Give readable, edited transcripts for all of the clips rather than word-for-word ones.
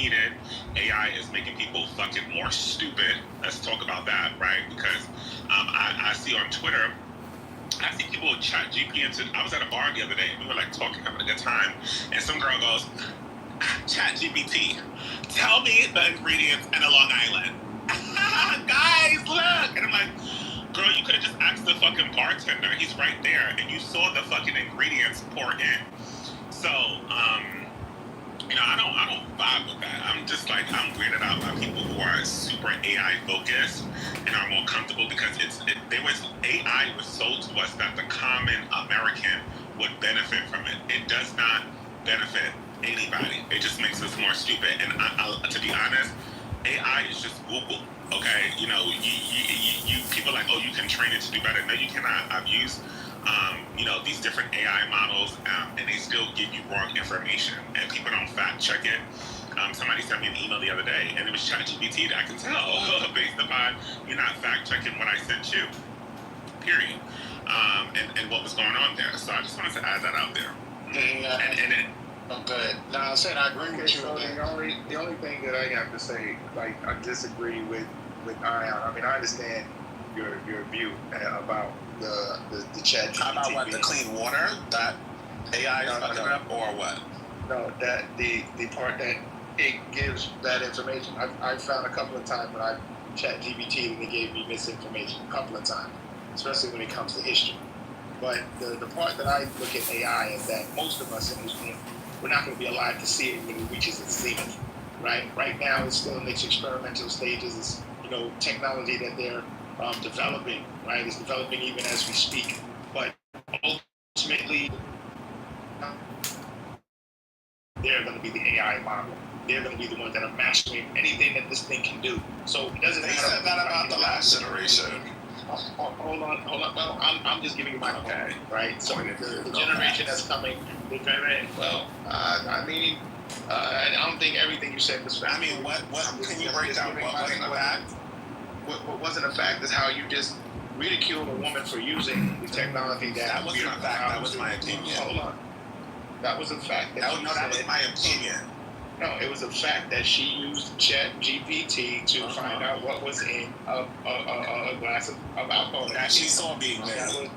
needed. AI is making people fucking more stupid. Let's talk about that, right? Because I see on Twitter, I see people chat GP into. I was at a bar the other day and we were like talking, having a good time, and some girl goes, "Chat GPT, tell me the ingredients in a Long Island." Guys, look, and I'm like, girl, you could have just asked the fucking bartender. He's right there, and you saw the fucking ingredients pour in. So, I don't vibe with that. I'm just like, I'm weirded out by people who are super AI focused and are more comfortable because AI was sold to us that the common American would benefit from it. It does not benefit anybody. It just makes us more stupid. And to be honest, AI is just Google. Okay, you people are like, oh, you can train it to do better. No, you cannot. I've used these different AI models, and they still give you wrong information, and people don't fact check it. Somebody sent me an email the other day, and it was ChatGPT that I can tell based upon you're not fact checking what I sent you. Period. And what was going on there. So I just wanted to add that out there. Okay. Now I said I agree with you. So the only thing that I have to say, like, I disagree with Ion. I mean, I understand your view about the chat. How about what, the clean water that AI is fucking up, or what? No, that the part that it gives that information. I found a couple of times when I chat GPT and it gave me misinformation a couple of times, especially when it comes to history. But the part that I look at AI is that most of us in this room, we're not going to be alive to see it when it reaches its zenith, right? Right now, it's still in its experimental stages. It's, technology that they're developing, right? It's developing even as we speak. But ultimately, they're going to be the AI model. They're going to be the ones that are mastering anything that this thing can do. So it doesn't matter. They said that about the last generation. Hold on. Well, I'm just giving you my opinion, right? So the generation that's coming, well, I don't think everything you said was fact. I mean, what can you break down? What wasn't a fact? What wasn't a fact is how you just ridiculed a woman for using the technology that wasn't a fact. That was my opinion. Hold on. That was a fact. That was my opinion. No, it was a fact that she used Chat GPT to find out what was in a glass of alcohol that she saw being made.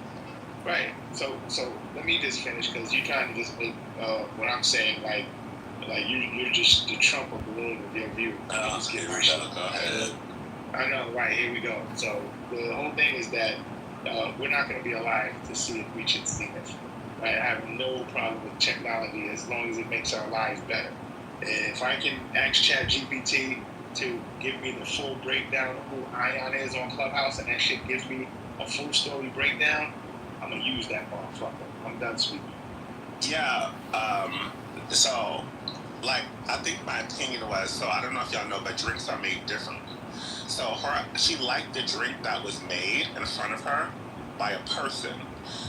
Right. So let me just finish, because you're trying to just make what I'm saying like you're just the Trump of balloon with your view. Go ahead. I know, right? Here we go. So the whole thing is that we're not going to be alive to see it reach its zenith. Right? I have no problem with technology as long as it makes our lives better. If I can ask ChatGPT to give me the full breakdown of who Ion is on Clubhouse, and that shit gives me a full story breakdown, I'm gonna use that motherfucker. I'm done speaking. Yeah. So, I think my opinion was, so I don't know if y'all know, but drinks are made differently. So she liked the drink that was made in front of her by a person.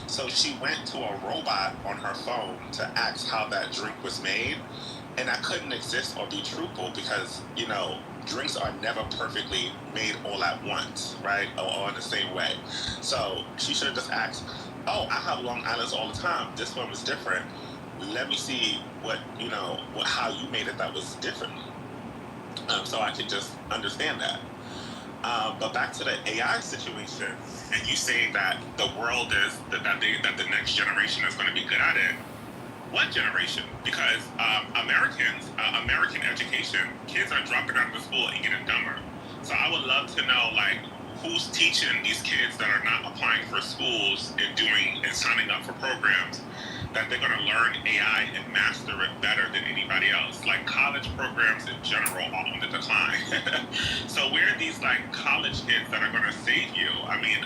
So she went to a robot on her phone to ask how that drink was made. And I couldn't exist or be truthful because, drinks are never perfectly made all at once, right? Or in the same way. So she should have just asked, oh, I have Long Island's all the time. This one was different. Let me see how you made it that was different. So I could just understand that. But back to the AI situation, and you saying that the world is, that the next generation is going to be good at it. What generation? Because American education, kids are dropping out of school and getting dumber. So I would love to know, who's teaching these kids that are not applying for schools and signing up for programs that they're going to learn AI and master it better than anybody else. College programs in general are on the decline. So where are these college kids that are going to save you? I mean,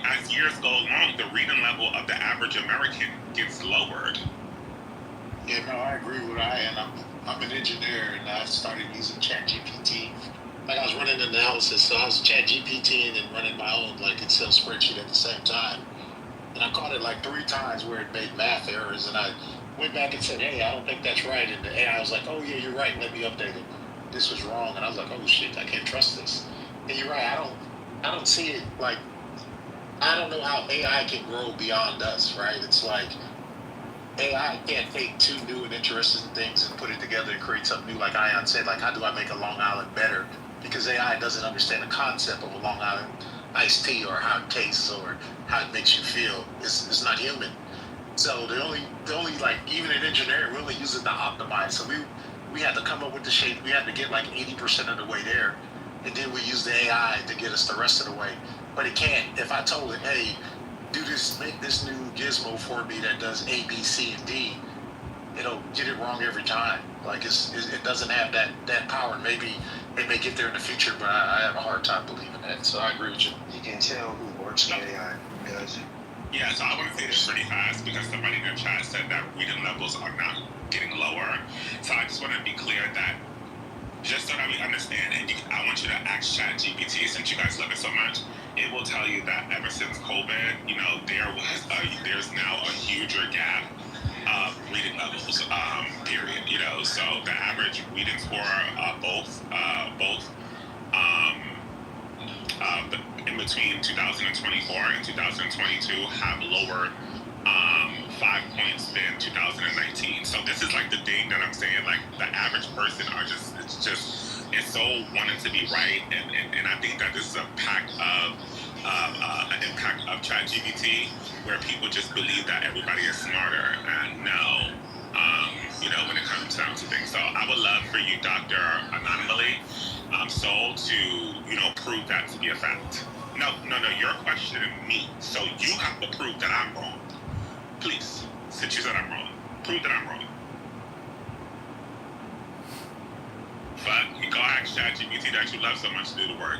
as years go along, the reading level of the average American gets lowered. Yeah, no, I agree with Ian. I'm an engineer, and I started using ChatGPT. I was running an analysis, so I was ChatGPT and then running my own Excel spreadsheet at the same time. And I caught it 3 times where it made math errors, and I went back and said, hey, I don't think that's right. And the AI was like, oh yeah, you're right, let me update it. This was wrong. And I was like, oh shit, I can't trust this. And you're right, I don't see it I don't know how AI can grow beyond us, right? It's AI can't take two new and interesting things and put it together and create something new. Like Ion said, like how do I make a Long Island better? Because AI doesn't understand the concept of a Long Island iced tea or how it tastes or how it makes you feel. It's not human. So the only like even in engineering, we only use it to optimize. So we had to come up with the shape. We had to get like 80% of the way there, and then we use the AI to get us the rest of the way. But it can't. If I told it, hey, do this, make this new gizmo for me that does A, B, C, and D, it'll get it wrong every time. Like it doesn't have that power. Maybe it may get there in the future, but I have a hard time believing that. So I agree with you. You can tell who works in AI. Because Yeah, so I want to say this pretty fast because somebody in the chat said that reading levels are not getting lower. So I just want to be clear that just so that we understand, and I want you to ask ChatGPT since you guys love it so much. It will tell you that ever since COVID, there's now a huger gap of reading levels. Period. So the average reading score, both in between 2024 and 2022 have lowered 5 points than 2019. So this is like the thing that I'm saying. Like the average person it's so wanting to be right, and I think that this is an impact of ChatGPT, where people just believe that everybody is smarter, and no. When it comes down to things. So I would love for you, Dr. Anonymally, Soul, to, prove that to be a fact. No, you're questioning me. So you have to prove that I'm wrong. Please, since you said I'm wrong, prove that I'm wrong. But you go ask ChatGPT that you love so much to do the work.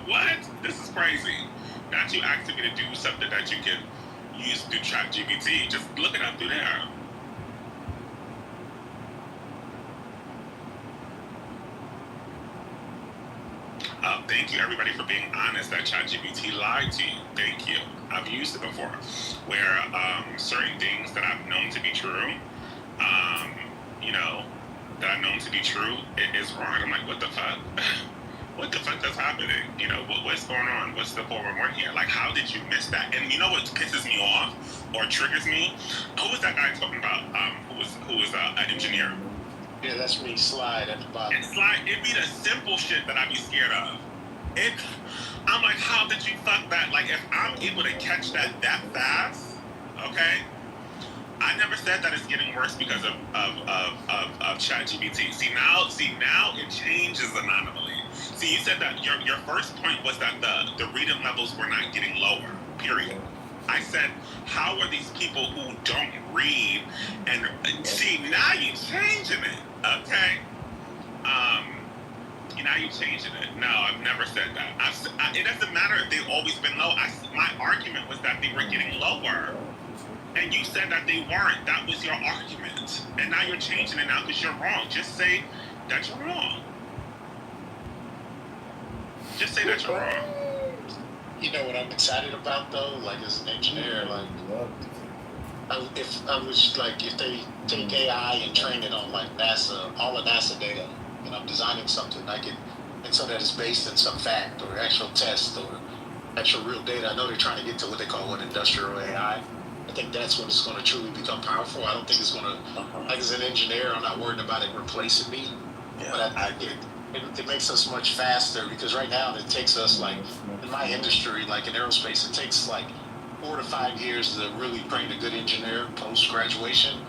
What? This is crazy. Not you asking me to do something that you can use through ChatGPT. Just look it up through there. Thank you, everybody, for being honest that ChatGPT lied to you. Thank you. I've used it before, where certain things that I've known to be true, that I've known to be true, it is wrong. I'm like, what the fuck? What the fuck is happening? What's going on? What's the 411 here? Like, how did you miss that? And you know what pisses me off or triggers me? Who was that guy talking about? Who was an engineer? Yeah, that's me. Slide at the bottom. It'd be the simple shit that I'd be scared of. I'm like, how did you fuck that? Like, if I'm able to catch that fast, okay? I never said that it's getting worse because of ChatGPT. See now it changes anonymously. See, you said that your first point was that the reading levels were not getting lower. Period. I said, how are these people who don't read and see now you're changing it, okay? Now you're changing it. No, I've never said that. It doesn't matter if they've always been low. My argument was that they were getting lower. And you said that they weren't. That was your argument. And now you're changing it now because you're wrong. Just say that you're wrong. Just say that you're wrong. You know what I'm excited about though? Like as an engineer, like if they take AI and train it on like NASA, all the NASA data, and I'm designing something, and so that it's based in some fact or actual test or actual real data. I know they're trying to get to what they call industrial AI. I think that's when it's going to truly become powerful. I don't think it's going to, like as an engineer, I'm not worried about it replacing me. Yeah. But it makes us much faster because right now it takes us like, in my industry, like in aerospace, it takes like 4 to 5 years to really train a good engineer post-graduation.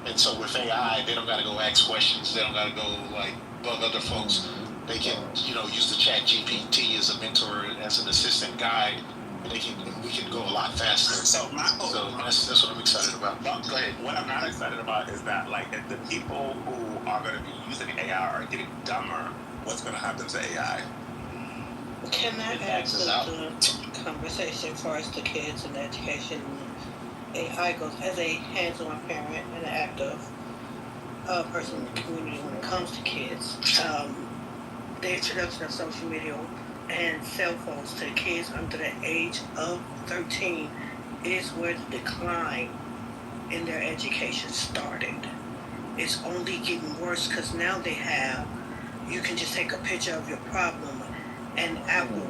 And so with AI, they don't got to go ask questions. They don't got to go like bug other folks. They can, use the ChatGPT as a mentor, as an assistant guide. We can go a lot faster. So that's what I'm excited about. Go ahead. What I'm not excited about is that, like, if the people who are going to be using AI are getting dumber, what's going to happen to AI? Can I add to the conversation as far as the kids and education? AI goes as a hands-on parent and an active person in the community when it comes to kids. The introduction of social media and cell phones to kids under the age of 13 is where the decline in their education started. It's only getting worse because now you can just take a picture of your problem and Apple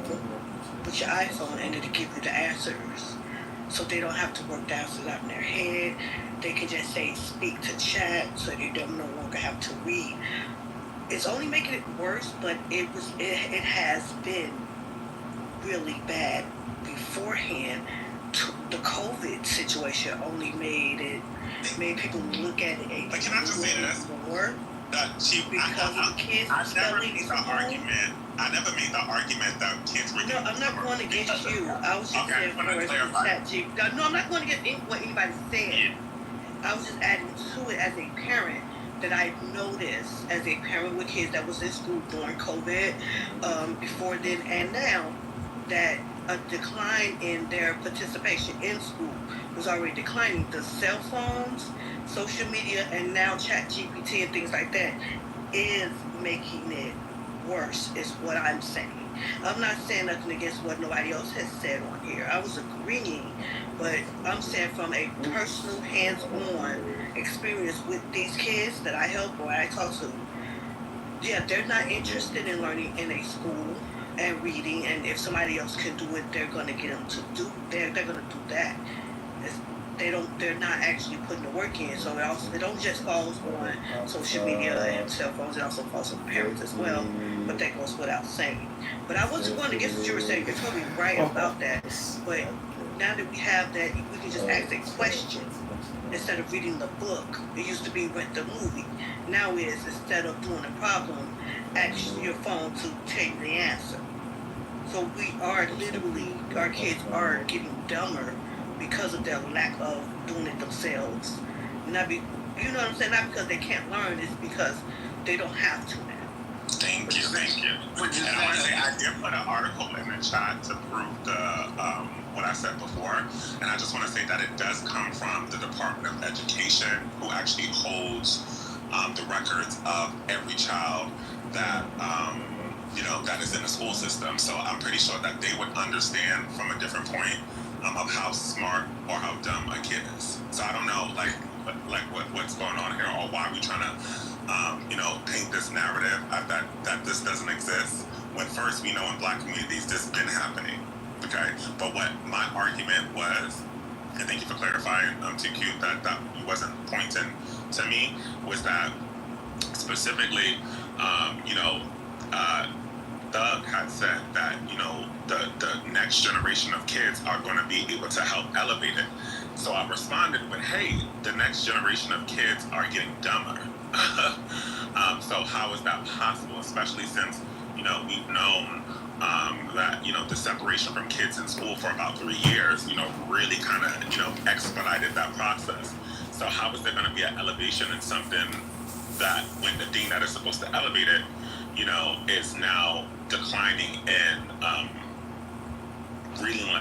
with your iPhone and it'll give you the answers. so they don't have to work the answers out in their head. They can just say speak to chat, so they don't no longer have to read. It's only making it worse, but it has been really bad beforehand. The COVID situation only made people look at it But can I just say this? more because of the kids studying in school. I never made the argument that kids were. No, I'm not going against you. I was just saying for ChatGPT. No, I'm not going against what anybody said. I was just adding to it as a parent that I noticed as a parent with kids that was in school during COVID, before then and now, that a decline in their participation in school was already declining. The cell phones, social media, and now ChatGPT and things like that is making it worse, is what I'm saying. I'm not saying nothing against what nobody else has said on here. I was agreeing, but I'm saying from a personal, hands-on experience with these kids that I help or I talk to, yeah, they're not interested in learning in a school and reading, and if somebody else can do it, they're going to get them to do. They're going to do that. They're not actually putting the work in. So it don't just falls on social media and cell phones. It also falls on parents as well. But that goes without saying. But I wasn't going against what you were saying. You're totally right about that. But now that we have that, we can just ask a question instead of reading the book. It used to be rent the movie. Now is instead of doing a problem, ask your phone to tell you the answer. So we are literally, our kids are getting dumber because of their lack of doing it themselves. You know what I'm saying? Not because they can't learn, it's because they don't have to now. Thank you. And I want to say, I did put an article in the chat to prove what I said before, and I just want to say that it does come from the Department of Education, who actually holds the records of every child that that is in the school system. So I'm pretty sure that they would understand from a different point of how smart or how dumb a kid is. So I don't know, what's going on here, or why we trying to, paint this narrative that this doesn't exist. When first we know in Black communities this been happening, okay? But what my argument was, and thank you for clarifying, TQ, that you wasn't pointing to me, was that specifically, Doug had said that, the next generation of kids are going to be able to help elevate it. So I responded with, hey, the next generation of kids are getting dumber. So how is that possible, especially since, we've known that, the separation from kids in school for about 3 years, really kind of, expedited that process. So how is there going to be an elevation in something that when the thing that is supposed to elevate it, is now declining in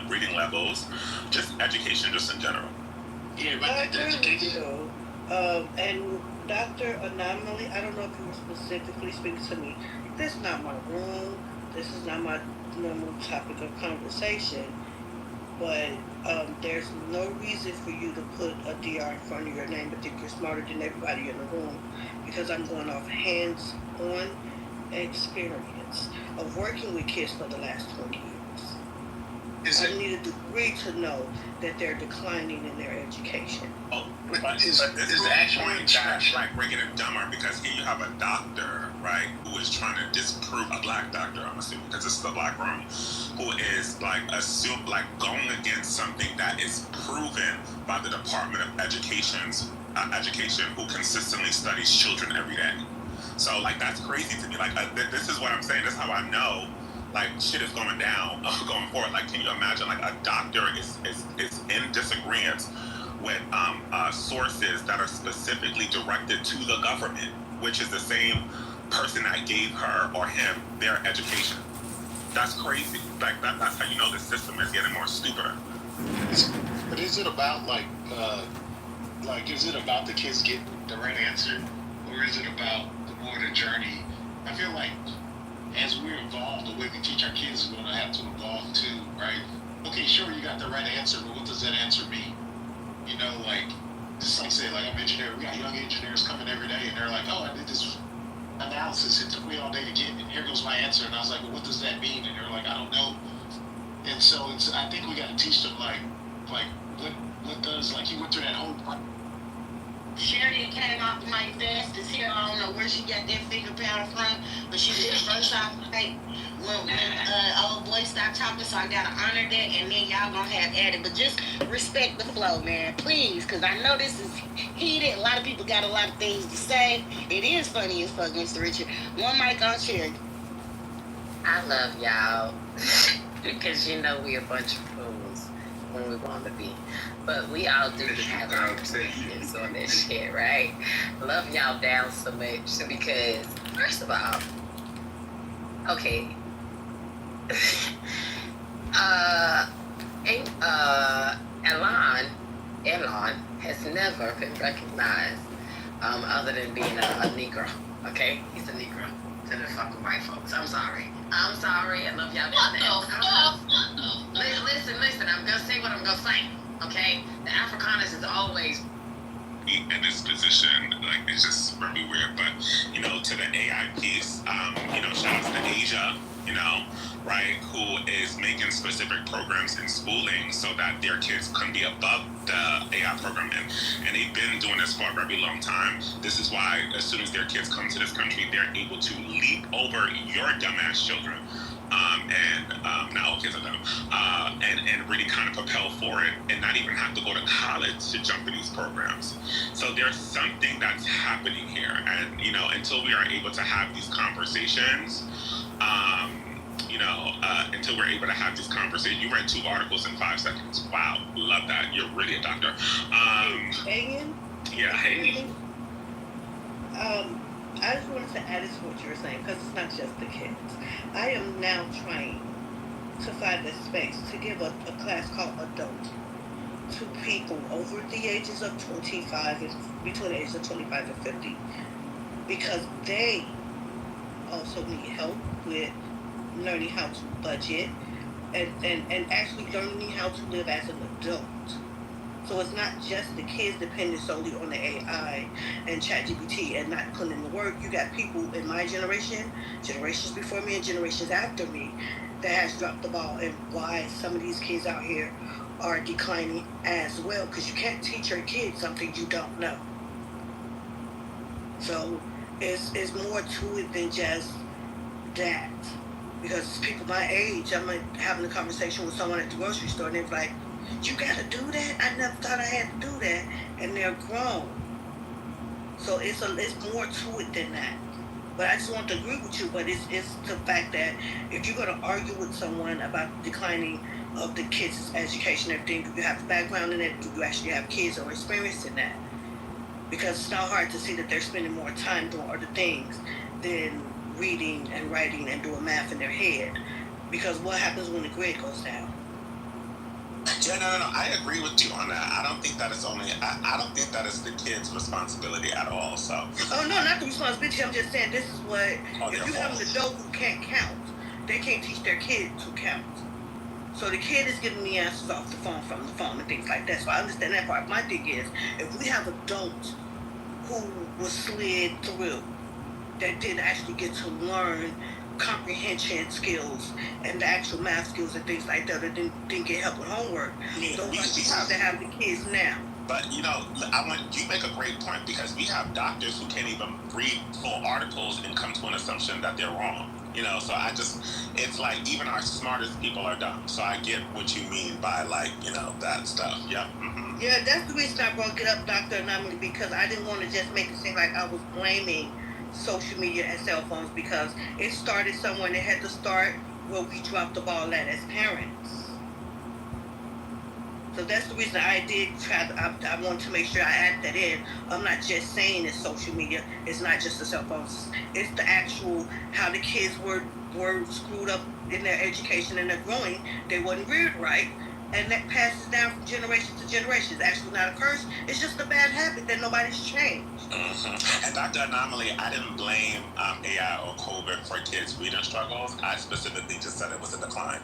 reading levels, just education just in general. Yeah, but education. And Dr. Anomaly, I don't know if you were specifically speaking to me. This is not my room. This is not my normal topic of conversation. But there's no reason for you to put a DR in front of your name to think you're smarter than everybody in the room, because I'm going off hands-on experience of working with kids for the last 20 years. I need a degree to know that they're declining in their education. Oh, but this is actually like bringing it dumber, because here you have a doctor, right, who is trying to disprove, a Black doctor, I'm assuming, because this is a Black room, who is going against something that is proven by the Department of Education, who consistently studies children every day. So that's crazy to me. This is what I'm saying. This is how I know shit is going down going forward. Can you imagine a doctor is in disagreement with sources that are specifically directed to the government, which is the same person that gave her or him their education. That's crazy. That's how you know the system is getting more stupider. But is it about is it about the kids getting the right answer, or is it about the journey? I feel like as we evolve, the way we teach our kids is going to have to evolve too, right? Okay, sure, you got the right answer, but what does that answer mean? Just say, I'm an engineer. We got young engineers coming every day, and they're like, oh, I did this analysis. It took me all day to get it, and here goes my answer. And I was like, well, what does that mean? And they're like, I don't know. And so I think we got to teach them, Like, what does, like, you went through that whole Sherry came off the mic fast as hell. I don't know where she got that finger power from, but she was the first off the mic when old boy stopped talking, so I gotta honor that, and then y'all gonna have at it. But just respect the flow, man, please, because I know this is heated. A lot of people got a lot of things to say. It is funny as fuck, Mr. Richard. One mic on Sherry. I love y'all because you know we a bunch of fools when we want to be. But we all do have our opinions on this shit, right? Love y'all down so much because, first of all, okay, Elon has never been recognized other than being a Negro. Okay, he's a Negro to the fucking white folks. I'm sorry. I love y'all. Listen. I'm gonna say what I'm gonna say. Okay, the Afrikaners is always in this position, like it's just very weird. But to the AI piece, shout out to Asia, right, who is making specific programs in schooling so that their kids can be above the AI program, and they've been doing this for a very long time. This is why as soon as their kids come to this country, they're able to leap over your dumbass children. Not all kids are dumb, and really kind of propel forward and not even have to go to college to jump in these programs. So there's something that's happening here, and until we are able to have these conversations, until we're able to have these conversations. You read 2 articles in 5 seconds. Wow, love that. You're really a doctor. Hagen? Yeah, Hagen. I just wanted to add to what you were saying, because it's not just the kids. I am now trying to find a space to give a class called Adult to people over the ages of 25, and between the ages of 25 and 50, because they also need help with learning how to budget and actually learning how to live as an adult. So it's not just the kids depending solely on the AI and ChatGPT and not putting in the work. You got people in my generation, generations before me and generations after me, that has dropped the ball, and why some of these kids out here are declining as well, because you can't teach your kids something you don't know. So it's more to it than just that. Because people my age, I'm having a conversation with someone at the grocery store, and they're like, "You gotta do that? I never thought I had to do that." And they're grown. So it's more to it than that. But I just want to agree with you, but it's the fact that if you're going to argue with someone about the declining of the kids' education and everything, do you have the background in it? Do you actually have kids or experience in that? Because it's not hard to see that they're spending more time doing other things than reading and writing and doing math in their head. Because what happens when the grade goes down? Yeah, no. I agree with you on that. I don't think that it's only. I don't think that is the kids' responsibility at all. So. Oh no, not the responsibility. I'm just saying this is what. If you have an adult who can't count, they can't teach their kid to count. So the kid is getting the answers off the phone from the phone and things like that. So I understand that part. My thing is, if we have adults who was slid through, that didn't actually get to learn comprehension skills and the actual math skills and things like that didn't get help with homework. Yeah, those are people that have the kids now. But you make a great point, because we have doctors who can't even read full articles and come to an assumption that they're wrong. So it's like even our smartest people are dumb. So I get what you mean by that stuff. Yep. Mm-hmm. Yeah, that's the reason I brought it up, Dr. Anomaly, because I didn't want to just make it seem like I was blaming social media and cell phones, because it started somewhere and it had to start where we dropped the ball at as parents. So that's the reason I did I wanted to make sure I add that in. I'm not just saying it's social media. It's not just the cell phones. It's the actual how the kids were screwed up in their education and their growing. They wasn't reared right. And that passes down from generation to generation. It's actually not a curse. It's just a bad habit that nobody's changed. Mm-hmm. And Dr. Anomaly, I didn't blame AI or COVID for kids' reading struggles. I specifically just said it was a decline.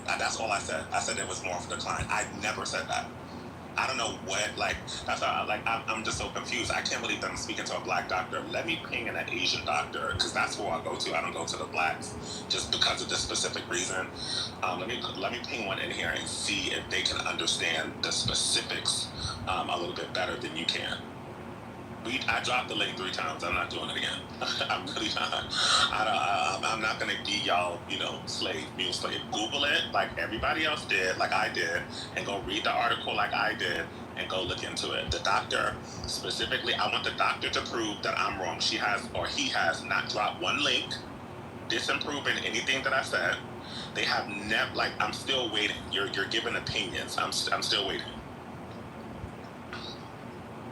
That's all I said. I said it was more of a decline. I never said that. I don't know what, like, that's how, like, I'm just so confused. I can't believe that I'm speaking to a black doctor. Let me ping an Asian doctor, because that's who I go to. I don't go to the blacks just because of this specific reason. Let me ping one in here and see if they can understand the specifics a little bit better than you can. I dropped the link 3 times. I'm not doing it again. I'm really not. I'm not going to be y'all, mule slave. Google it like everybody else did, like I did, and go read the article like I did, and go look into it. The doctor, specifically, I want the doctor to prove that I'm wrong. She has, or he has, not dropped one link disapproving anything that I said. They have never, like, I'm still waiting. You're giving opinions. I'm still waiting.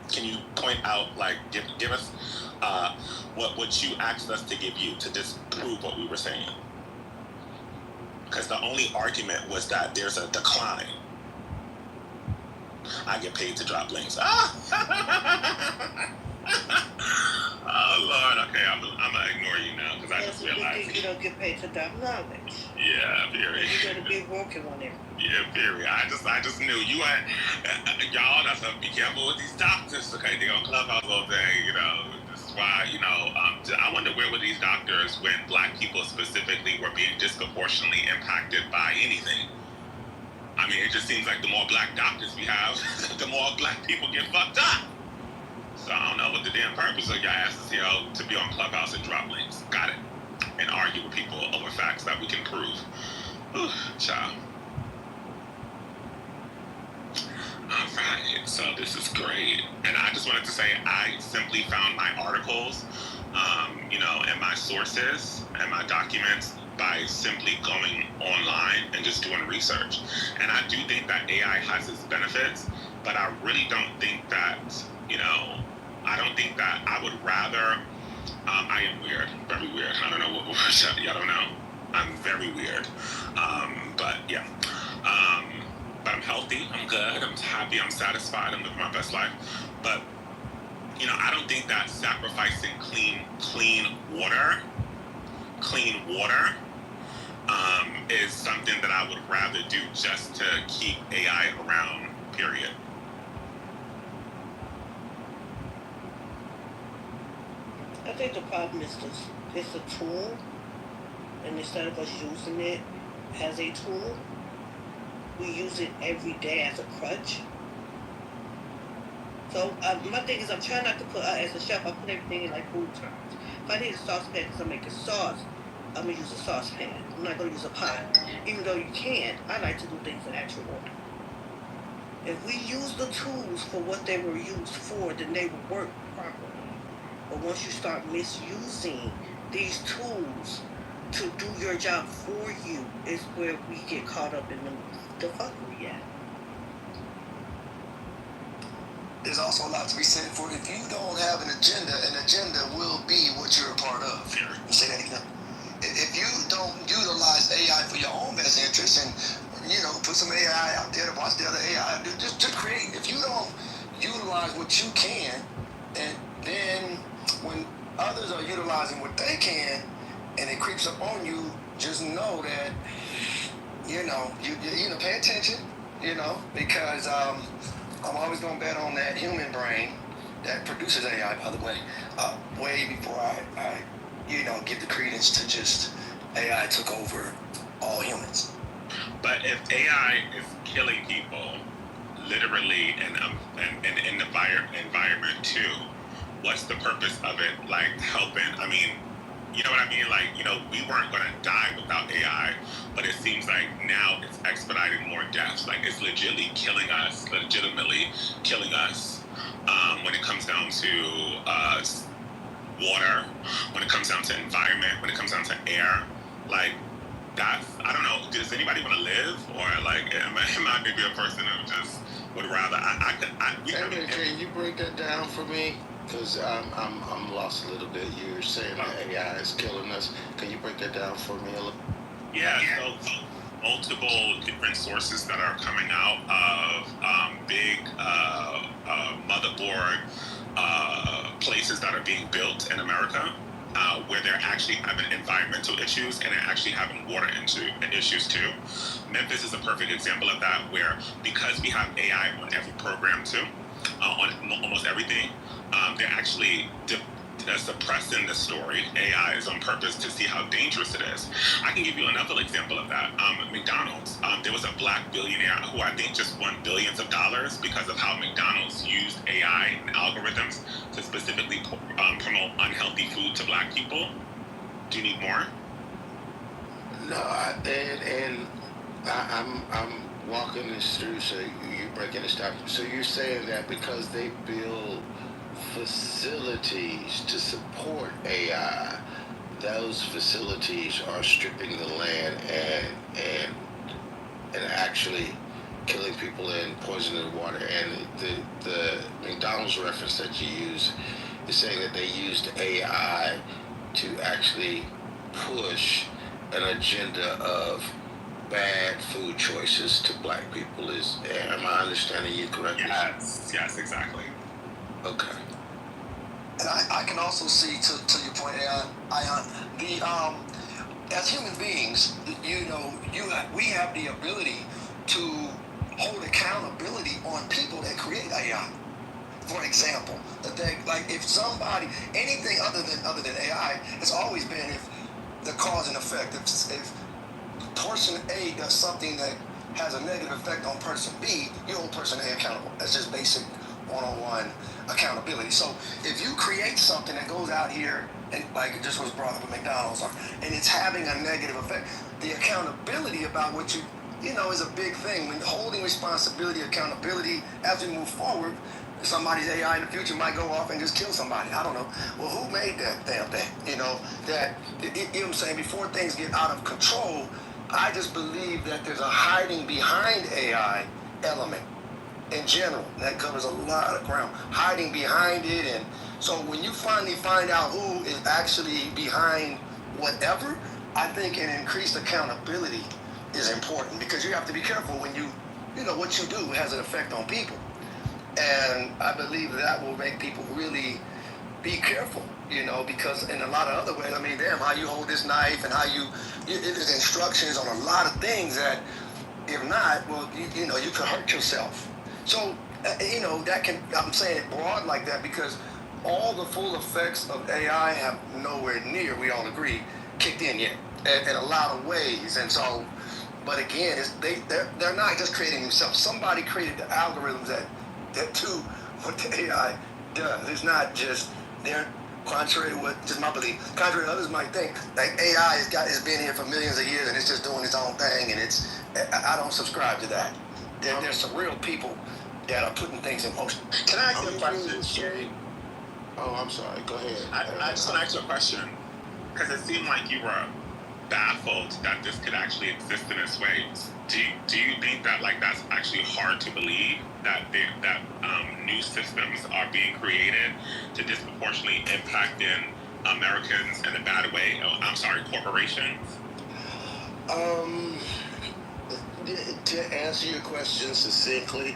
Can you point out, like, give us what you asked us to give you to disprove what we were saying? Because the only argument was that there's a decline. I get paid to drop links. Oh Lord, okay, I'm gonna ignore you now because I just realized you don't get paid to drop knowledge. Yeah, period. You got a big working on there. Yeah, period. I just knew you had y'all. That's be careful with these doctors. Okay, they on Clubhouse all day. This is why I wonder where were these doctors when black people specifically were being disproportionately impacted by anything. I mean, it just seems like the more black doctors we have, the more black people get fucked up. So I don't know what the damn purpose of your asses here to be on Clubhouse and drop links. Got it. And argue with people over facts that we can prove. Whew, child. Alright, so this is great. And I just wanted to say I simply found my articles, and my sources and my documents by simply going online and just doing research. And I do think that AI has its benefits, but I really don't think that, I don't think that I would rather, I am weird, very weird. I don't know what y'all don't know. I'm very weird. But yeah. But I'm healthy, I'm good, I'm happy, I'm satisfied, I'm living my best life. But, I don't think that sacrificing clean water is something that I would rather do just to keep AI around, period. I think the problem is it's a tool, and instead of us using it as a tool, we use it every day as a crutch. So my thing is, I'm trying not to put, as a chef, I put everything in like food terms. If I need a saucepan because I'm making sauce, I'm going to use a saucepan. I'm not going to use a pot. Even though you can, I like to do things in actual order. If we use the tools for what they were used for, then they will work properly. But once you start misusing these tools to do your job for you, is where we get caught up in the fuckery at. There's also a lot to be said for if you don't have an agenda will be what you're a part of. Say that again. If you don't utilize AI for your own best interest and, put some AI out there to watch the other AI, just to create, if you don't utilize what you can, and then when others are utilizing what they can, and it creeps up on you, just know that, you pay attention, because I'm always going to bet on that human brain that produces AI, by the way, way before I give the credence to just AI took over all humans. But if AI is killing people, literally, and in the environment too, what's the purpose of it, like, helping? I mean, you know what I mean? Like, we weren't going to die without AI, but it seems like now it's expediting more deaths. Like, it's legitimately killing us when it comes down to water, when it comes down to environment, when it comes down to air. Like, that's, I don't know, does anybody want to live? Or, like, am I maybe a person who just would rather, Can you break that down for me? Because I'm lost a little bit. You're saying that AI is killing us. Can you break that down for me a little? Yeah, so multiple different sources that are coming out of big motherboard places that are being built in America where they're actually having environmental issues and they're actually having water issues too. Memphis is a perfect example of that, where because we have AI on every program too, on almost everything, they're actually suppressing the story. AI is on purpose to see how dangerous it is. I can give you another example of that. McDonald's. There was a black billionaire who I think just won billions of dollars because of how McDonald's used AI and algorithms to specifically promote unhealthy food to black people. Do you need more? No, I'm walking this through, so you're breaking this down. So you're saying that because they build facilities to support AI, those facilities are stripping the land and actually killing people and poisoning the water. And the McDonald's reference that you use is saying that they used AI to actually push an agenda of bad food choices to black people. Am I understanding you correctly? Yes, exactly. Okay. And I can also see, to your point, Ion, as human beings, we have the ability to hold accountability on people that create AI. For example, if somebody, anything other than AI, it's always been if the cause and effect. If person A does something that has a negative effect on person B, you hold person A accountable. That's just basic one-on-one accountability. So if you create something that goes out here and like it just was brought up at McDonald's, and it's having a negative effect, the accountability about what you is a big thing. When holding responsibility, accountability, as we move forward, somebody's AI in the future might go off and just kill somebody. I don't know. Well, who made that damn thing? You know what I'm saying? Before things get out of control, I just believe that there's a hiding behind AI element in general. That covers a lot of ground. Hiding behind it, and so when you finally find out who is actually behind whatever, I think an increased accountability is important, because you have to be careful when what you do has an effect on people. And I believe that will make people really be careful, because in a lot of other ways, I mean, damn, how you hold this knife and how there's instructions on a lot of things that, if not, well, you could hurt yourself. So, I'm saying it broad like that because all the full effects of AI have nowhere near, we all agree, kicked in yet, in a lot of ways. And so, but again, they're not just creating themselves. Somebody created the algorithms that do what the AI does. It's not just they're contrary to what just my belief. Contrary to others might think, like AI has been here for millions of years and it's just doing its own thing, and I don't subscribe to that. There's some real people that are putting things in motion. Can I ask you a question, Sherry? Oh, I'm sorry. Go ahead. I just want to ask you a question, because it seemed like you were baffled that this could actually exist in this way. Do you think that that's actually hard to believe, that new systems are being created to disproportionately impact Americans in a bad way? I'm sorry, corporations. To answer your question succinctly,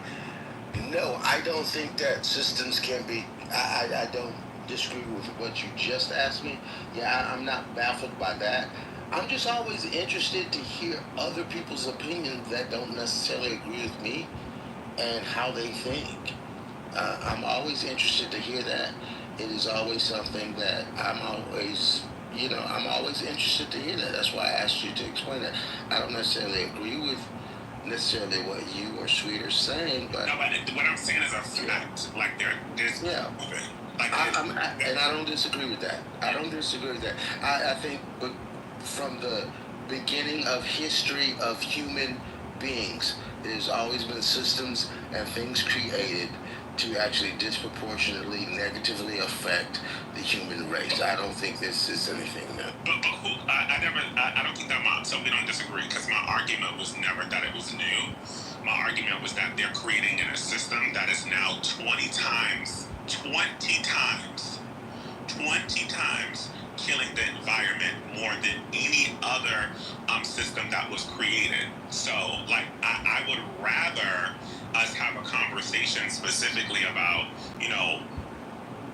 no, I don't think that systems can be. I don't disagree with what you just asked me. Yeah, I'm not baffled by that. I'm just always interested to hear other people's opinions that don't necessarily agree with me and how they think. I'm always interested to hear that. It is always something that I'm always interested to hear that. That's why I asked you to explain that. I don't necessarily agree with necessarily what you or Sweet are saying, but no, but what I'm saying is a fact. Like there's moving. And I don't disagree with that. I think, but from the beginning of history of human beings, there's always been systems and things created to actually disproportionately negatively affect the human race. I don't think this is anything new. But who? I don't think that so we don't disagree, because my argument was never that it was new. My argument was that they're creating a system that is now 20 times killing the environment more than any other system that was created. So, I would rather us have a conversation specifically about,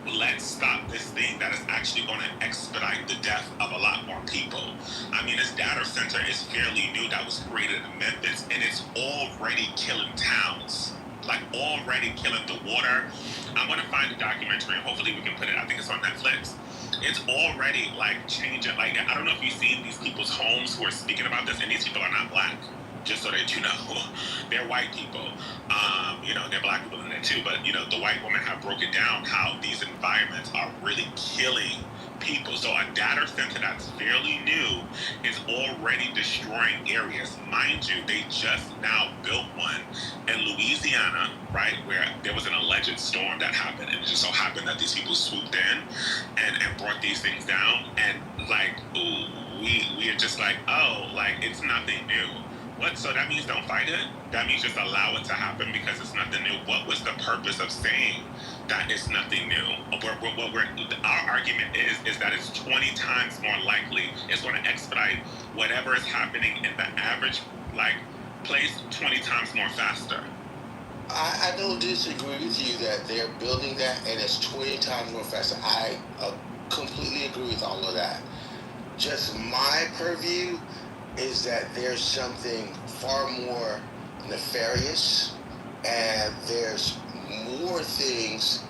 let's stop this thing that is actually going to expedite the death of a lot more people. I mean, this data center is fairly new that was created in Memphis, and it's already killing towns. Like, already killing the water. I'm going to find a documentary, and hopefully we can put it, I think it's on Netflix. It's already, like, changing. Like, I don't know if you've seen these people's homes who are speaking about this, and these people are not black. Just so that you know, they're white people. You know, they're black people in there too, but you know, the white women have broken down how these environments are really killing people. So a data center that's fairly new is already destroying areas. Mind you, they just now built one in Louisiana, right, where there was an alleged storm that happened, and it just so happened that these people swooped in and brought these things down, and like, ooh, we are just like, oh, like, it's nothing new. What? So that means don't fight it? That means just allow it to happen because it's nothing new. What was the purpose of saying that it's nothing new? Our argument is that it's 20 times more likely. It's going to expedite whatever is happening in the average like place 20 times more faster. I don't disagree with you that they're building that and it's 20 times more faster. I completely agree with all of that. Just my purview is that there's something far more nefarious, and there's more things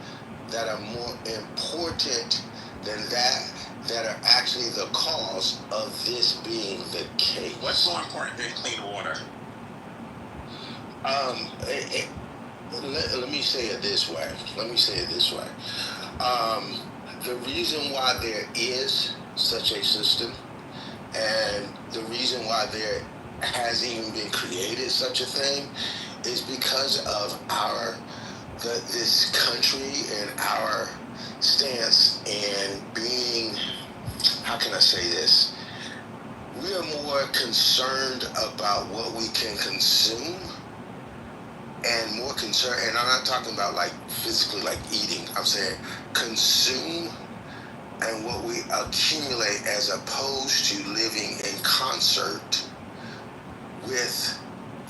that are more important than that are actually the cause of this being the case. What's more important than clean water? Let me say it this way. The reason why there is such a system, and the reason why there hasn't even been created such a thing, is because of this country and our stance in being, how can I say this? We are more concerned about what we can consume, and more concerned, and I'm not talking about like physically like eating, I'm saying consume and what we accumulate, as opposed to living in concert with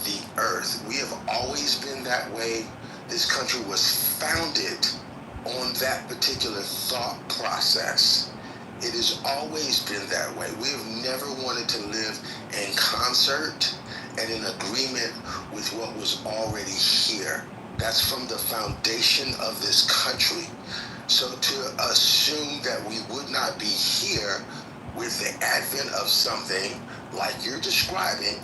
the earth. We have always been that way. This country was founded on that particular thought process. It has always been that way. We have never wanted to live in concert and in agreement with what was already here. That's from the foundation of this country. So to assume that we would not be here with the advent of something like you're describing,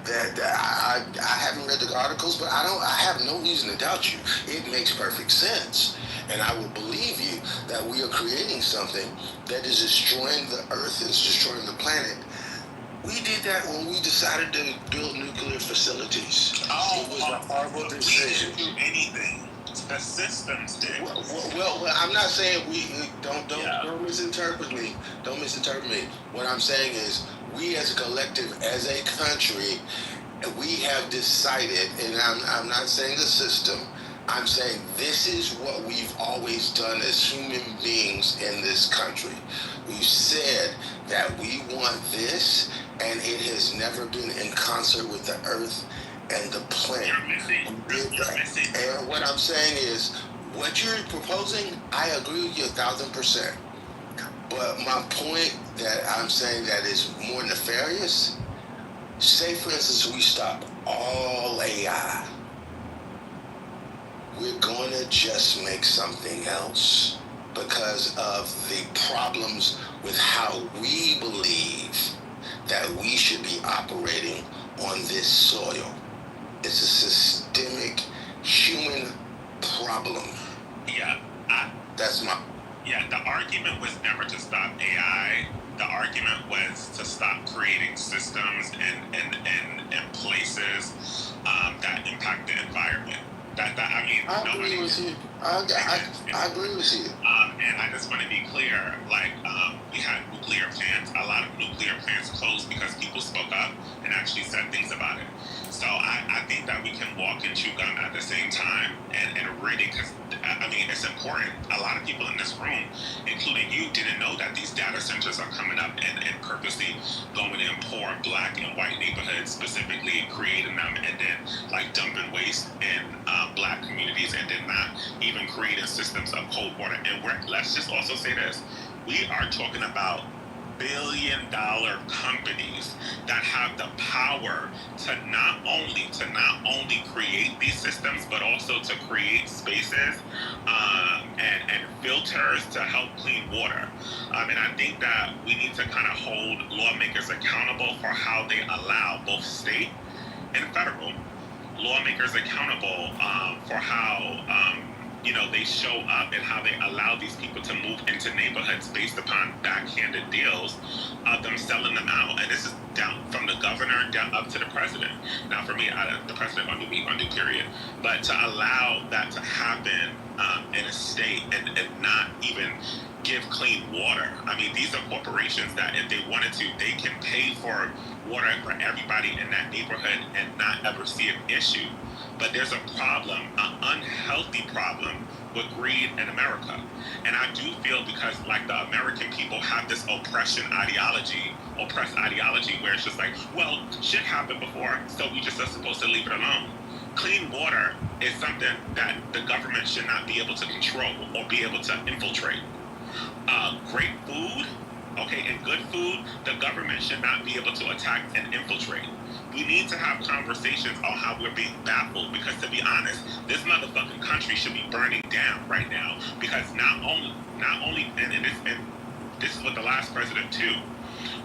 that I haven't read the articles, but I have no reason to doubt you. It makes perfect sense. And I would believe you that we are creating something that is destroying the earth, is destroying the planet. We did that when we decided to build nuclear facilities. Oh, it was a horrible decision. We didn't do anything. The systems did. Well, I'm not saying don't misinterpret me. Don't misinterpret me. What I'm saying is, we as a collective, as a country, we have decided, and I'm not saying the system, I'm saying this is what we've always done as human beings in this country. We've said that we want this, and it has never been in concert with the earth and the planet. And what I'm saying is, what you're proposing, I agree with you 1,000%. But my point that I'm saying that is more nefarious, say for instance we stop all AI, we're going to just make something else because of the problems with how we believe that we should be operating on this soil. It's a systemic human problem. Yeah. The argument was never to stop AI. The argument was to stop creating systems and places that impact the environment. I agree with you. I agree with you. And I just want to be clear, like, we had nuclear plants. A lot of nuclear plants closed because people spoke up and actually said things about it. So I think that we can walk and chew gum at the same time and really, because, I mean, it's important. A lot of people in this room, including you, didn't know that these data centers are coming up and purposely going in poor black and white neighborhoods, specifically creating them and then like dumping waste in black communities and then not even creating systems of cold water. And let's just also say this. We are talking about billion-dollar companies that have the power to not only create these systems, but also to create spaces and filters to help clean water. And I think that we need to kind of hold lawmakers accountable for how they allow both state and federal lawmakers accountable for how they show up and how they allow these people to move into neighborhoods based upon backhanded deals of them selling them out. And this is down from the governor down up to the president. Now, for me, the president gonna do period. But to allow that to happen in a state and not even give clean water. I mean, these are corporations that if they wanted to, they can pay for water for everybody in that neighborhood and not ever see an issue. But there's a problem, an unhealthy problem with greed in America. And I do feel because like the American people have this oppressed ideology where it's just like, well, shit happened before, so we just are supposed to leave it alone. Clean water is something that the government should not be able to control or be able to infiltrate. Great food, and good food, the government should not be able to attack and infiltrate. We need to have conversations on how we're being baffled because, to be honest, this motherfucking country should be burning down right now because not only and this is what the last president too,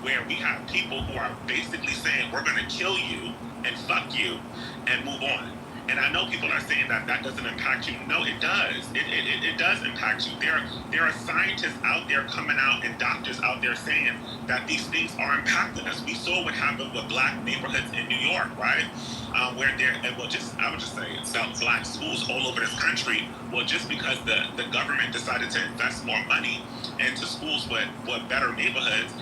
where we have people who are basically saying we're going to kill you and fuck you and move on. And I know people are saying that doesn't impact you. No, it does. It does impact you. There are scientists out there coming out and doctors out there saying that these things are impacting us. We saw what happened with black neighborhoods in New York, right? I would just say it's black schools all over this country. Well, just because the government decided to invest more money into schools with better neighborhoods,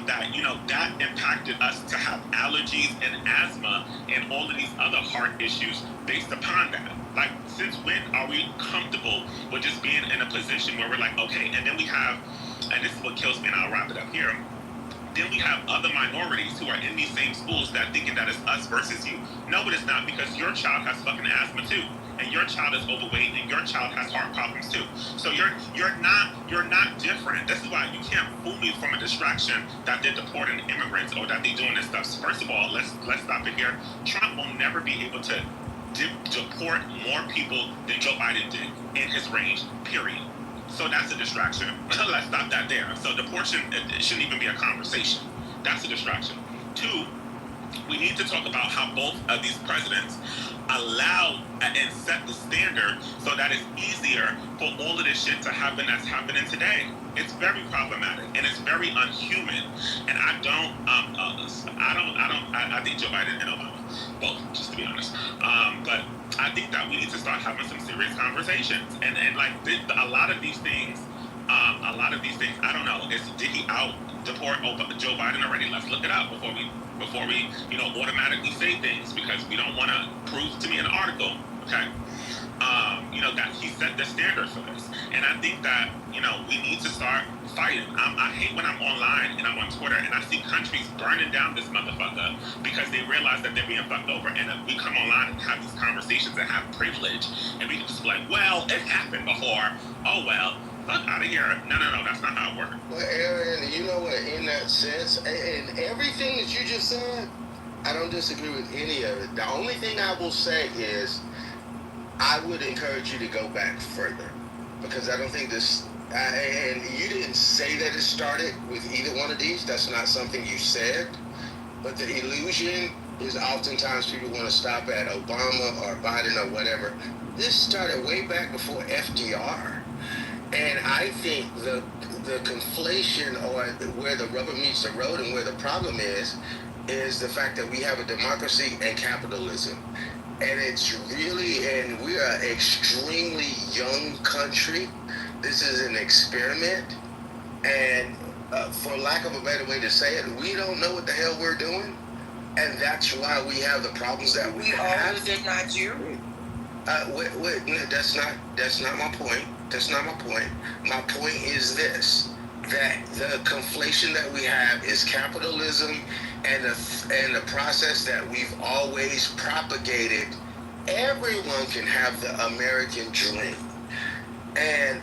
that impacted us to have allergies and asthma and all of these other heart issues based upon that. Like, since when are we comfortable with just being in a position where we're like, okay, and then we have, and this is what kills me, and I'll wrap it up here. Then we have other minorities who are in these same schools that thinking that it's us versus you. No, but it's not, because your child has fucking asthma too, and your child is overweight, and your child has heart problems too. So you're not different. This is why you can't fool me from a distraction that they're deporting immigrants or that they're doing this stuff. First of all, let's stop it here. Trump will never be able to deport more people than Joe Biden did in his range, period. So that's a distraction. Let's stop that there. So deportation, it shouldn't even be a conversation. That's a distraction. Two, we need to talk about how both of these presidents allow and set the standard so that it's easier for all of this shit to happen that's happening today. It's very problematic and it's very unhuman. And I think Joe Biden and Obama, both, just to be honest. But I think that we need to start having some serious conversations. And like a lot of these things, I don't know. Did he out deport Joe Biden already? Let's look it up before we automatically say things, because we don't want to prove to me an article, okay? That he set the standard for this. And I think that, we need to start fighting. I hate when I'm online and I'm on Twitter and I see countries burning down this motherfucker because they realize that they're being fucked over. And we come online and have these conversations and have privilege. And we can just be like, well, it happened before. Oh, well, fuck out of here. No, that's not how it works. Well, Aaron, you know what, in that sense, and everything that you just said, I don't disagree with any of it. The only thing I will say is I would encourage you to go back further, because I don't think this, and you didn't say that it started with either one of these. That's not something you said. But the illusion is oftentimes people want to stop at Obama or Biden or whatever. This started way back before FDR. And I think the conflation, or where the rubber meets the road and where the problem is the fact that we have a democracy and capitalism. And it's really, and we are an extremely young country. This is an experiment. And for lack of a better way to say it, we don't know what the hell we're doing. And that's why we have the problems that we have. Older than Nigeria. No, that's not my point. That's not my point. My point is this: that the conflation that we have is capitalism, and the process that we've always propagated. Everyone can have the American dream, and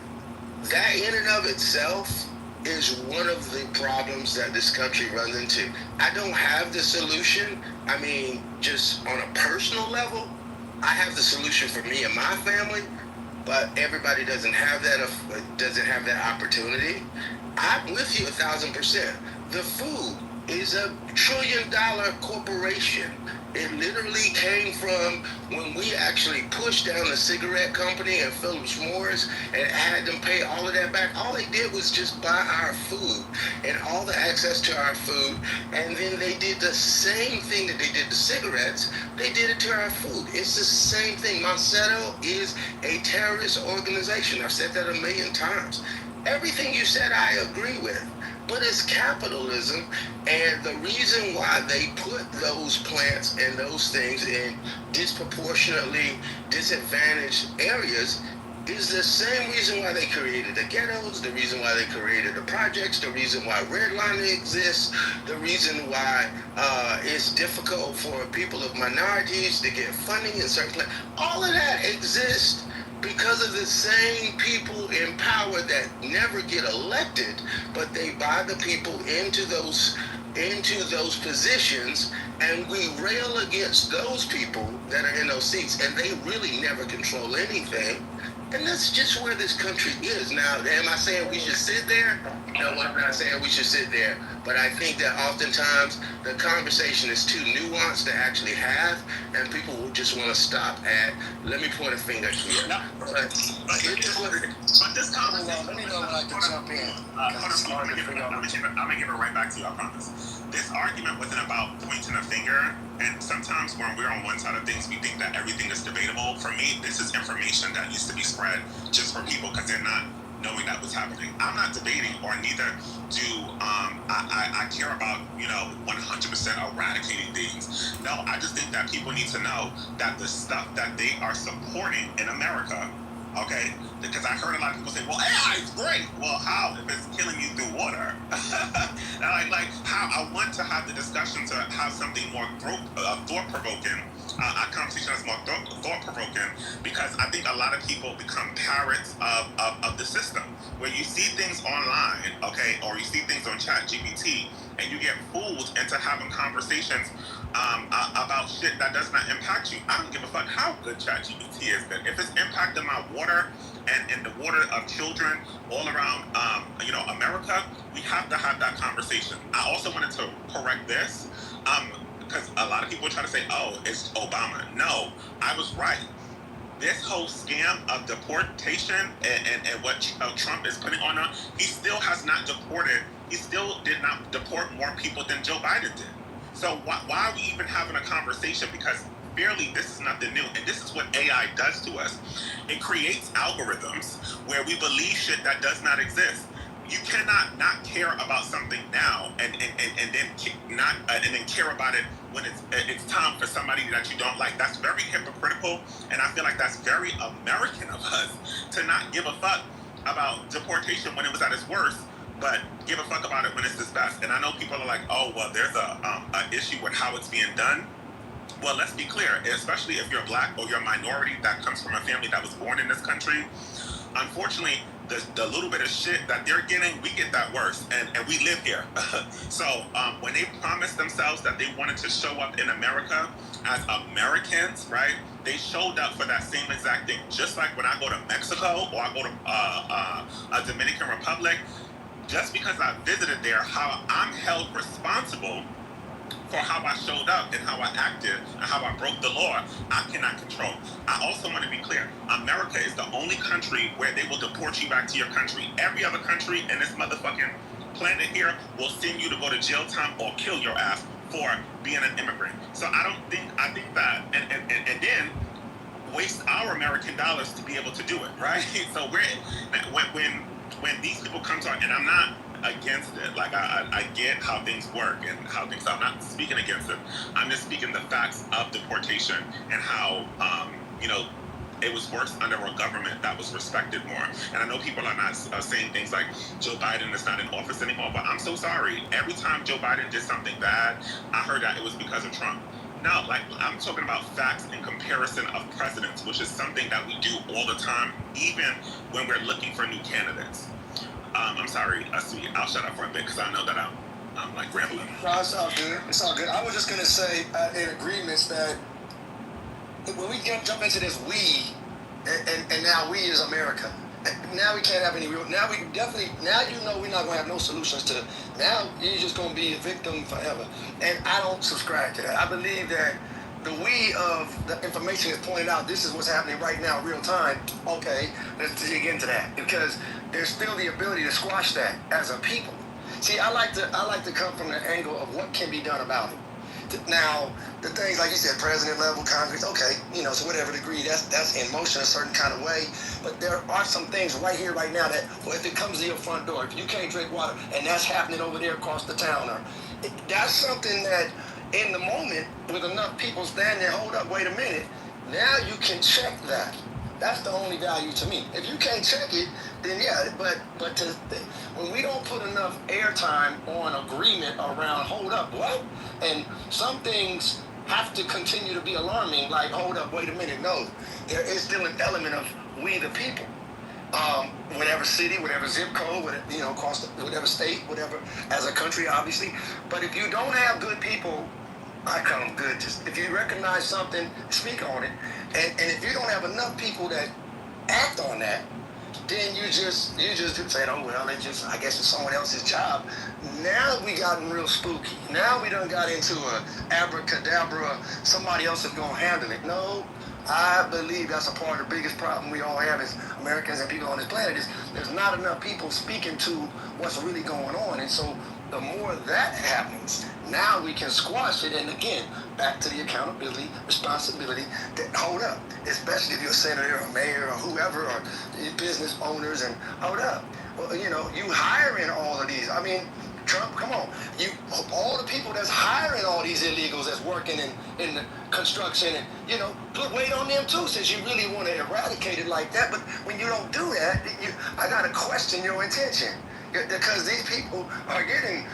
that in and of itself is one of the problems that this country runs into. I don't have the solution. I mean, just on a personal level, I have the solution for me and my family, but everybody doesn't have that opportunity. I'm with you 1,000%. The food is a $1 trillion corporation. It literally came from when we actually pushed down the cigarette company and Philip Morris and had them pay all of that back. All they did was just buy our food and all the access to our food, and then they did the same thing that they did to cigarettes. They did it to our food. It's the same thing. Monsanto is a terrorist organization. I've said that a million times. Everything you said, I agree with. But it's capitalism, and the reason why they put those plants and those things in disproportionately disadvantaged areas is the same reason why they created the ghettos, the reason why they created the projects, the reason why redlining exists, the reason why it's difficult for people of minorities to get funding in certain places. All of that exists because of the same people in power that never get elected, but they buy the people into those positions, and we rail against those people that are in those seats, and they really never control anything. And that's just where this country is. Now, am I saying we should sit there? No, I'm not saying we should sit there. But I think that oftentimes the conversation is too nuanced to actually have, and people will just want to stop at, let me point a finger here. No, but this conversation, let me know when I can jump in. I'm gonna give it right back to you, I promise. This argument wasn't about pointing a finger, and sometimes when we're on one side of things, we think that everything is debatable. For me, this is information that needs to be spread just for people because they're not knowing that was happening. I'm not debating, or neither do I care about 100% eradicating things. No, I just think that people need to know that the stuff that they are supporting in America, okay, because I heard a lot of people say, well, AI is great. Well, how if it's killing you through water? like how I want to have the discussion to have something more thought-provoking, a conversation that's more thought-provoking, because I think a lot of people become parrots of the system. Where you see things online, okay, or you see things on ChatGPT, and you get fooled into having conversations about shit that does not impact you. I don't give a fuck how good ChatGPT is. That if it's impacting my water and the water of children all around, America, we have to have that conversation. I also wanted to correct this, because a lot of people try to say, "Oh, it's Obama." No, I was right. This whole scam of deportation and what Trump is putting on, he still has not deported. He still did not deport more people than Joe Biden did. So why are we even having a conversation? Because barely, this is nothing new, and this is what AI does to us. It creates algorithms where we believe shit that does not exist. You cannot not care about something now and then care about it when it's time for somebody that you don't like. That's very hypocritical, and I feel like that's very American of us to not give a fuck about deportation when it was at its worst, but give a fuck about it when it's its best. And I know people are like, oh, well, there's a issue with how it's being done. Well, let's be clear, especially if you're black or you're a minority that comes from a family that was born in this country. Unfortunately, the little bit of shit that they're getting, we get that worse, and we live here. So when they promised themselves that they wanted to show up in America as Americans, right, they showed up for that same exact thing. Just like when I go to Mexico or I go to a Dominican Republic, just because I visited there, how I'm held responsible for how I showed up and how I acted and how I broke the law, I cannot control. I also want to be clear, America is the only country where they will deport you back to your country. Every other country in this motherfucking planet here will send you to go to jail time or kill your ass for being an immigrant. So I think that, and then waste our American dollars to be able to do it, right? So when these people come to, and I'm not against it. Like I get how things work and how things. I'm not speaking against it. I'm just speaking the facts of deportation and how it was worse under a government that was respected more. And I know people are not saying things like Joe Biden is not in office anymore, but I'm so sorry. Every time Joe Biden did something bad, I heard that it was because of Trump. No, like I'm talking about facts in comparison of presidents, which is something that we do all the time, even when we're looking for new candidates. I'm sorry, sweet. I'll shut up for a bit because I know that I'm like rambling. No, it's all good. It's all good. I was just gonna say in agreements that when we jump into this and now we is America. Now we can't have any real. Now we definitely. Now we're not gonna have no solutions to. Now you're just gonna be a victim forever. And I don't subscribe to that. I believe that the we of the information is pointed out. This is what's happening right now, real time. Okay, let's dig into that because there's still the ability to squash that as a people. See, I like to come from the angle of what can be done about it. Now, the things like you said, president level, Congress, okay, so whatever degree, that's in motion a certain kind of way. But there are some things right here, right now that, well, if it comes to your front door, if you can't drink water, and that's happening over there across the town, or that's something that in the moment, with enough people standing there, hold up, wait a minute, now you can check that. That's the only value to me. If you can't check it, then yeah, but when we don't put enough airtime on agreement around, hold up, what? And some things have to continue to be alarming, like, hold up, wait a minute, no. There is still an element of we the people. Whatever city, whatever zip code, across whatever state, whatever, as a country, obviously. But if you don't have good people, I call them good. Just if you recognize something, speak on it. And if you don't have enough people that act on that, then you just say, oh well, I guess it's someone else's job. Now we gotten real spooky. Now we done got into a abracadabra. Somebody else is gonna handle it. No, I believe that's a part of the biggest problem we all have as Americans and people on this planet is there's not enough people speaking to what's really going on. And so the more that happens, now we can squash it. And again, back to the accountability, responsibility that hold up, especially if you're a senator or mayor or whoever or business owners and hold up. Well, you hiring all of these. I mean, Trump, come on. All the people that's hiring all these illegals that's working in the construction and, put weight on them too since you really want to eradicate it like that. But when you don't do that, I got to question your intention. Because these people are getting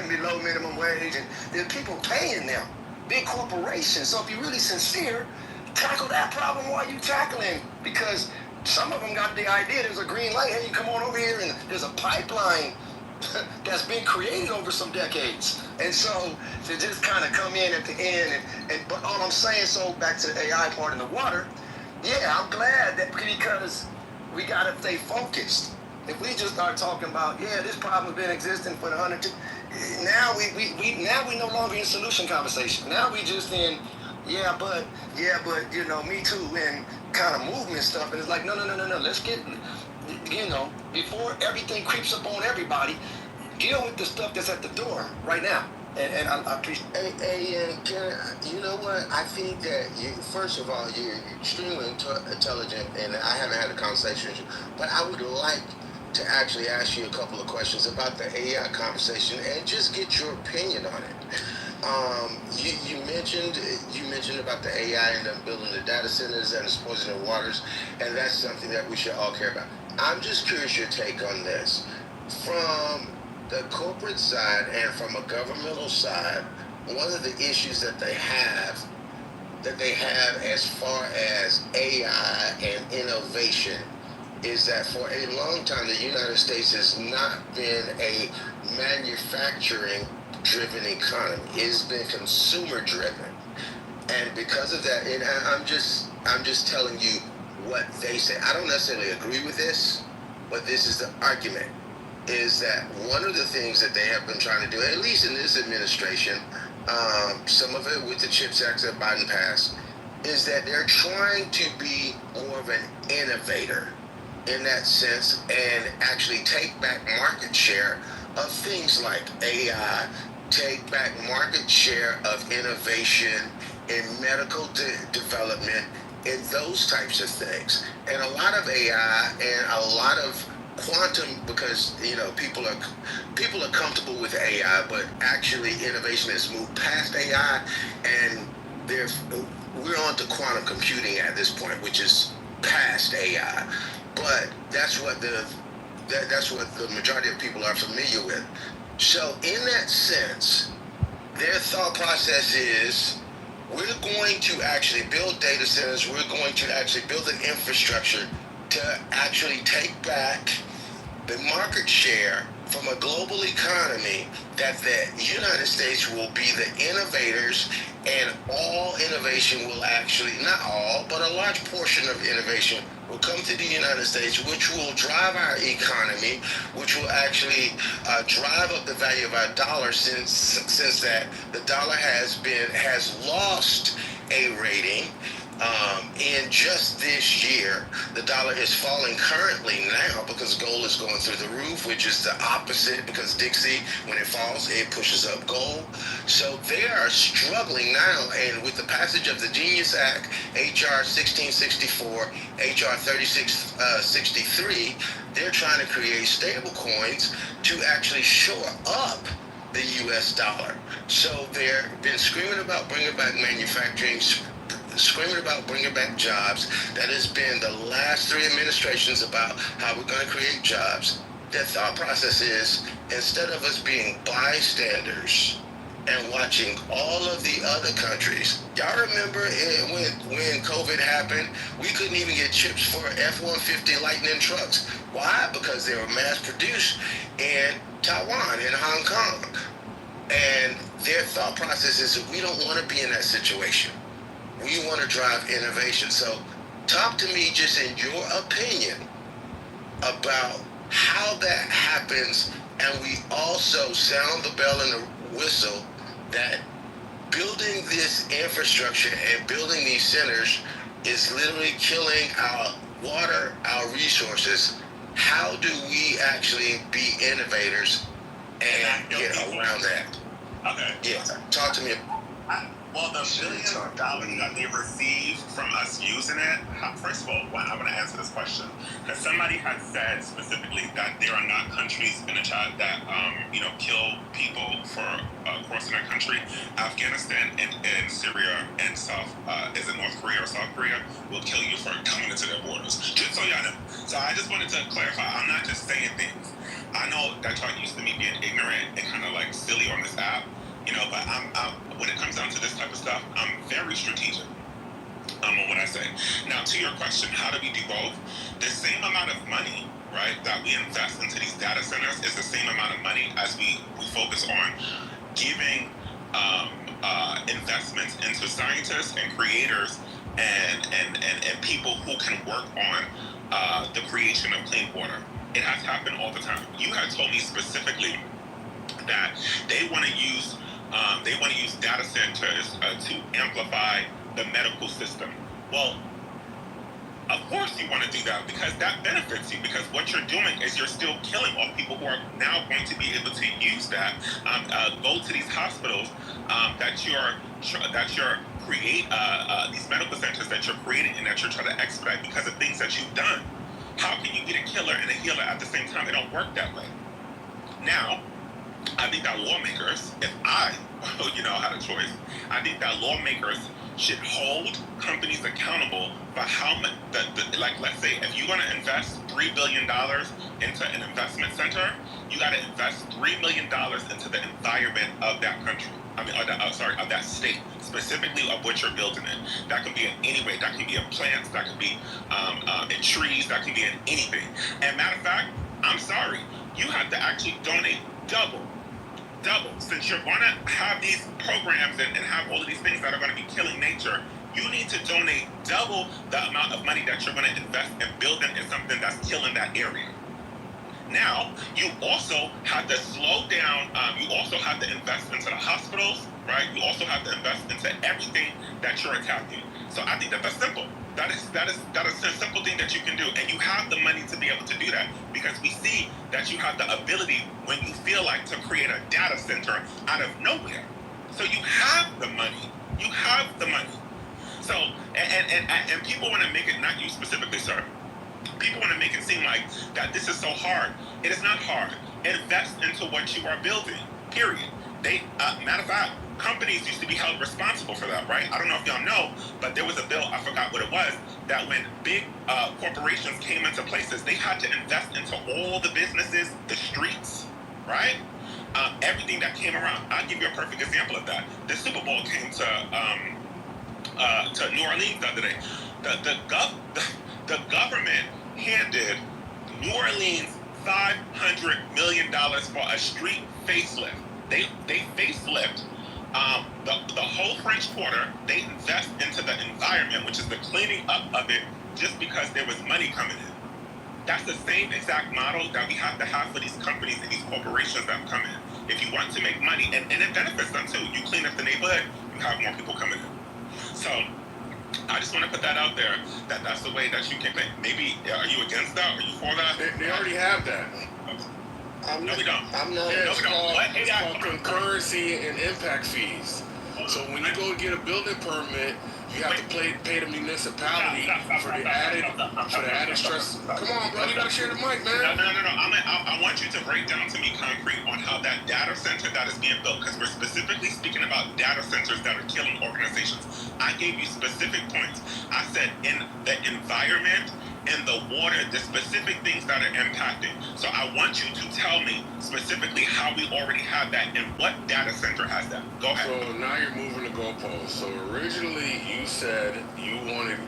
below minimum wage and there are people paying them, big corporations. So if you're really sincere, tackle that problem while you're tackling. Because some of them got the idea there's a green light, hey, you come on over here and there's a pipeline that's been created over some decades. And so to just kind of come in at the end but all I'm saying, so back to the AI part in the water, yeah, I'm glad that because we got to stay focused. If we just start talking about, this problem has been existing for the 100 years, now we no longer in solution conversation. Now we just in, but me too, and kind of movement stuff. And it's like, no. Let's get, before everything creeps up on everybody, deal with the stuff that's at the door right now. And I appreciate. Hey, you know what? I think that first of all, you're extremely intelligent, and I haven't had a conversation with you, but I would like to actually ask you a couple of questions about the AI conversation and just get your opinion on it. You mentioned about the AI and them building the data centers and exposing the waters, and that's something that we should all care about. I'm just curious your take on this. From the corporate side and from a governmental side, one of the issues that they have as far as AI and innovation is that for a long time, the United States has not been a manufacturing-driven economy. It's been consumer-driven. And because of that, and I'm just telling you what they say. I don't necessarily agree with this, but this is the argument, is that one of the things that they have been trying to do, at least in this administration, some of it with the CHIPS Act that Biden passed, is that they're trying to be more of an innovator in that sense and actually take back market share of things like AI, take back market share of innovation in medical development and those types of things. And a lot of AI and a lot of quantum, because people are comfortable with AI, but actually innovation has moved past AI and we're on to quantum computing at this point, which is past AI, but that's what the majority of people are familiar with. So in that sense, their thought process is, we're going to actually build data centers, we're going to actually build an infrastructure to actually take back the market share from a global economy, that the United States will be the innovators, and all innovation will actually, not all, but a large portion of innovation will come to the United States, which will drive our economy, which will actually drive up the value of our dollar, since that the dollar has lost a rating. In just this year, the dollar is falling currently now because gold is going through the roof, which is the opposite, because Dixie, when it falls, it pushes up gold. So they are struggling now, and with the passage of the Genius Act, HR 1664, HR 3663, they're trying to create stable coins to actually shore up the U.S. dollar. So they've been screaming about bringing back manufacturing, screaming about bringing back jobs. That has been the last 3 administrations about how we're going to create jobs. Their thought process is, instead of us being bystanders and watching all of the other countries, y'all remember when COVID happened, we couldn't even get chips for F-150 Lightning trucks. Why? Because they were mass produced in Taiwan and Hong Kong. And their thought process is that we don't want to be in that situation. We want to drive innovation. So talk to me just in your opinion about how that happens. And we also sound the bell and the whistle that building this infrastructure and building these centers is literally killing our water, our resources. How do we actually be innovators and get around that? Okay. Yeah, talk to me. Well, the billions of dollars that they receive from us using it, first of all, I want to answer this question. Because somebody had said specifically that there are not countries in the chat that, kill people for crossing their country. Afghanistan and Syria and is it North Korea or South Korea, will kill you for coming into their borders. Just so y'all know. So I just wanted to clarify, I'm not just saying things. I know that y'all used to me being ignorant and kind of like silly on this app. But I'm when it comes down to this type of stuff, I'm very strategic on what I say. Now, to your question, how do we do both? The same amount of money, right, that we invest into these data centers is the same amount of money as we focus on giving investments into scientists and creators and people who can work on the creation of clean water. It has happened all the time. You had told me specifically that they want to use data centers to amplify the medical system. Well, of course you want to do that because that benefits you, because what you're doing is you're still killing off people who are now going to be able to use that. Go to these hospitals that you're create these medical centers that you're creating and that you're trying to expedite because of things that you've done. How can you get a killer and a healer at the same time? It don't work that way. Now, I think that lawmakers, if I, had a choice, I think that lawmakers should hold companies accountable for how much, like, let's say, if you're going to invest $3 billion into an investment center, you got to invest $3 million into the environment of that country. Of that state, specifically of what you're building in. That can be in any way. That can be in plants. That can be in trees. That can be in anything. And matter of fact, I'm sorry, you have to actually donate double. Since you're going to have these programs and have all of these things that are going to be killing nature, you need to donate double the amount of money that you're going to invest in building in something that's killing that area. Now, you also have to slow down, you also have to invest into the hospitals, right? You also have to invest into everything that you're attacking. So I think that's simple. That is a simple thing that you can do. And you have the money to be able to do that because we see that you have the ability when you feel like to create a data center out of nowhere. So you have the money. You have the money. So, and people want to make it, not you specifically, sir. People want to make it seem like that this is so hard. It is not hard. Invest into what you are building, period. They, matter of fact, companies used to be held responsible for that, right? I don't know if y'all know, but there was a bill, I forgot what it was, that when big corporations came into places, they had to invest into all the businesses, the streets, right? Everything that came around. I'll give you a perfect example of that. The Super Bowl came to New Orleans the other day. The government handed New Orleans $500 million for a street facelift. They facelift the whole French Quarter. They invest into the environment, which is the cleaning up of it, just because there was money coming in. That's the same exact model that we have to have for these companies and these corporations that come in. If you want to make money, and it benefits them too. You clean up the neighborhood, you have more people coming in. So I just want to put that out there, that's the way that you can think. Maybe, are you against that? Are you for that? They already have that. No, we don't. I'm not. Yeah, No, we don't. it's called concurrency and impact fees. So when you go get a building permit, you have to pay the municipality for the added stress. Come on, bro, you gotta share the mic, man. No. I want you to break down to me concrete on how that data center that is being built, because we're specifically speaking about data centers that are killing organizations. I gave you specific points. I said in the environment and the water, the specific things that are impacting. So I want you to tell me specifically how we already have that and what data center has that. Go ahead. So now you're moving the goalposts. So originally you said you wanted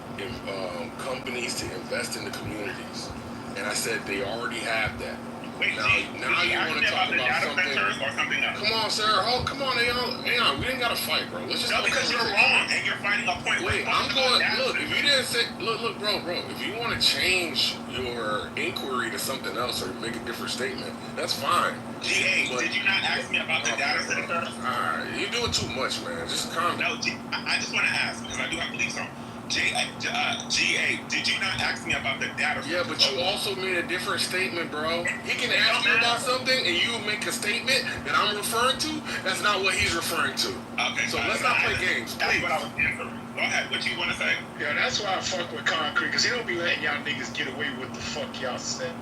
companies to invest in the communities, and I said they already have that. Wait, now you want to talk about something. Or something else? Come on, sir. Oh, come on, Aeon. We didn't got to fight, bro. Let's just No, because you're wrong and you're fighting a point. Wait, I'm going. Look, if you didn't say, look, bro. If you want to change your inquiry to something else or make a different statement, that's fine. GA, did you not ask me about the data center? Alright, you're doing too much, man. Just calm down. No, I just want to ask because I do have beliefs on. GA, did you not ask me about the data center? Yeah, but you also made a different statement, bro. He can ask you about something and you make a statement that I'm referring to. That's not what he's referring to. Okay, so let's not play games, That's please. what I was answering. Go ahead. What you want to say? Yeah, that's why I fuck with Concrete, because he don't be letting y'all niggas get away with the fuck y'all said.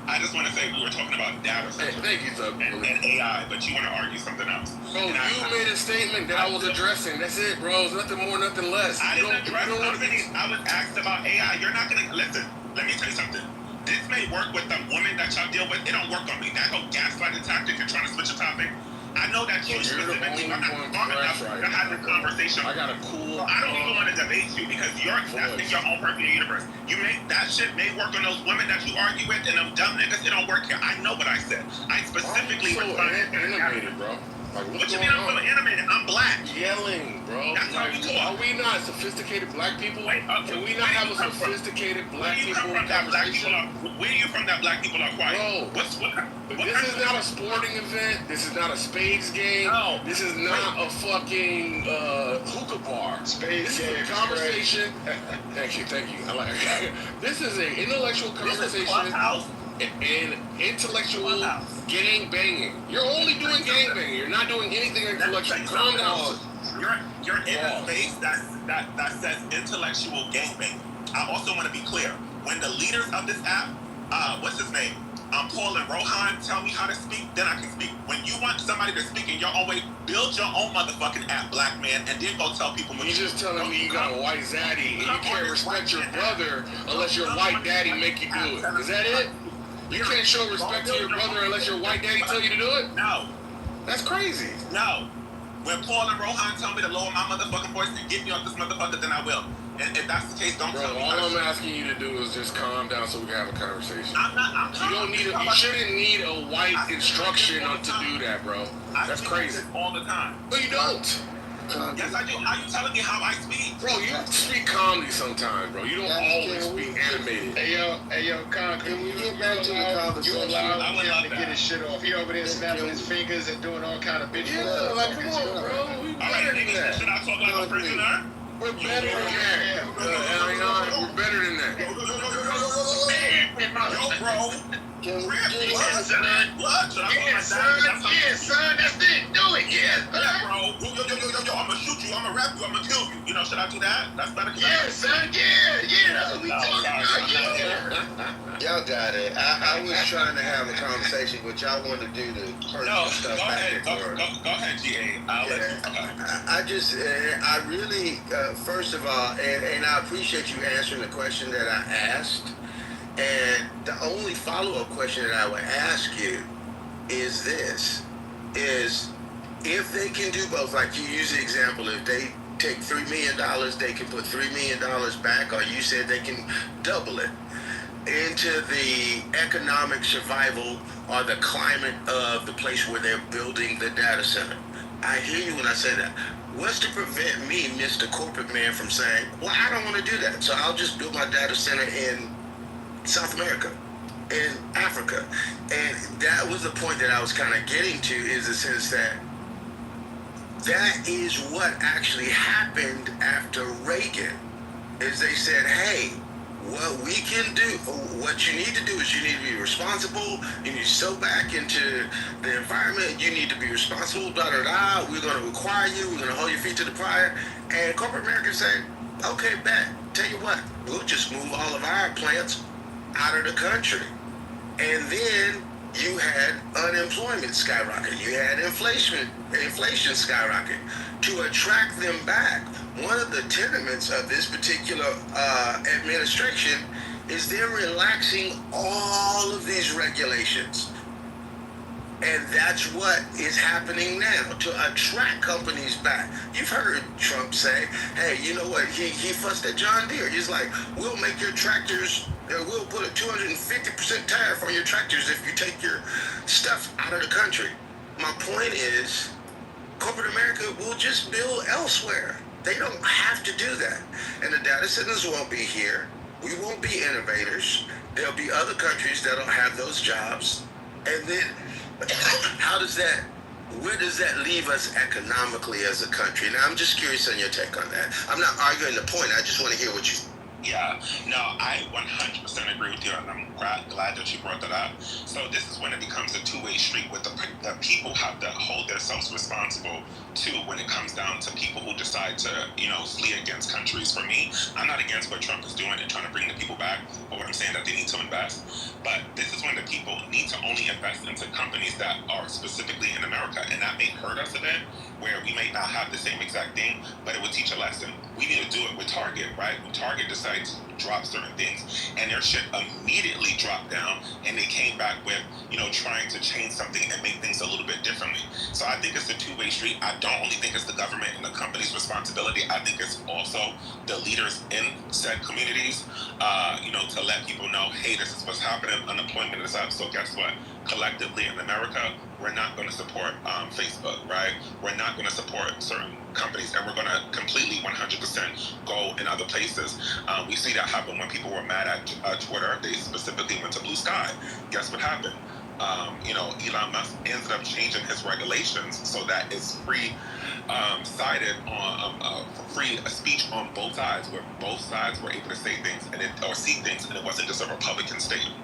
I just want to say we were talking about data centers Thank you, sir. and AI, but you want to argue something else. Bro, you made a statement that I was addressing. That's it, bro. It's nothing more, nothing less. I didn't address something. I was asked about AI. You're not going to listen. Let me tell you something. This may work with the woman that y'all deal with. It don't work on me. That whole gaslighting tactic and trying to switch the topic. I know that you specifically are not smart enough to have this conversation. I got a cool. I don't even want to debate you because that's in your own personal universe. You make that shit may work on those women that you argue with and them dumb niggas. It don't work here. I know what I said. I specifically responded. Animated, bro. Like, what you mean I'm so animated? I'm black. Yelling, bro. That's how you talk. Are we not sophisticated black people? Wait, can we not have a sophisticated black people conversation? Where are you from that black people are quiet? Bro, this is not a sporting event. This is not a spades game. No. This is not a fucking hookah bar. Spades game. This is a conversation. Thank you. I like it. This is an intellectual conversation. And intellectual gang banging. You're only doing gang banging. You're not doing anything intellectual. Calm down. You're in a space that says intellectual gang banging. I also want to be clear. When the leaders of this app, what's his name? Paul and Rohan tell me how to speak, then I can speak. When you want somebody to speak in your own way, build your own motherfucking app, black man, and then go tell people. You're just telling me you got a white zaddy and you can't respect your brother unless your white daddy make you do it. Is that it? You can't show respect to your brother unless your white daddy tell you to do it? No. That's crazy. No. When Paul and Rohan tell me to lower my motherfucking voice and get me off this motherfucker, then I will. And if that's the case, don't tell me. All I'm asking you to do is just calm down so we can have a conversation. I'm you shouldn't need a white instruction to do that, bro. That's crazy. All the time. No, you don't. Yes, I do. Are you telling me how I speak? Bro, you speak calmly sometimes, bro. You don't always speak animated. Hey, yo, Concrete. Can we get back to the conversation? You allow him to get his shit off. He over there snapping his fingers and doing all kind of bitch. Yeah, like, come on, bro. We better than that. Should I talk like a prisoner? We're better than that. We're better than that. Yo, bro. Yeah, son. Yeah, son. That's it. Do it. Yeah, bro. Yo, I'm gonna shoot you. I'm gonna rap you, I'm gonna kill you. You know, should I do that? That's better. Yeah, son, yeah. We No, talking sorry, about I'm not here. Y'all got it. I was trying to have a conversation, but y'all want to do the personal No, stuff go back ahead, and go forth. ahead, GA. I'll let you. I really, first of all, and I appreciate you answering the question that I asked. And the only follow-up question that I would ask you is this, is if they can do both, like you use the example, if they take $3 million, they can put $3 million back, or you said they can double it into the economic survival or the climate of the place where they're building the data center. I hear you when I say that. What's to prevent me, Mr. Corporate Man, from saying, well, I don't want to do that, so I'll just build my data center in South America, in Africa. And that was the point that I was kind of getting to, is the sense that that is what actually happened after Reagan, is they said, hey, what we can do, what you need to do is you need to be responsible, you need to sow back into the environment, you need to be responsible, blah, blah, blah, we're going to require you, we're going to hold your feet to the fire. And corporate America said, okay, bet, tell you what, we'll just move all of our plants out of the country. And then you had unemployment skyrocket, you had inflation skyrocket. To attract them back, one of the tenements of this particular administration is they're relaxing all of these regulations. And that's what is happening now, to attract companies back. You've heard Trump say, hey, you know what, he fussed at John Deere. He's like, we'll make your tractors, we'll put a 250% tariff on your tractors if you take your stuff out of the country. My point is, corporate America will just build elsewhere. They don't have to do that. And the data centers won't be here. We won't be innovators. There'll be other countries that'll have those jobs. And then where does that leave us economically as a country? Now, I'm just curious on your take on that. I'm not arguing the point. I just want to hear what you... Yeah, no, I 100% agree with you, and I'm glad that you brought that up. So this is when it becomes a two-way street, with the people have to hold themselves responsible too when it comes down to people who decide to, flee against countries. For me, I'm not against what Trump is doing and trying to bring the people back, but what I'm saying that they need to invest. But this is when the people need to only invest into companies that are specifically in America, and that may hurt us a bit, where we may not have the same exact thing, but it would teach a lesson. We need to do it with Target, right? When Target decided to drop certain things, and their shit immediately dropped down, and they came back with, trying to change something and make things a little bit differently. So I think it's a two-way street. I don't only think it's the government and the company's responsibility. I think it's also the leaders in said communities, to let people know, hey, this is what's happening. Unemployment is up. So guess what? Collectively in America, we're not going to support Facebook, right? We're not going to support certain companies, and we're going to completely 100% go in other places. We see that happen when people were mad at Twitter. They specifically went to Blue Sky. Guess what happened? Elon Musk ended up changing his regulations so that it's free sided on free speech on both sides, where both sides were able to say things or see things, and it wasn't just a Republican statement.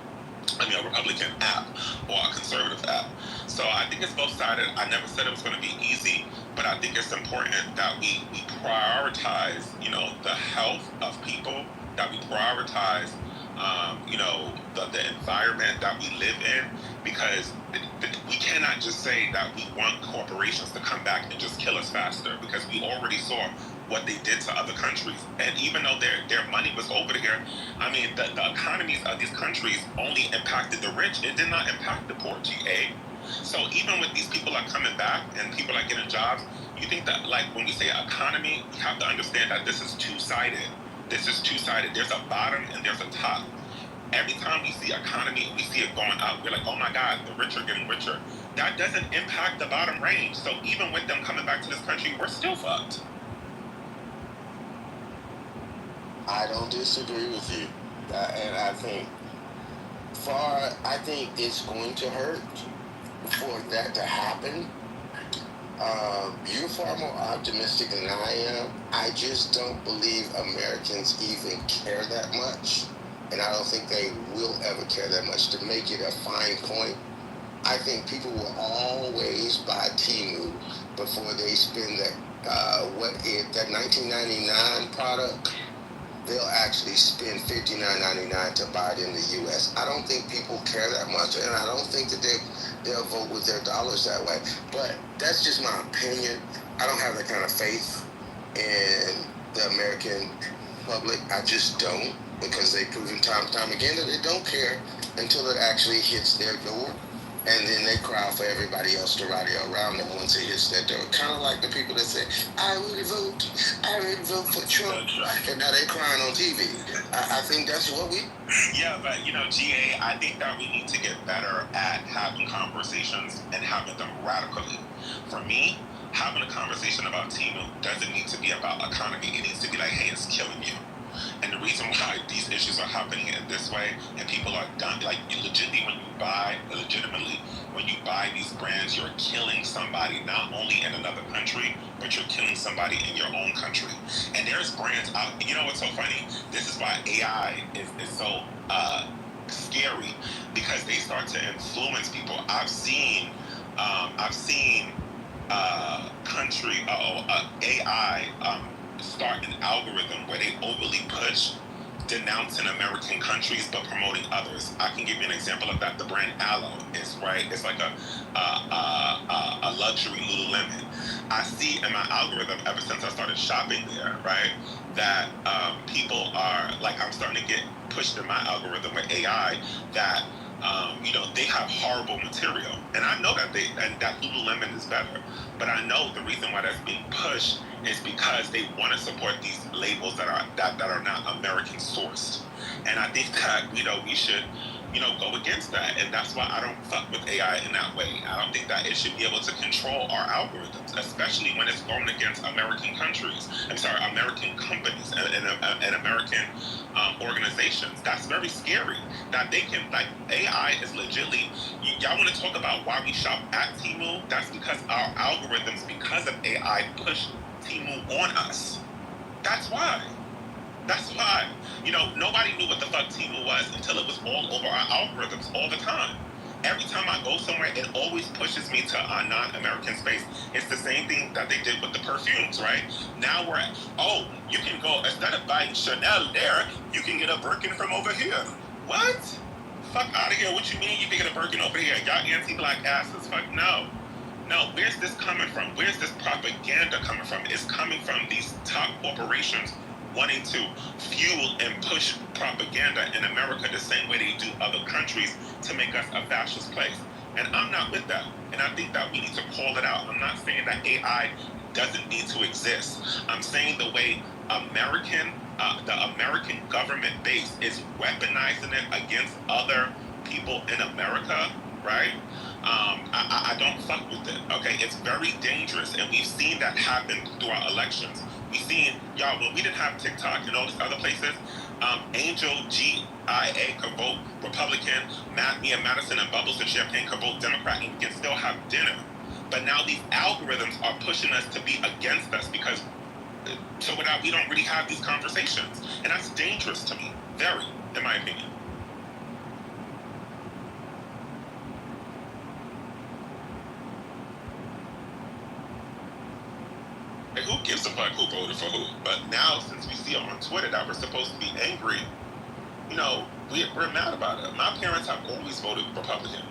A Republican app or a conservative app. So I think it's both-sided. I never said it was going to be easy, but I think it's important that we prioritize, the health of people, that we prioritize, the environment that we live in, because we cannot just say that we want corporations to come back and just kill us faster, because we already saw what they did to other countries. And even though their money was over here, the economies of these countries only impacted the rich. It did not impact the poor, GA. So even with these people are coming back and people are getting jobs, you think that, like, when we say economy, you have to understand that this is two-sided. This is two-sided. There's a bottom and there's a top. Every time we see economy and we see it going up, we're like, oh my God, the rich are getting richer. That doesn't impact the bottom range. So even with them coming back to this country, we're still fucked. I don't disagree with you, and I think it's going to hurt for that to happen. You're far more optimistic than I am. I just don't believe Americans even care that much, and I don't think they will ever care that much. To make it a fine point, I think people will always buy Temu before they spend that what if that 1999 product, they'll actually spend $59.99 to buy it in the U.S. I don't think people care that much, and I don't think that they'll vote with their dollars that way. But that's just my opinion. I don't have that kind of faith in the American public. I just don't, because they've proven time and time again that they don't care until it actually hits their door. And then they cry for everybody else to rally around them once it hits their door. Kind of like the people that say, I really vote for Trump. And now they're crying on TV. I think that's what we... Yeah, but, GA, I think that we need to get better at having conversations and having them radically. For me, having a conversation about Timu doesn't need to be about economy. It needs to be like, hey, it's killing you. And the reason why these issues are happening in this way, and people are done, like, legitimately, when you buy these brands, you're killing somebody, not only in another country, but you're killing somebody in your own country. And there's brands out, you know what's so funny? This is why AI is so scary, because they start to influence people. I've seen AI start an algorithm where they overly push denouncing American countries but promoting others. I can give you an example of that. The brand Aloe is right. It's like a luxury Lululemon. I see in my algorithm ever since I started shopping there, right, that people are like, I'm starting to get pushed in my algorithm with AI that they have horrible material, and I know that that Lululemon is better, but I know the reason why that's being pushed is because they want to support these labels that are not American sourced, and I think that we should go against that, and that's why I don't fuck with AI in that way. I don't think that it should be able to control our algorithms, especially when it's going against American countries. American companies and American organizations. That's very scary. That they can, like, AI is legitly. Y'all want to talk about why we shop at Temu? That's because our algorithms, because of AI, push Temu on us. That's why. Nobody knew what the fuck Temu was until it was all over our algorithms all the time. Every time I go somewhere, it always pushes me to a non-American space. It's the same thing that they did with the perfumes, right? Now we're at, you can go, instead of buying Chanel there, you can get a Birkin from over here. What? Fuck out of here. What you mean you can get a Birkin over here? Y'all anti-black asses. Fuck no. No, where's this coming from? Where's this propaganda coming from? It's coming from these top corporations wanting to fuel and push propaganda in America the same way they do other countries to make us a fascist place. And I'm not with that. And I think that we need to call it out. I'm not saying that AI doesn't need to exist. I'm saying the way the American government base is weaponizing it against other people in America, right? I don't fuck with it, okay? It's very dangerous, and we've seen that happen through our elections. We've seen, y'all, when we didn't have TikTok and all these other places, Angel GIA could vote Republican, me and Madison and Bubbles and Champagne could vote Democrat, and we can still have dinner. But now these algorithms are pushing us to be against us because we don't really have these conversations. And that's dangerous to me, very, in my opinion. Like, who gives a fuck who voted for who? But now, since we see it on Twitter that we're supposed to be angry, we're mad about it. My parents have always voted Republican.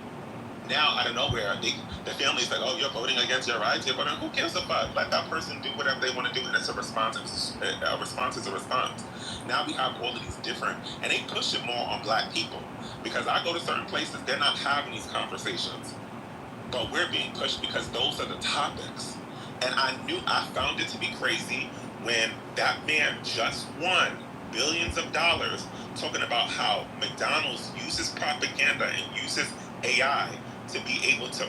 Now, out of nowhere, the family's like, oh, you're voting against your rights? You're voting, who gives a fuck? Let that person do whatever they want to do, and it's a response. A response is a response. Now we have all of these different, and they push it more on black people. Because I go to certain places, they're not having these conversations. But we're being pushed because those are the topics. And I found it to be crazy when that man just won billions of dollars talking about how McDonald's uses propaganda and uses AI to be able to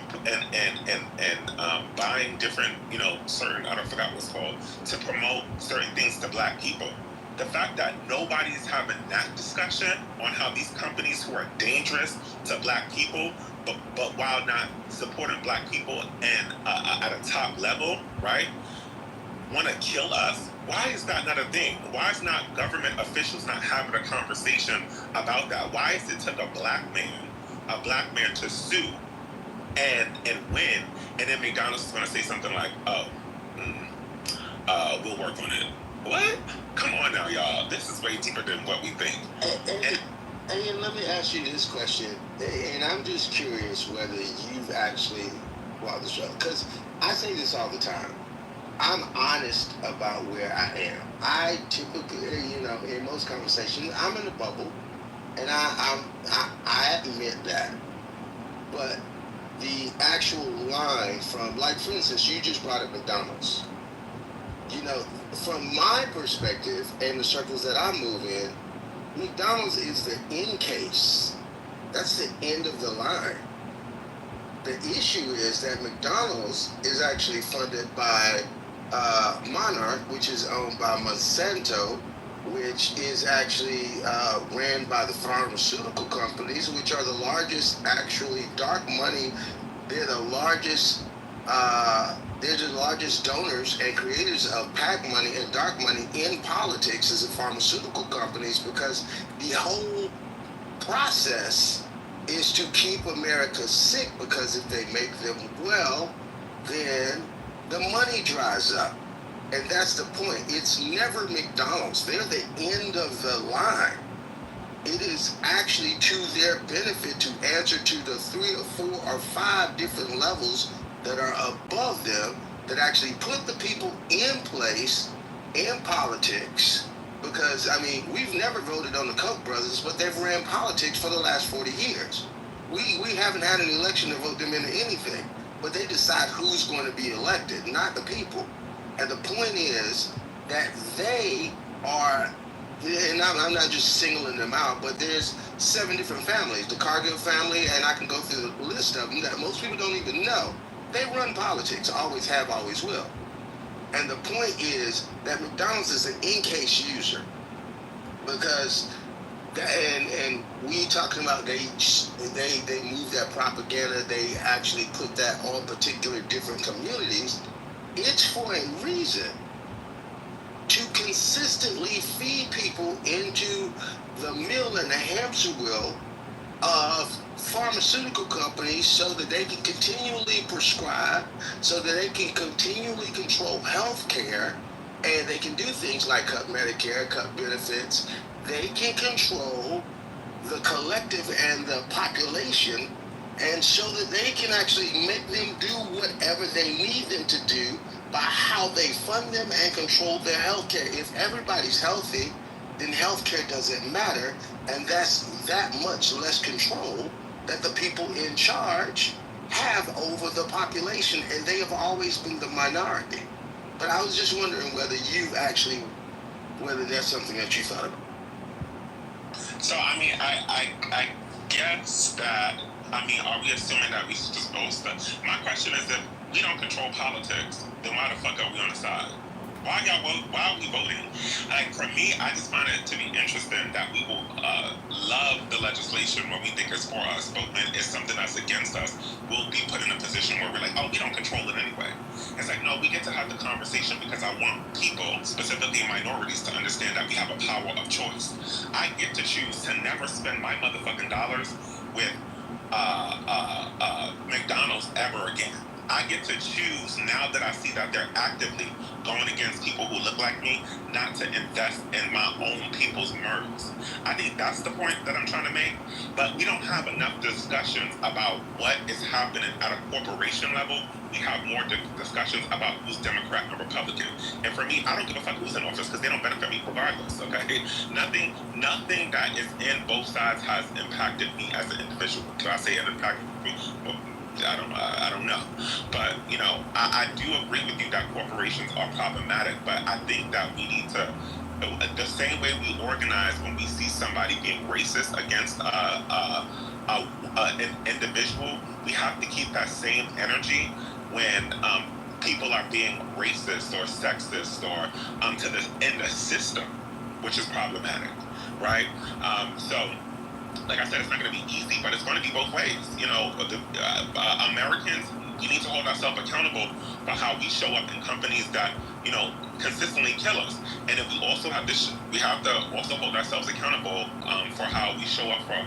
buying different, certain, I don't forgot what it's called, to promote certain things to black people. The fact that nobody's having that discussion on how these companies who are dangerous to black people, but while not supporting black people and at a top level, right, want to kill us. Why is that not a thing? Why is not government officials not having a conversation about that? Why is it took a black man to sue and win, and then McDonald's is going to say something like, We'll work on it. What? Come on now, y'all. This is way deeper than what we think. And let me ask you this question, and I'm just curious whether you've actually walked the struggle, because I say this all the time. I'm honest about where I am. I typically, in most conversations, I'm in a bubble, and I admit that. But the actual line from, like, for instance, you just brought up McDonald's. From my perspective and the circles that I move in, McDonald's is the end case. That's the end of the line. The issue is that McDonald's is actually funded by Monarch, which is owned by Monsanto, which is actually ran by the pharmaceutical companies, which are the largest, actually, dark money. They're the largest. They're the largest donors and creators of PAC money and dark money in politics as the pharmaceutical companies, because the whole process is to keep America sick, because if they make them well, then the money dries up. And that's the point. It's never McDonald's. They're the end of the line. It is actually to their benefit to answer to the 3 or 4 or 5 different levels that are above them, that actually put the people in place in politics. Because, we've never voted on the Koch brothers, but they've ran politics for the last 40 years. We haven't had an election to vote them into anything, but they decide who's going to be elected, not the people. And the point is that they are, and I'm not just singling them out, but there's 7 different families. The Cargill family, and I can go through the list of them that most people don't even know. They run politics, always have, always will. And the point is that McDonald's is an in-case user, because, and we talking about they move that propaganda, they actually put that on particular different communities. It's for a reason, to consistently feed people into the mill and the hamster wheel of pharmaceutical companies, so that they can continually prescribe, so that they can continually control health care, and they can do things like cut Medicare, cut benefits. They can control the collective and the population, and so that they can actually make them do whatever they need them to do by how they fund them and control their health care. If everybody's healthy, then health care doesn't matter, and that's that much less control that the people in charge have over the population, and they have always been the minority. But I was just wondering whether that's something that you thought about. So, I guess that, are we assuming that we should just boast that? My question is, if we don't control politics, then why the fuck are we on the side? Why are we voting? Like, for me, I just find it to be interesting that we will love the legislation when we think it's for us, but when it's something that's against us, we'll be put in a position where we're like, oh, we don't control it anyway. It's like, no, we get to have the conversation because I want people, specifically minorities, to understand that we have a power of choice. I get to choose to never spend my motherfucking dollars with McDonald's ever again. I get to choose, now that I see that they're actively going against people who look like me, not to invest in my own people's murders. I think that's the point that I'm trying to make, but we don't have enough discussions about what is happening at a corporation level. We have more discussions about who's Democrat and Republican. And for me, I don't give a fuck who's in office, because they don't benefit me regardless, okay? Nothing that is in both sides has impacted me as an individual. Can I say it impacted me? I don't know. But, I do agree with you that corporations are problematic, but I think that we need to, the same way we organize when we see somebody being racist against an individual, we have to keep that same energy when people are being racist or sexist or in the system, which is problematic, right? So, like I said, it's not going to be easy, but it's going to be both ways. Americans, we need to hold ourselves accountable for how we show up in companies that, consistently kill us. And if we also have this, we have to also hold ourselves accountable for how we show up for,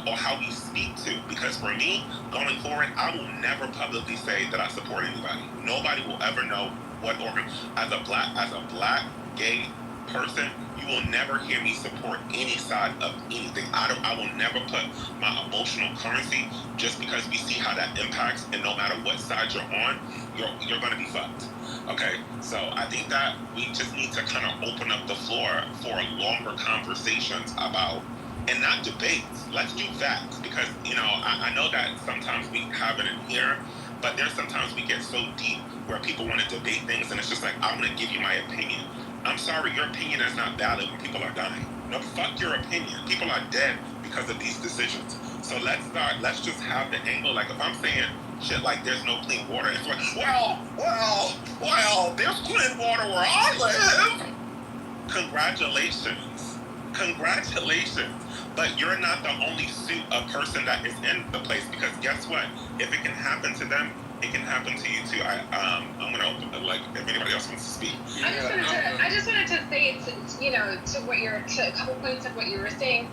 or how we speak to. Because for me, going forward, I will never publicly say that I support anybody. Nobody will ever know what organ. As a black gay person, you will never hear me support any side of anything. I will never put my emotional currency just because we see how that impacts, and no matter what side you're on, you're gonna be fucked. Okay, so I think that we just need to kind of open up the floor for longer conversations about, and not debates. Let's do facts, because I know that sometimes we have it in here, but there's sometimes we get so deep where people want to debate things, and it's just like, I'm going to give you my opinion. I'm sorry, your opinion is not valid when people are dying. No, fuck your opinion. People are dead because of these decisions. So let's just have the angle. Like, if I'm saying shit like there's no clean water, it's like, well, there's clean water where I live. Congratulations. But you're not the only person that is in the place, because guess what? If it can happen to them, it can happen to you too. I'm gonna open, like, if anybody else wants to speak. I just wanted to say, to a couple points of what you were saying.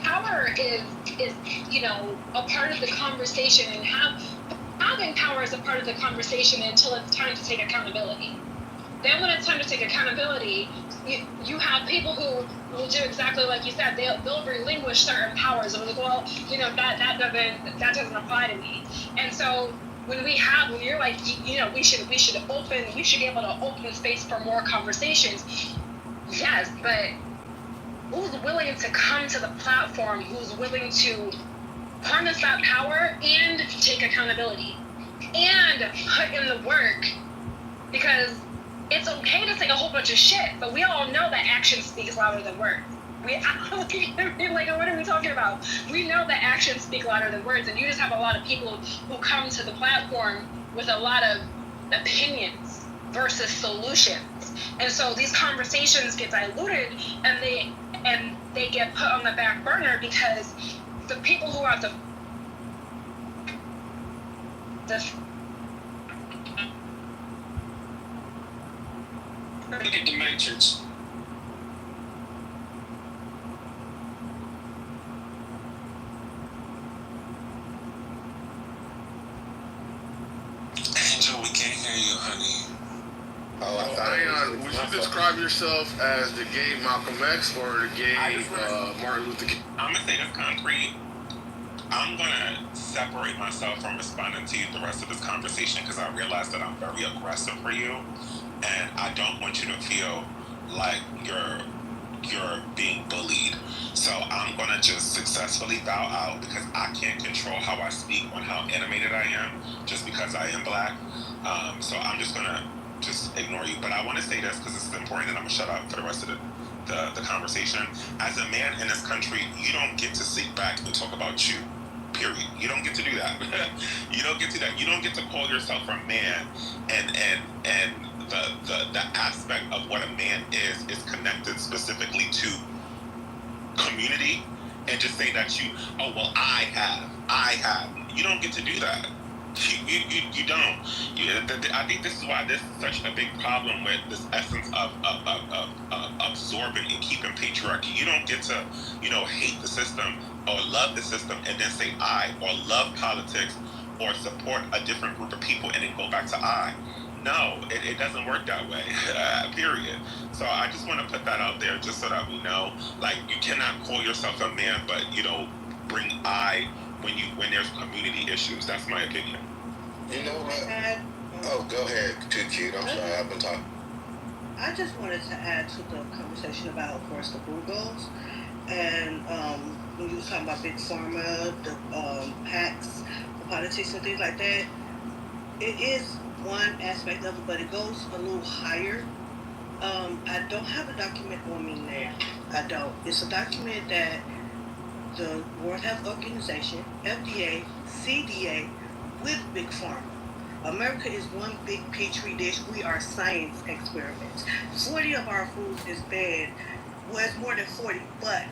Power is a part of the conversation, and having power is a part of the conversation until it's time to take accountability. Then when it's time to take accountability, you have people who will do exactly like you said. They'll relinquish certain powers. And like, well, that doesn't apply to me. And so when you're like, we should be able to open space for more conversations. Yes, but who's willing to come to the platform? Who's willing to harness that power and take accountability and put in the work? Because it's okay to say a whole bunch of shit, but we all know that action speaks louder than words. Like, what are we talking about? We know that actions speak louder than words, and you just have a lot of people who come to the platform with a lot of opinions versus solutions. And so these conversations get diluted, and they get put on the back burner because the people who are the Look at the Matrix. Angel, we can't hear you, honey. Oh, I thought Ayan, would you describe yourself as the gay Malcolm X or the gay Martin Luther King? I'm gonna say this concrete. I'm gonna separate myself from responding to the rest of this conversation, because I realize that I'm very aggressive for you, and I don't want you to feel like you're being bullied. So I'm gonna just successfully bow out, because I can't control how I speak on how animated I am, just because I am black. So I'm just gonna ignore you. But I want to say this because this is important, and I'm gonna shut up for the rest of the conversation. As a man in this country, you don't get to sit back and talk about you. Period. You don't get to do that. You don't get to that. You don't get to call yourself a man, and the aspect of what a man is connected specifically to community, and just say that I have. You don't get to do that. You don't. I think this is why this is such a big problem with this essence of absorbing and keeping patriarchy. You don't get to hate the system or love the system and then say I, or love politics or support a different group of people and then go back to I. No, it doesn't work that way. Period. So I just want to put that out there, just so that we know. Like, you cannot call yourself a man, but bring I when there's community issues. That's my opinion. You know what? Oh, go ahead, too cute. I'm sorry, I've been talking. I just wanted to add to the conversation about, of course, the Googles, and when you was talking about Big Pharma, the PACs, the politics and things like that. It is one aspect of it, but it goes a little higher. I don't have a document on me now. I don't. It's a document that the World Health Organization, FDA, CDA, with Big Pharma. America is one big petri dish. We are science experiments. 40 of our foods is banned. Well, it's more than 40, but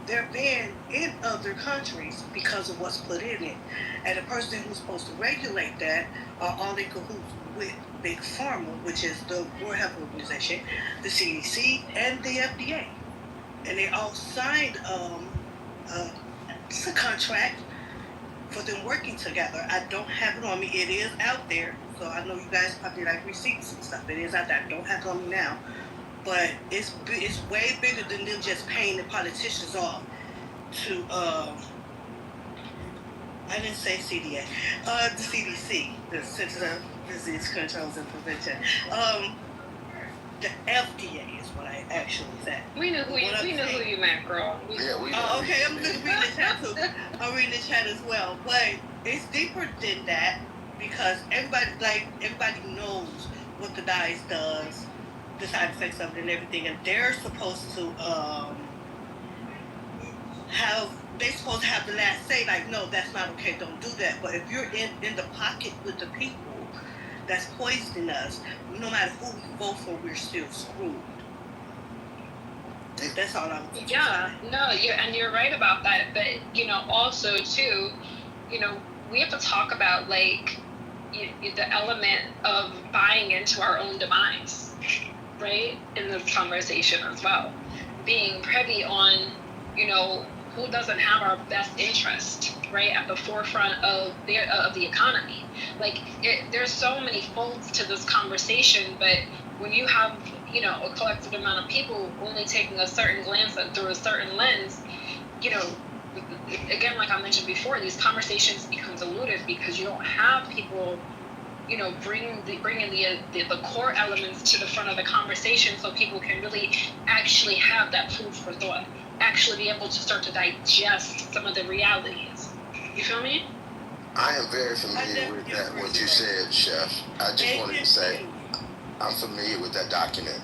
they're banned in other countries because of what's put in it. And the person who's supposed to regulate that are all in cahoots with Big Pharma, which is the World Health Organization, the CDC, and the FDA. And they all signed a contract for them working together. I don't have it on me. It is out there, so I know you guys probably like receipts and stuff. It is out there. I don't have it on me now, but it's way bigger than them just paying the politicians off to I didn't say CDA, the CDC, the Center of Disease Controls and Prevention. The FDA is what I actually said. We knew who you meant, girl. Yeah, we know. Oh, okay, I'm just reading the chat too. I'm reading the chat as well. But it's deeper than that because everybody knows what the dice does, the side effects of it and everything, and they're supposed to have the last say, like, no, that's not okay, don't do that. But if you're in the pocket with the people that's poisoning us, no matter who we vote for, we're still screwed. That's all I'm saying. Yeah, no, you're right about that. But, also, too, we have to talk about, like, the element of buying into our own demise, right, in this conversation as well. Being privy on, who doesn't have our best interest, right, at the forefront of the economy. Like, there's so many folds to this conversation, but when you have, a collective amount of people only taking a certain glance through a certain lens, again, like I mentioned before, these conversations become diluted because you don't have people, bringing the core elements to the front of the conversation so people can really actually have that food for thought, actually be able to start to digest some of the realities. You feel me? I am very familiar with that, what you said, Chef. I just wanted to say, I'm familiar with that document.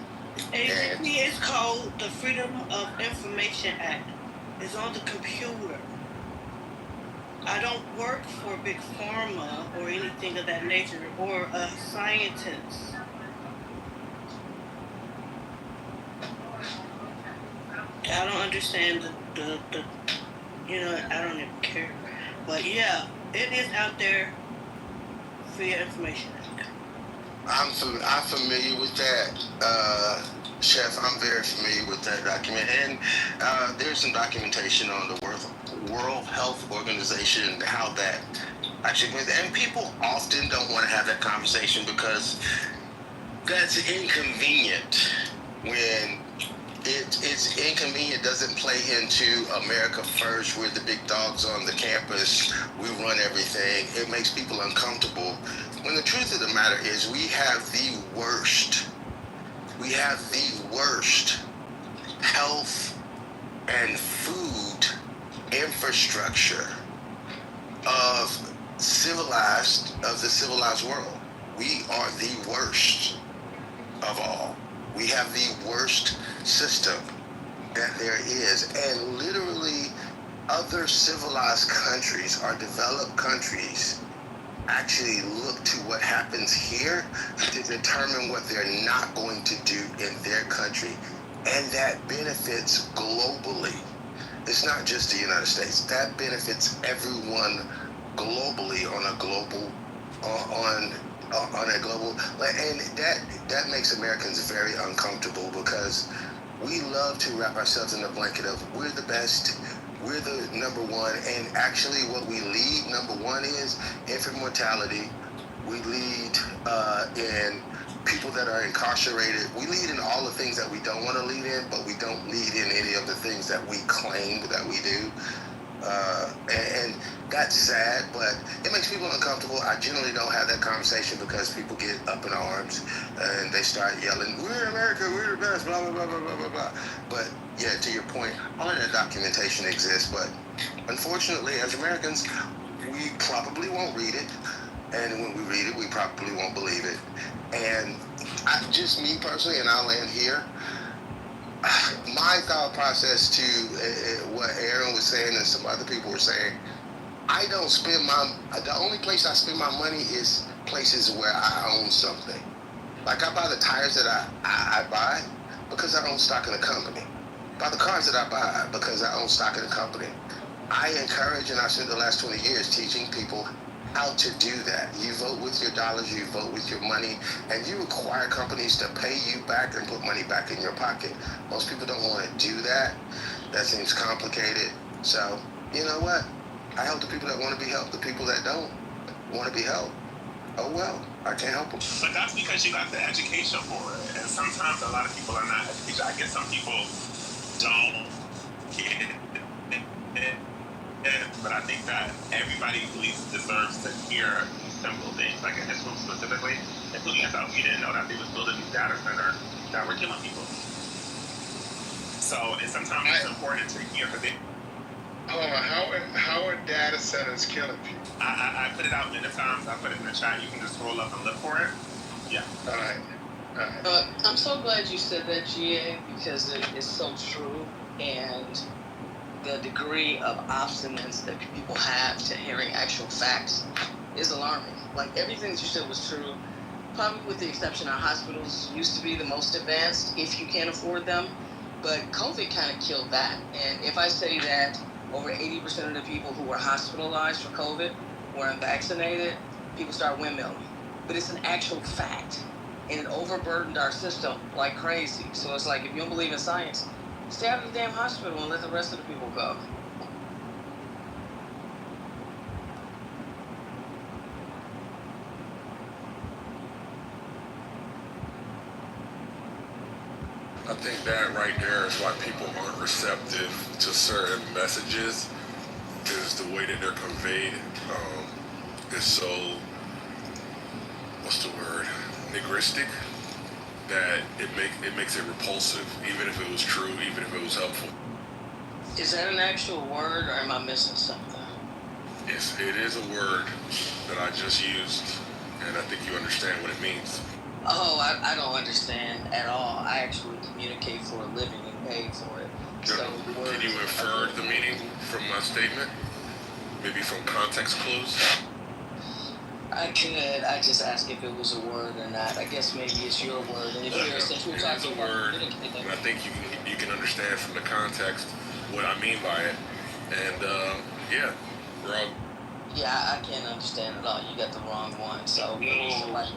It's called the Freedom of Information Act. It's on the computer. I don't work for Big Pharma or anything of that nature, or a scientist. I don't understand the I don't even care. But yeah, it is out there for your information. I'm familiar with that, Chef. I'm very familiar with that document, and there's some documentation on the World Health Organization, how that actually went. And people often don't want to have that conversation because that's inconvenient. When it's inconvenient, doesn't play into America first. We're the big dogs on the campus. We run everything. It makes people uncomfortable. When the truth of the matter is, we have the worst health and food infrastructure of the civilized world. We are the worst of all. We have the worst system that there is, and literally other civilized countries, or developed countries, actually look to what happens here to determine what they're not going to do in their country, and that benefits globally. It's not just the United States. That benefits everyone globally on a global, and that makes Americans very uncomfortable because we love to wrap ourselves in the blanket of we're the best, we're the number one, and actually what we lead, number one, is infant mortality. We lead in people that are incarcerated. We lead in all the things that we don't want to lead in, but we don't lead in any of the things that we claim that we do. And that's sad, but it makes people uncomfortable. I generally don't have that conversation because people get up in arms and they start yelling, "We're America, we're the best, blah, blah, blah, blah, blah, blah, blah." But yeah, to your point, all of that documentation exists, but unfortunately, as Americans, we probably won't read it. And when we read it, we probably won't believe it. And just me personally, and I'll land here, my thought process to what Aaron was saying and some other people were saying, the only place I spend my money is places where I own something. Like I buy the tires that I buy because I own stock in a company. Buy the cars that I buy because I own stock in a company. I encourage, and I've spent the last 20 years teaching people how to do that. You vote with your dollars, you vote with your money, and you require companies to pay you back and put money back in your pocket. Most people don't want to do that. That seems complicated. So, you know what? I help the people that want to be helped. The people that don't want to be helped, oh well, I can't help them. But that's because you got the education for it. And sometimes a lot of people are not educated. I guess some people don't get it. But I think that everybody at least deserves to hear simple things, like in this room specifically, including yourself. You didn't know that they was building these data centers that were killing people. So and sometimes it's important to hear because how are data centers killing people? I put it out many times. I put it in the chat. You can just scroll up and look for it. Yeah. All right. I'm so glad you said that, GA, because it is so true, and the degree of obstinance that people have to hearing actual facts is alarming. Like, everything that you said was true, probably with the exception of hospitals used to be the most advanced if you can't afford them, but COVID kind of killed that. And if I say that over 80% of the people who were hospitalized for COVID were unvaccinated, people start windmilling. But it's an actual fact, and it overburdened our system like crazy. So it's like, if you don't believe in science, stay out of the damn hospital and let the rest of the people go. I think that right there is why people aren't receptive to certain messages, is the way that they're conveyed. Is so, what's the word, nigristic, that it makes it repulsive, even if it was true, even if it was helpful. Is that an actual word, or am I missing something? It is a word that I just used, and I think you understand what it means. Oh, I don't understand at all. I actually communicate for a living and pay for it. So can you infer the meaning from my statement? Maybe from context clues? I could. I just ask if it was a word or not. I guess maybe it's your word. And if you're, since we're talking about word, and I think you can understand from the context what I mean by it. And yeah, we're all. Yeah, I can't understand at all. You got the wrong one. So maybe somebody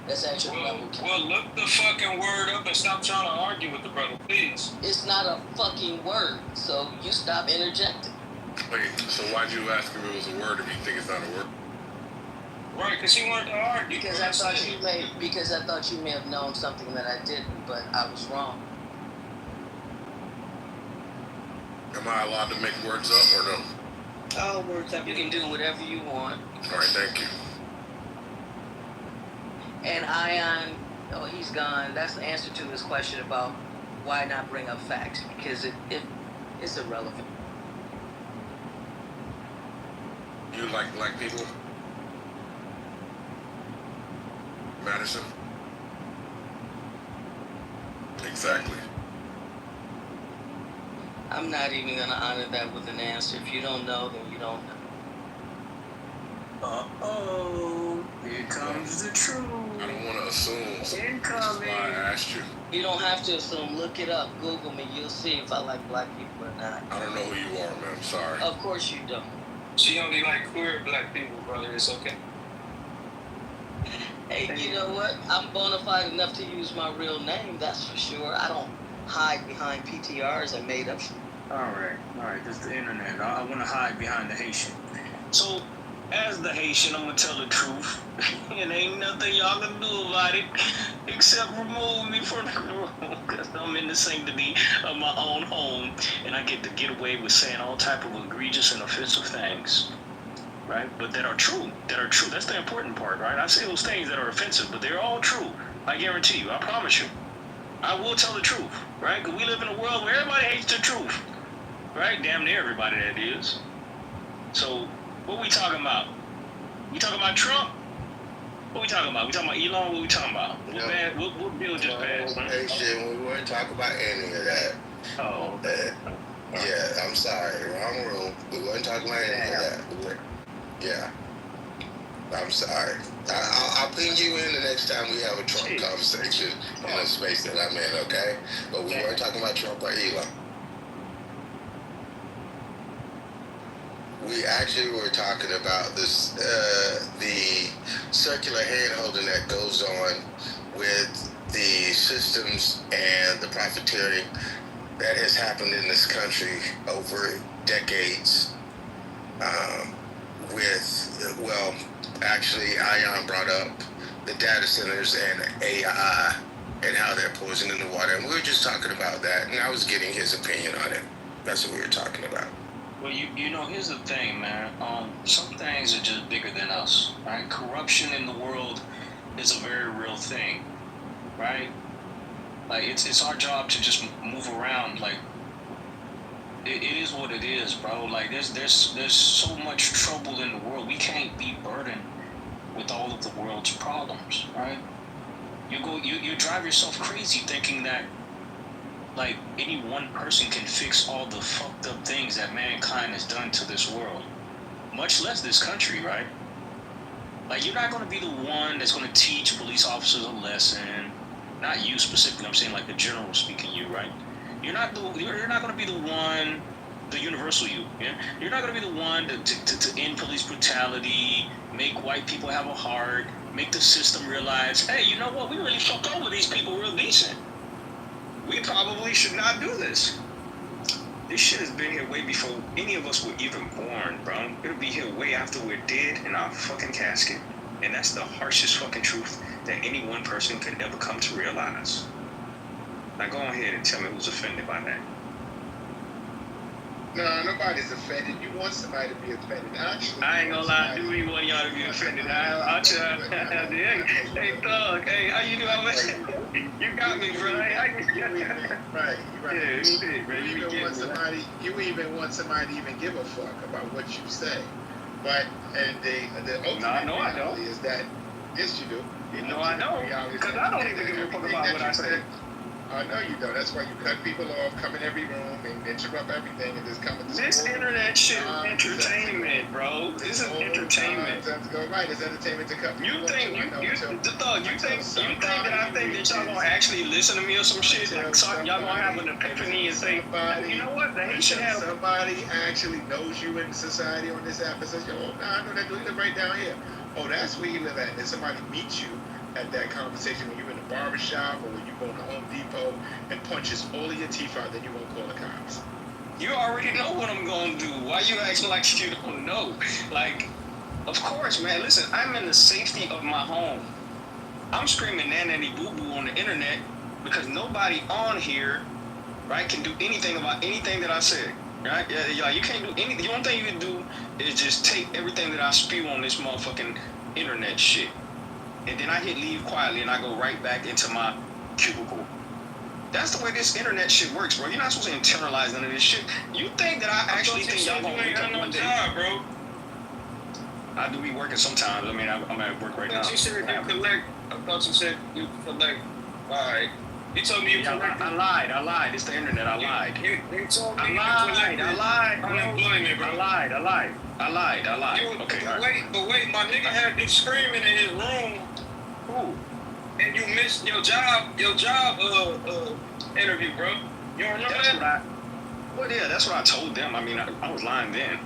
that's at your level. Well, look the fucking word up and stop trying to argue with the brother, please. It's not a fucking word, so you stop interjecting. Wait, so why'd you ask if it was a word if you think it's not a word? Right, because he wanted to argue. Because I thought you may have known something that I didn't, but I was wrong. Am I allowed to make words up or no? All words up. You can do whatever you want. All right, thank you. And Ion, oh, he's gone. That's the answer to this question about why not bring up facts, because it's irrelevant. You like black people? Madison? Exactly. I'm not even going to honor that with an answer. If you don't know, then you don't know. Uh-oh. Here comes the truth. I don't want to assume. Incoming. That's why I asked you. You don't have to assume. Look it up. Google me. You'll see if I like black people or not. I don't know who you are, man. I'm sorry. Of course you don't. She only like queer black people, brother. It's okay. Hey, you know what? I'm bona fide enough to use my real name, that's for sure. I don't hide behind PTRs and made up shit. All right. This is the internet. I want to hide behind the Haitian. So, as the Haitian, I'm going to tell the truth. And ain't nothing y'all can do about it except remove me from the room. Because I'm in the sanctity of my own home. And I get to get away with saying all type of egregious and offensive things. Right? But that are true. That's the important part, right? I say those things that are offensive, but they're all true. I guarantee you. I promise you. I will tell the truth, right? Because we live in a world where everybody hates the truth. Right? Damn near everybody, that is. So, what we talking about? We talking about Trump? What we talking about? We talking about Elon? What we talking about? What bill just passed? Hey, shit, we weren't talking about any of that. Oh. Yeah, I'm sorry. Wrong room. We weren't talking about any of that. Yeah. I'm sorry. I'll ping you in the next time we have a Trump conversation in a space that I'm in, okay? But we weren't talking about Trump or Elon. We actually were talking about this, the circular hand-holding that goes on with the systems and the profiteering that has happened in this country over decades. well, actually, Ion brought up the data centers and AI and how they're poisoning the water. And we were just talking about that, and I was getting his opinion on it. That's what we were talking about. Well, you know, here's the thing, man. Some things are just bigger than us, right? Corruption in the world is a very real thing, right? Like, it's our job to just move around. Like, it is what it is, bro. Like, there's so much trouble in the world. We can't be burdened with all of the world's problems, right? You drive yourself crazy thinking that, like, any one person can fix all the fucked up things that mankind has done to this world, much less this country, right? Like, you're not going to be the one that's going to teach police officers a lesson. Not you specifically, I'm saying like the general speaking you, right? You're not going to be the one, the universal you. Yeah? You're not going to be the one to end police brutality, make white people have a heart, make the system realize, hey, you know what? We really fucked over these people real decent. We probably should not do this. This shit has been here way before any of us were even born, bro. It'll be here way after we're dead in our fucking casket. And that's the harshest fucking truth that any one person could ever come to realize. Now go ahead and tell me who's offended by that. No, nobody's offended. You want somebody to be offended. Actually, I ain't gonna lie, I do really want y'all to be offended. I'll try. Hey, Thug, hey, how you doing, man? You got me, bro. Right, right. Yeah, it's big, man. You even want somebody to even give a fuck about what you say. But, and the ultimate reality is that, yes, you do. You know I don't, because I don't even give a fuck about what I say. I know you don't. That's why you cut people off, come in every room, and interrupt everything, and just come in this internet shit is entertainment, bro. This is entertainment. Right, it's entertainment to cut people off. You think that I think that y'all gonna actually listen to me or some shit? Like, y'all gonna have an epiphany and say, you know what? The Haitian have somebody actually knows you in society on this app and says, yo, I know that you live right down here. Oh, that's where you live at. And then somebody meets you at that conversation when you're in the barbershop or when you go to Home Depot and punches all of your teeth out, then you won't call the cops. You already know what I'm gonna do. Why you acting like you don't know? Like, of course, man. Listen, I'm in the safety of my home. I'm screaming nanny boo boo on the internet because nobody on here, right, can do anything about anything that I said. Right? Yeah, you can't do anything. The only thing you can do is just take everything that I spew on this motherfucking internet shit. And then I hit leave quietly and I go right back into my cubicle. That's the way this internet shit works, bro. You're not supposed to internalize none of this shit. You think that I actually think y'all gonna wake up one day? Bro. I do be working sometimes. I mean, I'm at work right now. You said you collect. I thought you said you collect. Alright. You told me you collect. I lied. It's the internet. I lied. You told me I lied. Unemployment, bro. I lied. Okay. But wait, my nigga had you screaming in his room. Who? And you missed your job interview, bro. You don't remember that? Well, yeah, that's what I told them. I mean, I was lying then.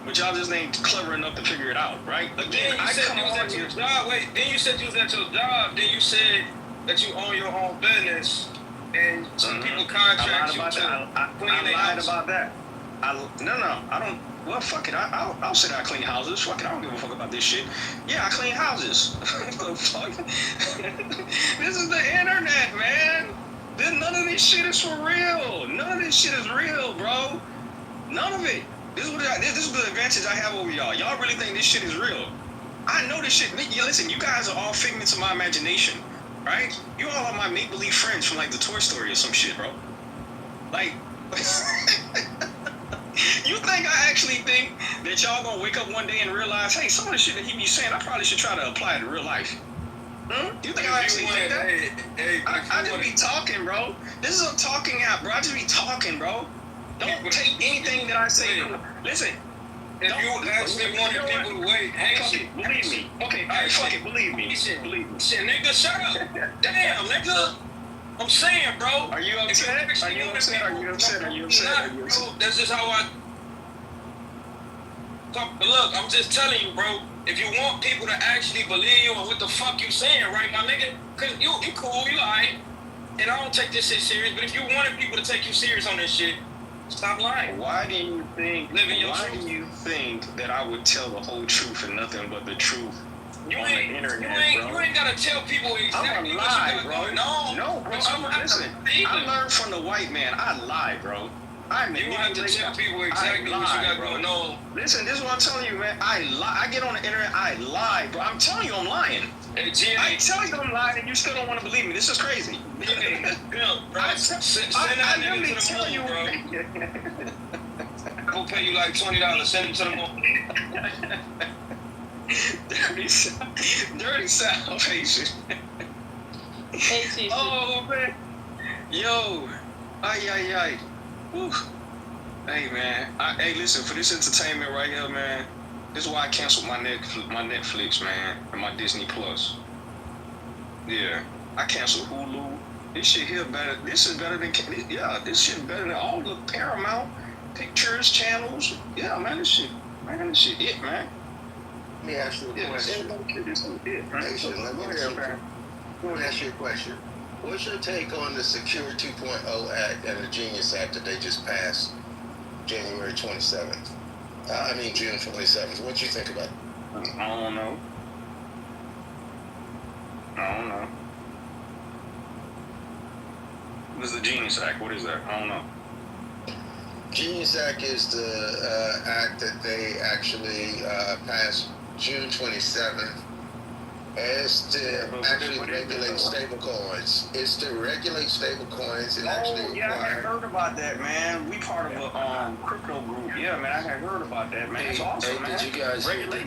But y'all just ain't clever enough to figure it out, right? Again, you said you was at your job. Wait, then you said you was at your job. Then you said that you own your own business. And some people contract you to clean their house. I lied about that. No, I don't. Well, fuck it. I'll say that I clean houses. Fuck it. I don't give a fuck about this shit. Yeah, I clean houses. What the fuck? This is the internet, man. None of this shit is for real. None of this shit is real, bro. None of it. This is the advantage I have over y'all. Y'all really think this shit is real. I know this shit. Listen, you guys are all figments of my imagination, right? You all are my make-believe friends from like the Toy Story or some shit, bro. Like, you think I actually think that y'all gonna wake up one day and realize, hey, some of the shit that he be saying, I probably should try to apply it to real life? You think I actually think that? I just be talking, bro. This is a talking app, bro. I just be talking, bro. Don't take anything that I say. Listen. If you actually wanted people to wait, hey, believe me. Okay, alright, fuck it, believe me. Shit, nigga, shut up. Damn, nigga. I'm saying, bro. Are you upset? Are you upset? Bro, that's just how I talk. But look, I'm just telling you, bro. If you want people to actually believe you and what the fuck you saying, right, my nigga? Cause you cool, you alright. And I don't take this shit serious, but if you wanted people to take you serious on this shit, Stop lying. Why do you think? Living your Why truth. do you think that I would tell the whole truth and nothing but the truth on the internet, bro? You ain't gotta tell people exactly what you got going on. No, bro. Listen, I learned from the white man. I lie, bro. You don't have to tell people exactly what you got going on. Listen, this is what I'm telling you, man. I lie. I get on the internet. I lie, bro. I'm telling you, I'm lying. Hey, Jenny, I tell you I'm lying, and you still don't want to believe me. This is crazy. Jenny, bro, send that nigga to the moon, bro. I will pay you like $20. Send him to the moon. Dirty South Haitian. Hey, Oh man, yo, ay. Whew. Hey man, hey listen, for this entertainment right here, man. This is why I canceled my Netflix, man, and my Disney Plus. Yeah, I canceled Hulu. This shit here better. This is better than this shit better than all the Paramount Pictures channels. Yeah, man, this shit it, man. Let me ask you a question. Let me ask you a question. What's your take on the Secure 2.0 Act and the Genius Act that they just passed January 27th? June 27th. What do you think about it? I don't know. What's the Genius Act? What is that? I don't know. Genius Act is the act that they actually passed June 27th. It's to actually regulate stablecoins. It's to regulate stablecoins and actually I had heard about that, man. We part of a crypto group. Yeah, man, I had heard about that, man. It's awesome, man. Did you guys hear the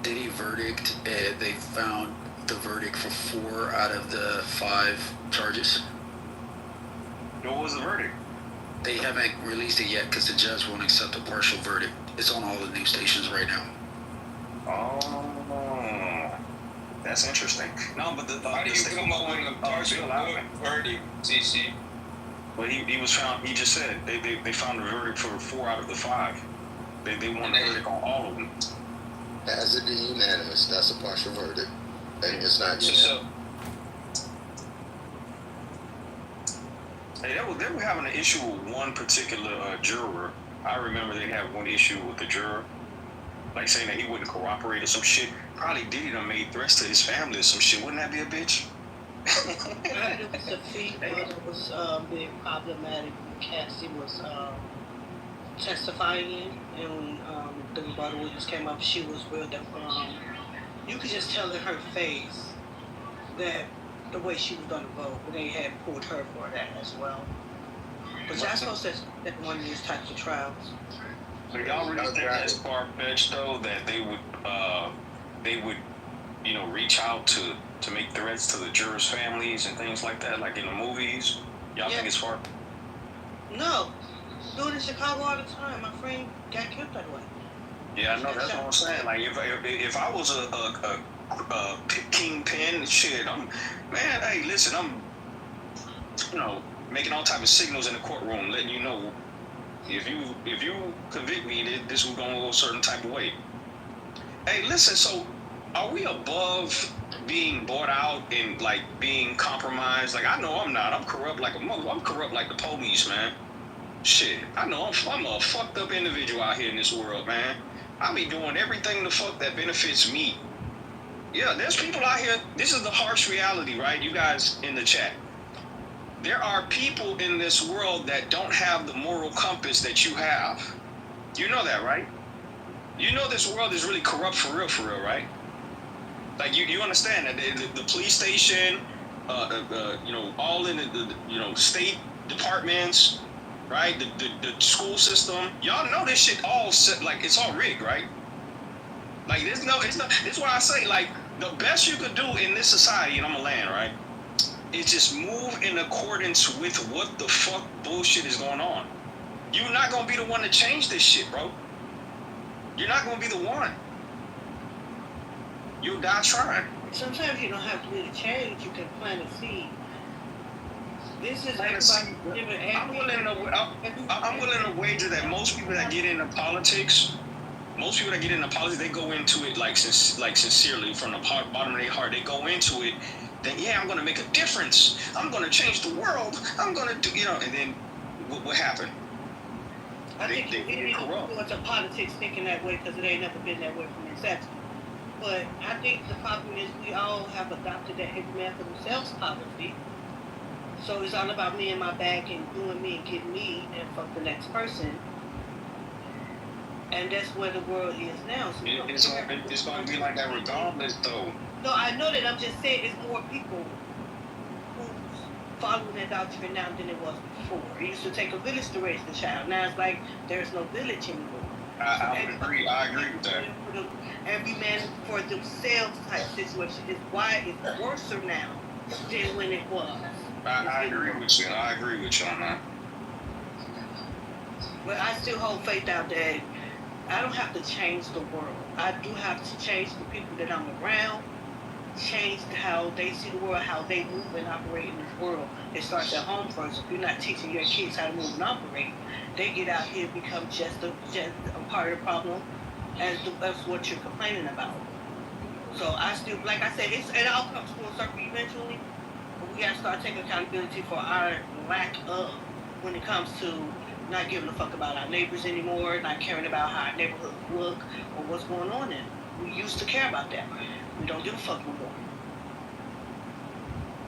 Diddy verdict? They found the verdict for 4 out of the 5 charges. What was the verdict? They haven't released it yet because the judge won't accept a partial verdict. It's on all the news stations right now. Oh, that's interesting. No, but how do you come up with a partial verdict, CC? Well, he was found. He just said they found the verdict for 4 out of the 5. They want a verdict on all of them. Has it been unanimous? That's a partial verdict, and it's not unanimous. Hey, they were having an issue with one particular juror. I remember they had one issue with the juror, like saying that he wouldn't cooperate or some shit. Probably Diddy done made threats to his family or some shit. Wouldn't that be a bitch? It was the feed that was being problematic when Cassie was testifying in, and when the rebuttal witness came up, she was real. You could just tell in her face that the way she was going to vote, but they had pulled her for that as well. But y'all supposed to at one of these types of trials. So y'all really think that's far-fetched though, that they would, reach out to make threats to the jurors' families and things like that, like in the movies? Y'all think it's far? No, do it in Chicago all the time. My friend got killed that way. Yeah, I know. That's what I'm saying. Like if I was a kingpin, shit, hey, listen, I'm, making all type of signals in the courtroom, letting you know, if you convict me, this will go a certain type of way. Hey, listen, so are we above being bought out and like being compromised? Like I know I'm not. I'm corrupt like a mother. I'm corrupt like the police, man. Shit, I know I'm a fucked up individual out here in this world, man. I be doing everything the fuck that benefits me. Yeah, there's people out here. This is the harsh reality, right? You guys in the chat. There are people in this world that don't have the moral compass that you have. You know that, right? You know this world is really corrupt for real, right? Like you understand that the police station, all in the state departments, right? The school system. Y'all know this shit all set, like it's all rigged, right? Like it's not. This is why I say like the best you could do in this society, and I'm a land, right? Is just move in accordance with what the fuck bullshit is going on. You're not gonna be the one to change this shit, bro. You're not gonna be the one. You'll die trying. Sometimes you don't have to really change. You can plant a seed. This is I'm willing to wager that most people that get into politics, they go into it like sincerely from the bottom of their heart. They go into it. Then I'm going to make a difference. I'm going to change the world. I'm going to do, and then what happened? I think they you need to corrupt. go into politics thinking that way because it ain't never been that way from inception. But I think the problem is we all have adopted that every man for themselves policy. So it's all about me and my bag and doing me and getting me and fuck the next person. And that's where the world is now. So It's going to be like that regardless, though. No, I know that. I'm just saying it's more people who's following that doctrine now than it was before. It used to take a village to raise the child. Now it's like there's no village anymore. I agree with that. Every man for themselves type situation is why it's worse now than when it was. I agree with you. I agree with you on that. But I still hold faith out there. I don't have to change the world. I do have to change the people that I'm around, change how they see the world, how they move and operate in this world. It starts at home first. If you're not teaching your kids how to move and operate, they get out here and become just a part of the problem as what you're complaining about. So I still, like I said, it all comes full circle eventually. But we got to start taking accountability for our lack of when it comes to not giving a fuck about our neighbors anymore, not caring about how our neighborhoods look or what's going on in it. We used to care about that. We don't give a fuck no more.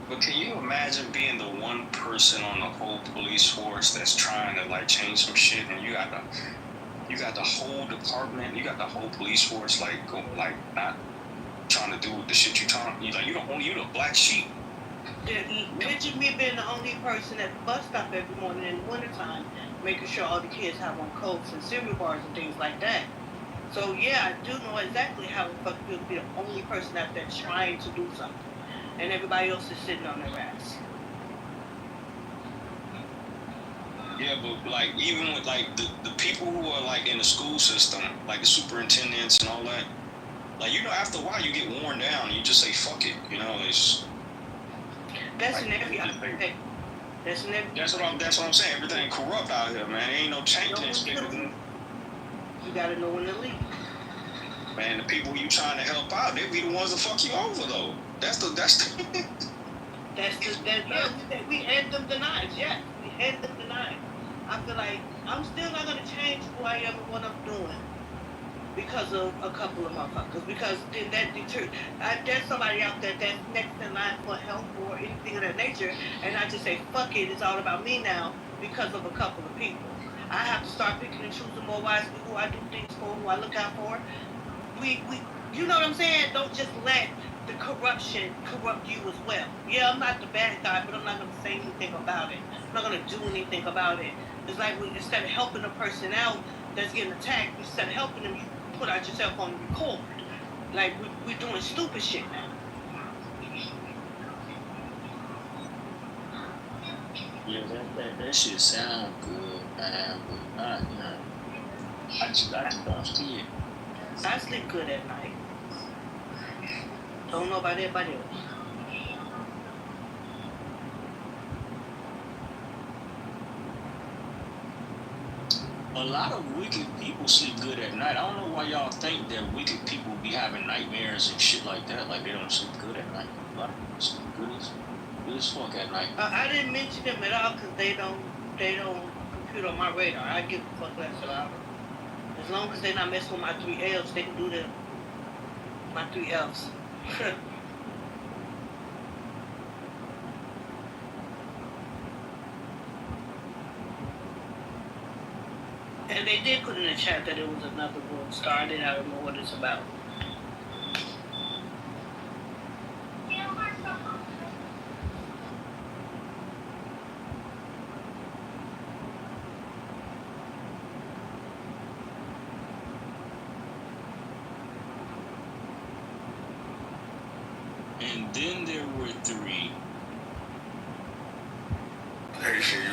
But can you imagine being the one person on the whole police force that's trying to like change some shit, and you got the whole department, you got the whole police force not trying to do the shit you the black sheep. Picture me being the only person at the bus stop every morning in the wintertime, making sure all the kids have on coats and cereal bars and things like that. So yeah, I do know exactly how it fucking feels to be the only person out there trying to do something, and everybody else is sitting on their ass. Yeah, but like even with like the people who are like in the school system, like the superintendents and all that, like after a while you get worn down and you just say fuck it, it's. That's like, in every hey, that's in every. That's what I'm saying. Everything corrupt out here, man. There ain't no change. You gotta know when to leave. Man, the people you trying to help out, they be the ones that fuck you over though. We hand them denies. Yeah, we hand them denies. I feel like I'm still not gonna change who I am and what I'm doing because of a couple of motherfuckers. Because then that deters. There's somebody out there that's next in line for help or anything of that nature, and I just say fuck it. It's all about me now because of a couple of people. I have to start picking and choosing more wisely who I do things for, who I look out for. You know what I'm saying? Don't just let the corruption corrupt you as well. Yeah, I'm not the bad guy, but I'm not going to say anything about it. I'm not going to do anything about it. It's like instead of helping a person out that's getting attacked, instead of helping them, you put out yourself on record. Like, we're doing stupid shit now. Yeah, that shit sound good, man, but not, I just don't see it. I sleep good at night. Don't know about everybody else. A lot of wicked people sleep good at night. I don't know why y'all think that wicked people be having nightmares and shit like that. Like they don't sleep good at night. A lot of people sleep good as fuck at night. I didn't mention them at all because they don't compute on my radar. I give a fuck less about them. As long as they're not messing with my 3 L's, they can do them. My 3 L's. And they did put in the chat that it was another room started. I don't know what it's about. And then there were 3. Hey, so you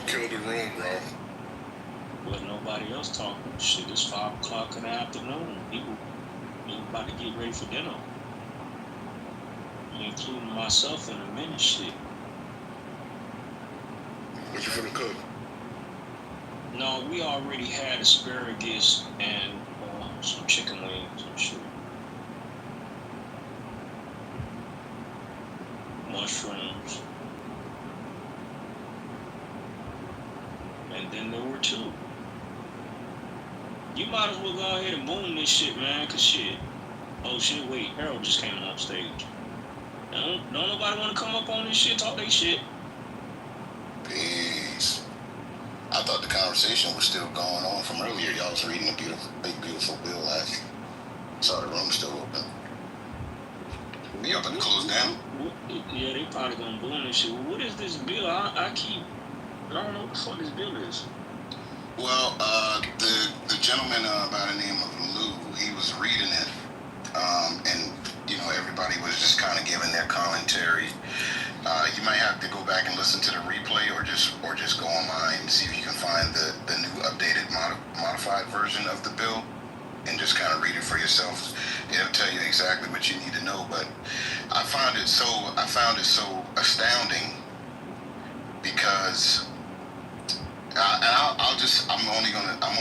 killed the room, bro. Wasn't nobody else talking. Shit, it's 5 o'clock in the afternoon. People about to get ready for dinner. Including myself in a minute, shit. What you finna cook? No, we already had asparagus and some chicken wings and shit. Mushrooms. And then there were 2. You might as well go ahead and boom this shit, man, cause shit. Oh shit, wait, Harold just came on stage. Don't nobody want to come up on this shit, talk they shit? Peace. I thought the conversation was still going on from earlier. Y'all was reading a big, beautiful bill last. Saw the room still open. We up and close down? Yeah, they probably gonna boom this shit. What is this bill? I don't know what the fuck this bill is. Well, the gentleman by the name of Lou, he was reading it, and you know everybody was just kind of giving their commentary. You might have to go back and listen to the replay, or just go online and see if you can find the new updated modified version of the bill, and just kind of read it for yourself. It'll tell you exactly what you need to know. But I found it so astounding because. I'm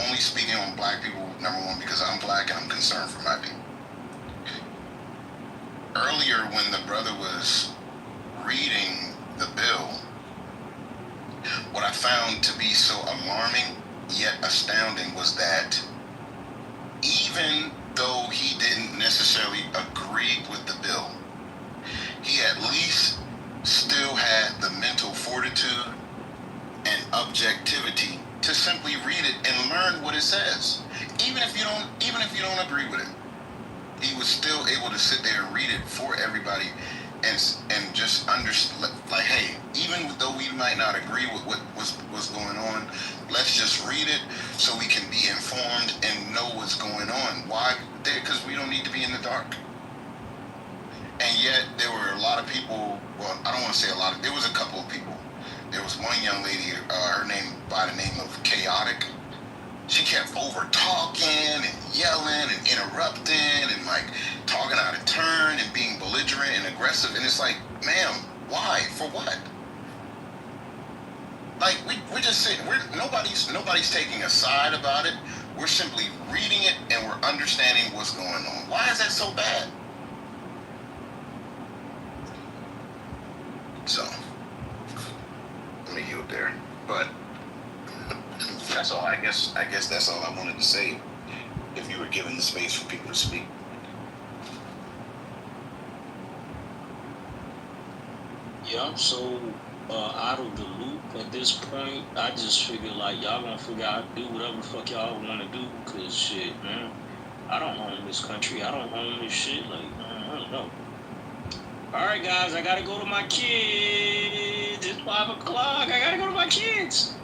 only speaking on black people, number one, because I'm black and I'm concerned for my people. Earlier, when the brother was reading the bill, what I found to be so alarming yet astounding was that even though he didn't necessarily agree with the bill, he at least still had the mental fortitude and objectivity to simply read it and learn what it says. Even if you don't agree with it, he was still able to sit there and read it for everybody and just understand, like, hey, even though we might not agree with what's going on, let's just read it so we can be informed and know what's going on. Why? Because we don't need to be in the dark. And yet there were a lot of people, well, I don't want to say a lot, there was a couple of people. There was one young lady, her name by the name of Chaotic. She kept over talking and yelling and interrupting and like talking out of turn and being belligerent and aggressive. And it's like, ma'am, why? For what? Like we're just saying, nobody's taking a side about it. We're simply reading it and we're understanding what's going on. Why is that so bad? So let me yield there. But that's all. I guess that's all I wanted to say. If you were given the space for people to speak. Yeah, so out of the loop at this point, I just figured like y'all gonna figure out do whatever the fuck y'all wanna do, cause shit, man, I don't own this country. I don't own this shit. Like, I don't know. All right, guys, I gotta go to my kids. It's 5 o'clock. I gotta go to my kids.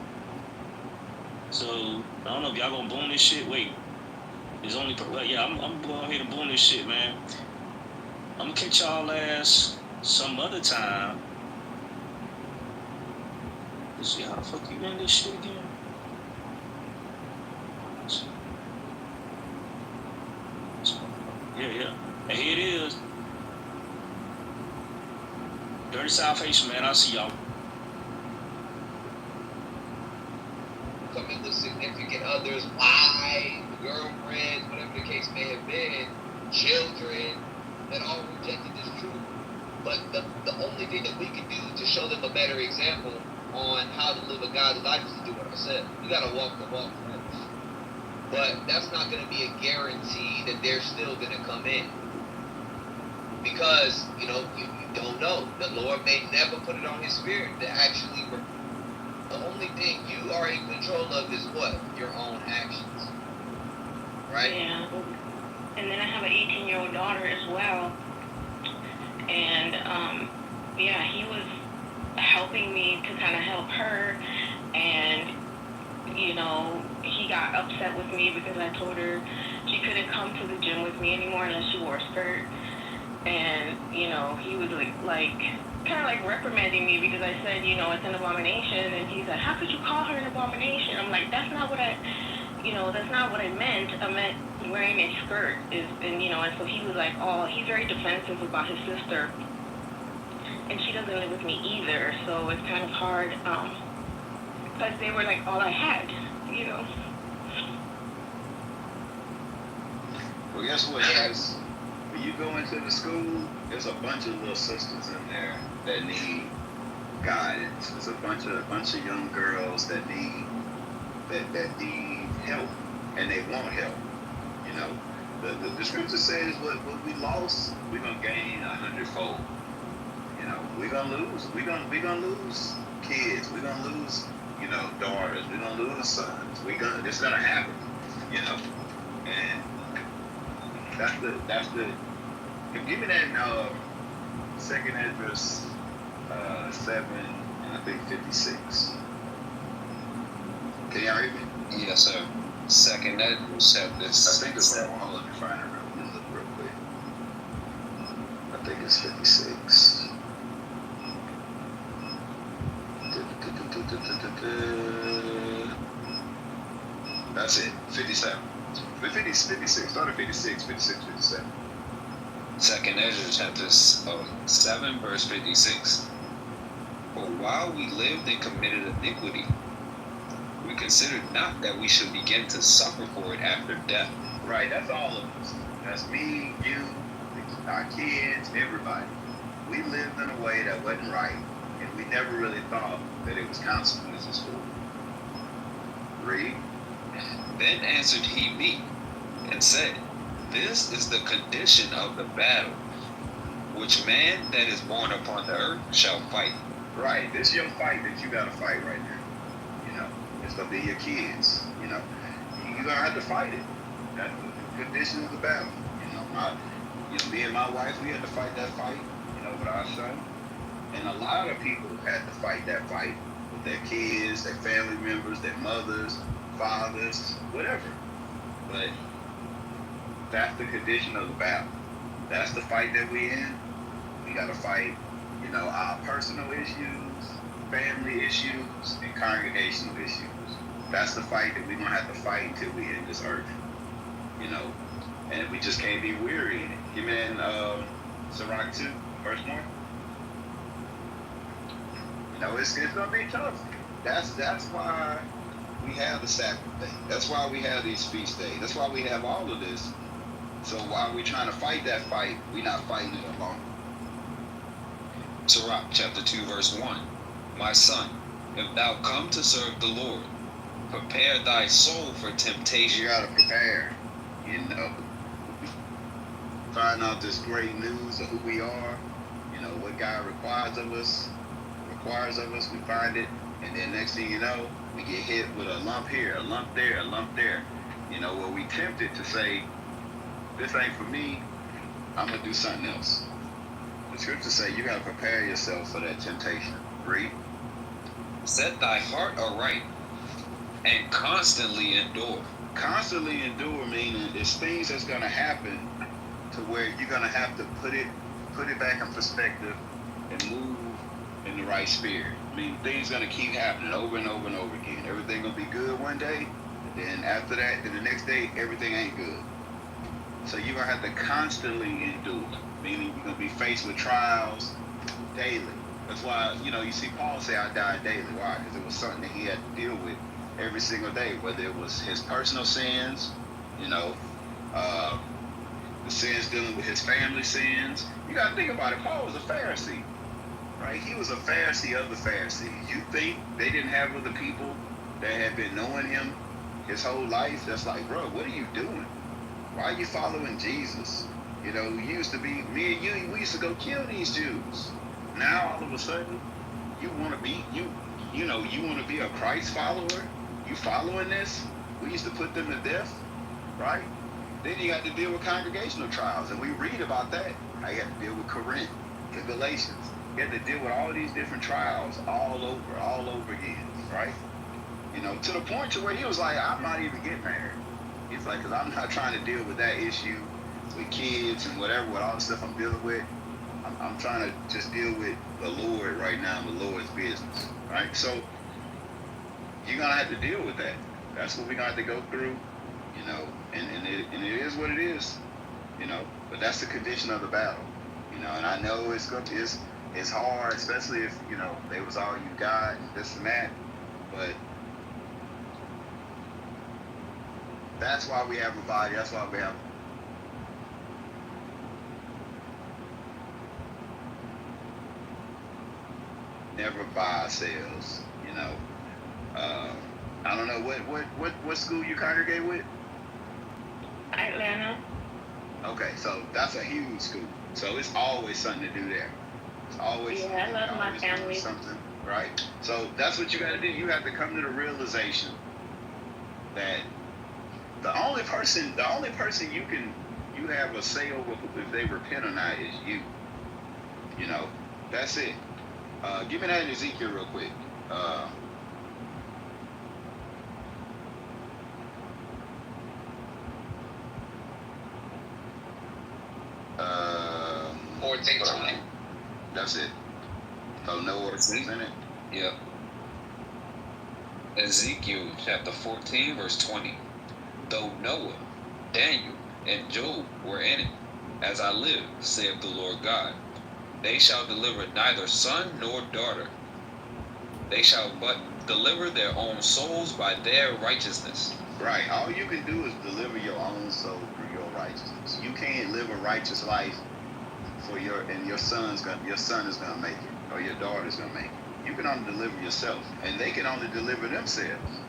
So I don't know if y'all gonna boom this shit. Wait, there's only yeah. I'm going ahead and boom this shit, man. I'm gonna catch y'all ass some other time. Let's see how the fuck you end this shit again. Yeah. And here it is. Dirty South Haitian, man. I'll see y'all. Some of the significant others, wives, girlfriends, whatever the case may have been, children, that all rejected this truth. But the only thing that we can do to show them a better example on how to live a godly life is to do what I said. You gotta walk the walk, friends. But that's not gonna be a guarantee that they're still gonna come in. Because, you don't know. The Lord may never put it on his spirit to actually work. The only thing you are in control of is what? Your own actions. Right? Yeah. And then I have an 18-year-old daughter as well. And, he was helping me to kind of help her. And, he got upset with me because I told her she couldn't come to the gym with me anymore unless she wore a skirt. And, he was kind of like reprimanding me because I said, it's an abomination. And he's like, how could you call her an abomination? I'm like, that's not what I meant. I meant wearing a skirt and so he was like, oh, he's very defensive about his sister. And she doesn't live with me either. So it's kind of hard, because they were like all I had, Well, guess what, guys? When you go into the school, there's a bunch of little sisters in there that need guidance. There's a bunch of young girls that need help. and they want help. You know, the scripture says what we lost, we're gonna gain 100-fold. You know, we're gonna lose. We're gonna lose kids. We're gonna lose, you know, daughters. We're gonna lose sons. It's gonna happen. You know, and that's the. Give me that second address 7 and I think 56. Can y'all hear me? Yes, sir. Second address I think it's wrong. Let me find it real quick. I think it's 56. That's it. 57. 56. Start at 56, 57. Second Ezra chapter 7, verse 56. For while we lived and committed iniquity, we considered not that we should begin to suffer for it after death. Right, that's all of us. That's me, you, our kids, everybody. We lived in a way that wasn't right, and we never really thought that it was consequences for it. Read. Then answered he me, and said, This is the condition of the battle, which man that is born upon the earth shall fight. Right, this is your fight that you gotta fight right now. You know, it's gonna be your kids. You know, you're gonna have to fight it. That's the condition of the battle. You know, me and my wife, we had to fight that fight. You know, with our son, and a lot of people had to fight that fight with their kids, their family members, their mothers, fathers, whatever. But that's the condition of the battle. That's the fight that we in. We gotta fight, you know, our personal issues, family issues, and congregational issues. That's the fight that we're gonna have to fight until we end this earth. You know, and we just can't be weary in it. Give me in Sirach 2, verse 1. You know, it's gonna be tough. That's why we have the Sabbath day. That's why we have these feast days. That's why we have all of this. So while we're trying to fight that fight, we're not fighting it alone. Sirach chapter 2, verse 1. My son, if thou come to serve the Lord, prepare thy soul for temptation. You gotta prepare, you know. Find out this great news of who we are, you know, what God requires of us, we find it, and then next thing you know, we get hit with a lump here, a lump there, a lump there. You know, where we tempted to say, this ain't for me, I'm gonna do something else. The scriptures say you gotta prepare yourself for that temptation. Read. Set thy heart aright, and constantly endure. Constantly endure meaning it's things that's gonna happen to where you're gonna have to put it back in perspective and move in the right spirit. I mean, things gonna keep happening over and over and over again. Everything gonna be good one day, and then after that, then the next day, everything ain't good. So you're gonna have to constantly endure, meaning you're gonna be faced with trials daily. That's why, you know, you see Paul say, I died daily. Why? Because it was something that he had to deal with every single day, whether it was his personal sins, you know, the sins dealing with his family sins. You gotta think about it. Paul was a Pharisee, right? He was a Pharisee of the Pharisees. You think they didn't have other people that had been knowing him his whole life? That's like, bro, what are you doing? Why are you following Jesus? You know, you used to be, me and you, we used to go kill these Jews. Now, all of a sudden, you want to be, you want to be a Christ follower? You following this? We used to put them to death, right? Then you got to deal with congregational trials, and we read about that. I got to deal with Corinth, the Galatians. You had to deal with all these different trials all over again, right? You know, to the point to where he was like, I'm not even getting married. He's like, because I'm not trying to deal with that issue with kids and whatever, with all the stuff I'm dealing with. I'm trying to just deal with the Lord right now, the Lord's business, right? So you're going to have to deal with that. That's what we're going to have to go through, you know, and it is what it is, you know, but that's the condition of the battle, you know, and I know it's hard, especially if, you know, they was all you got and this and that, but that's why we have a body. That's why we have. Never by ourselves, you know. I don't know what school you congregate with. Atlanta. Okay, so that's a huge school. So it's always something to do there. It's always Yeah, I love my always family. doing something, right? So that's what you got to do. You have to come to the realization that the only person you have a say over if they repent or not is you. You know, that's it. Give me that in Ezekiel real quick. 14:20. That's it. So no words in it. Yep. Ezekiel chapter 14, verse 20. Though Noah, Daniel, and Job were in it, as I live, saith the Lord God, they shall deliver neither son nor daughter. They shall but deliver their own souls by their righteousness. Right. All you can do is deliver your own soul through your righteousness. You can't live a righteous life for your son is gonna make it, or your daughter's gonna make it. You can only deliver yourself, and they can only deliver themselves.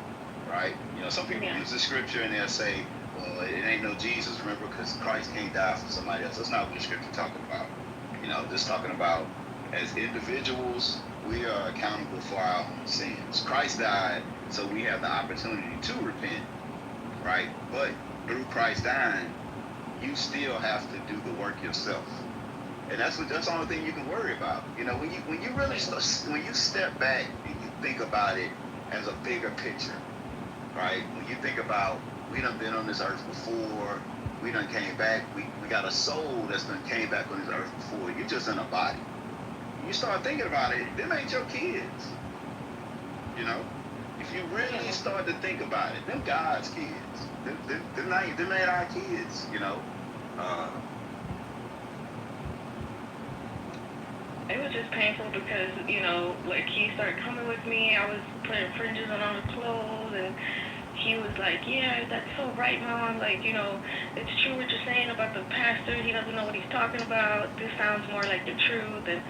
Right? You know, some people use the scripture and they'll say, well, it ain't no Jesus, remember, because Christ can't die for somebody else. That's not what the scripture talking about. You know, just talking about as individuals, we are accountable for our own sins. Christ died, so we have the opportunity to repent, right? But through Christ dying, you still have to do the work yourself, and that's the only thing you can worry about. You know, when you step back and you think about it as a bigger picture, right? When you think about we done been on this earth before, we done came back, we got a soul that's done came back on this earth before. You're just in a body. You start thinking about it, them ain't your kids. You know? If you really start to think about it, them God's kids. Them ain't our kids, you know? It was just painful because, you know, like he started coming with me. I was putting fringes on all the clothes, and he was like, yeah, that's so right, Mom. Like, you know, it's true what you're saying about the pastor. He doesn't know what he's talking about. This sounds more like the truth. And,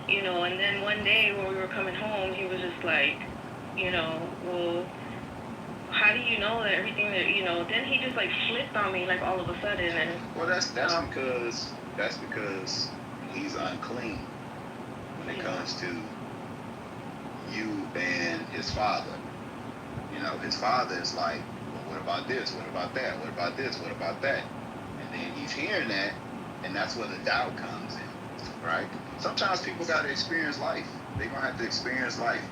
you know, and then one day when we were coming home, he was just like, you know, well, how do you know that everything that, you know, then he just like flipped on me like all of a sudden. And well, that's because he's unclean when it comes to you and his father. You know, his father is like, well, what about this? What about that? What about this? What about that? And then he's hearing that, and that's where the doubt comes in, right? Sometimes people got to experience life. They're going to have to experience life.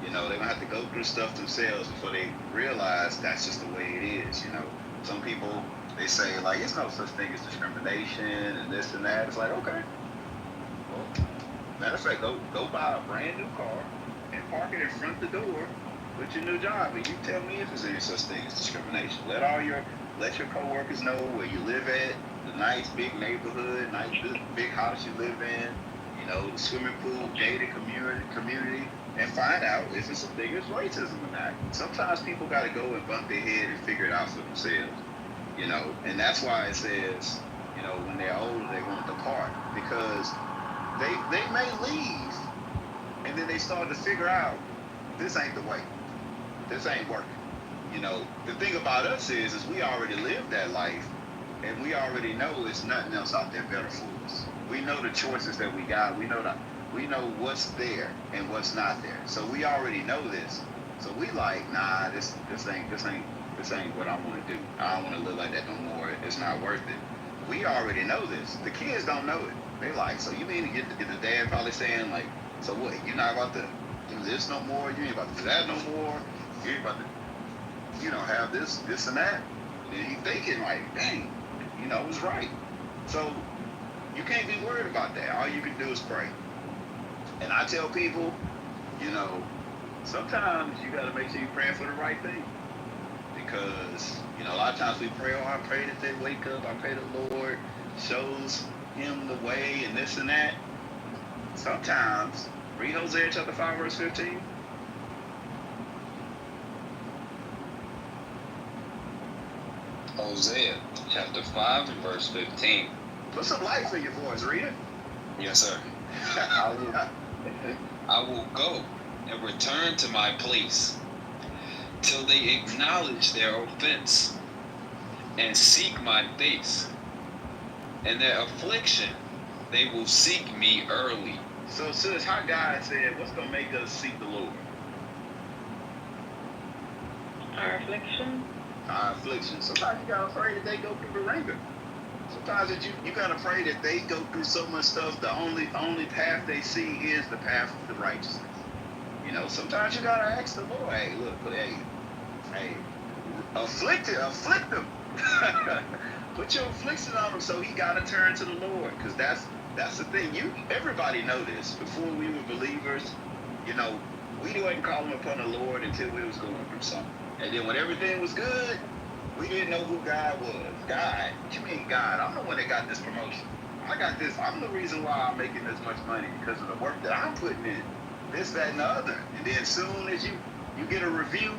You know, they're going to have to go through stuff themselves before they realize that's just the way it is, you know. Some people, they say, like, there's no such thing as discrimination and this and that. It's like, okay. Well, matter of fact, go buy a brand new car and park it in front of the door with your new job, and you tell me if there's any such thing as discrimination. Let your coworkers know where you live at, the nice big neighborhood, nice big house you live in, you know, the swimming pool, gated community, and find out if it's a thing as racism or not. Sometimes people got to go and bump their head and figure it out for themselves, you know, and that's why it says, you know, when they're older they want to depart, because they may leave, and then they start to figure out this ain't the way. This ain't working. You know, the thing about us is we already lived that life, and we already know there's nothing else out there better for us. We know the choices that we got. We know what's there and what's not there. So we already know this. So we like, nah, this ain't what I want to do. I don't want to live like that no more. It's not worth it. We already know this. The kids don't know it. They like, so you mean to get the dad probably saying like, so what? You're not about to do this no more. You ain't about to do that no more. You ain't about to, you know, have this and that. And he thinking like, dang, you know, it was right. So you can't be worried about that. All you can do is pray. And I tell people, you know, sometimes you got to make sure you're praying for the right thing. Because, you know, a lot of times we pray, oh, I pray that they wake up. I pray the Lord shows him the way and this and that. Sometimes, read Hosea chapter 5, verse 15. Hosea chapter 5 and verse 15. Put some life in your voice, read it. Yes, sir. I will go and return to my place till they acknowledge their offense and seek my face. In their affliction, they will seek me early. So, sis, how God said, what's going to make us seek the Lord? Our affliction. Our affliction. Sometimes you got to pray that they go through the ringer. Sometimes that you got to pray that they go through so much stuff, the only path they see is the path of the righteousness. You know, sometimes you got to ask the Lord, hey, look, hey, afflict them. Put your affliction on them, so he got to turn to the Lord, because that's the thing. Everybody know this. Before we were believers, you know, we didn't call upon the Lord until we was going through something. And then when everything was good, we didn't know who God was. God? What you mean God? I'm the one that got this promotion. I got this. I'm the reason why I'm making this much money, because of the work that I'm putting in. This, that, and the other. And then soon as you get a review,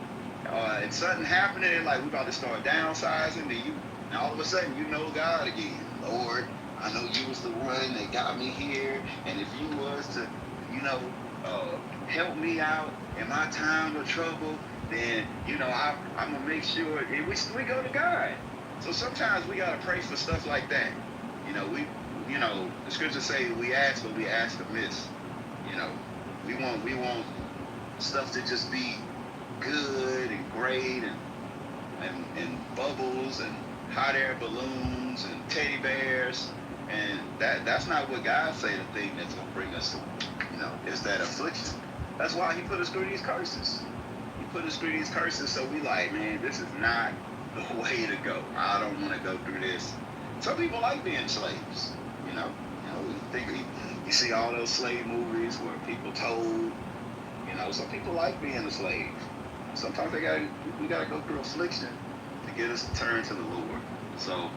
and something happening, and like we about to start downsizing, and all of a sudden you know God again. Lord, I know you was the one that got me here, and if you was to, you know, help me out in my time of trouble, then, you know, I'm going to make sure, and we go to God. So sometimes we got to pray for stuff like that. You know, the scriptures say we ask, but we ask amiss. You know, we want stuff to just be good and great and bubbles and hot air balloons and teddy bears. And that's not what God say the thing that's going to bring us to, you know, is that affliction. That's why he put us through these curses. He put us through these curses, so we like, man, this is not the way to go. I don't want to go through this. Some people like being slaves, you know. You see all those slave movies where people told, you know, some people like being a slave. Sometimes we gotta go through affliction to get us to turn to the Lord. So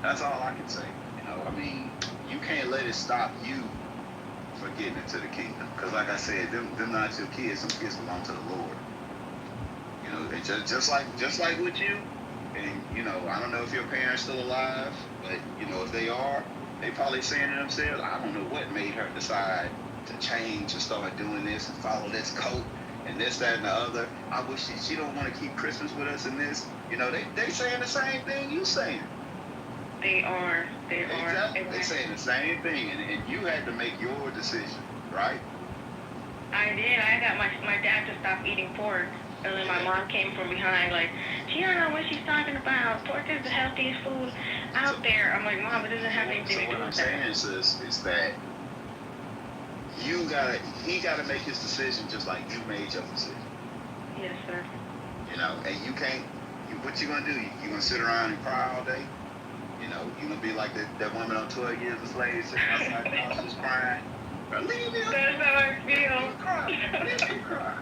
that's all I can say. You know, I mean, you can't let it stop you from getting into the kingdom. Because like I said, them not your kids. Some kids belong to the Lord. You know, and just like with you. And you know, I don't know if your parents still alive, but you know, if they are, they probably saying to themselves, I don't know what made her decide to change and start doing this and follow this coat and this, that, and the other. I wish she don't want to keep Christmas with us in this. You know, they saying the same thing you saying. They are. Exactly. They saying the same thing, and you had to make your decision, right? I did. I got my dad to stop eating pork. And then my mom came from behind, like, she don't know what she's talking about. Pork is the healthiest food out there. I'm like, Mom, it doesn't have anything to do with that. So what I'm saying, sis, is that he gotta make his decision just like you made your decision. Yes, sir. You know, and you can't. What you gonna do? You gonna sit around and cry all day? You know, you gonna be like that woman on 12 Years a Slave sitting outside the house just crying. Leave me alone. That's how I feel. Cry.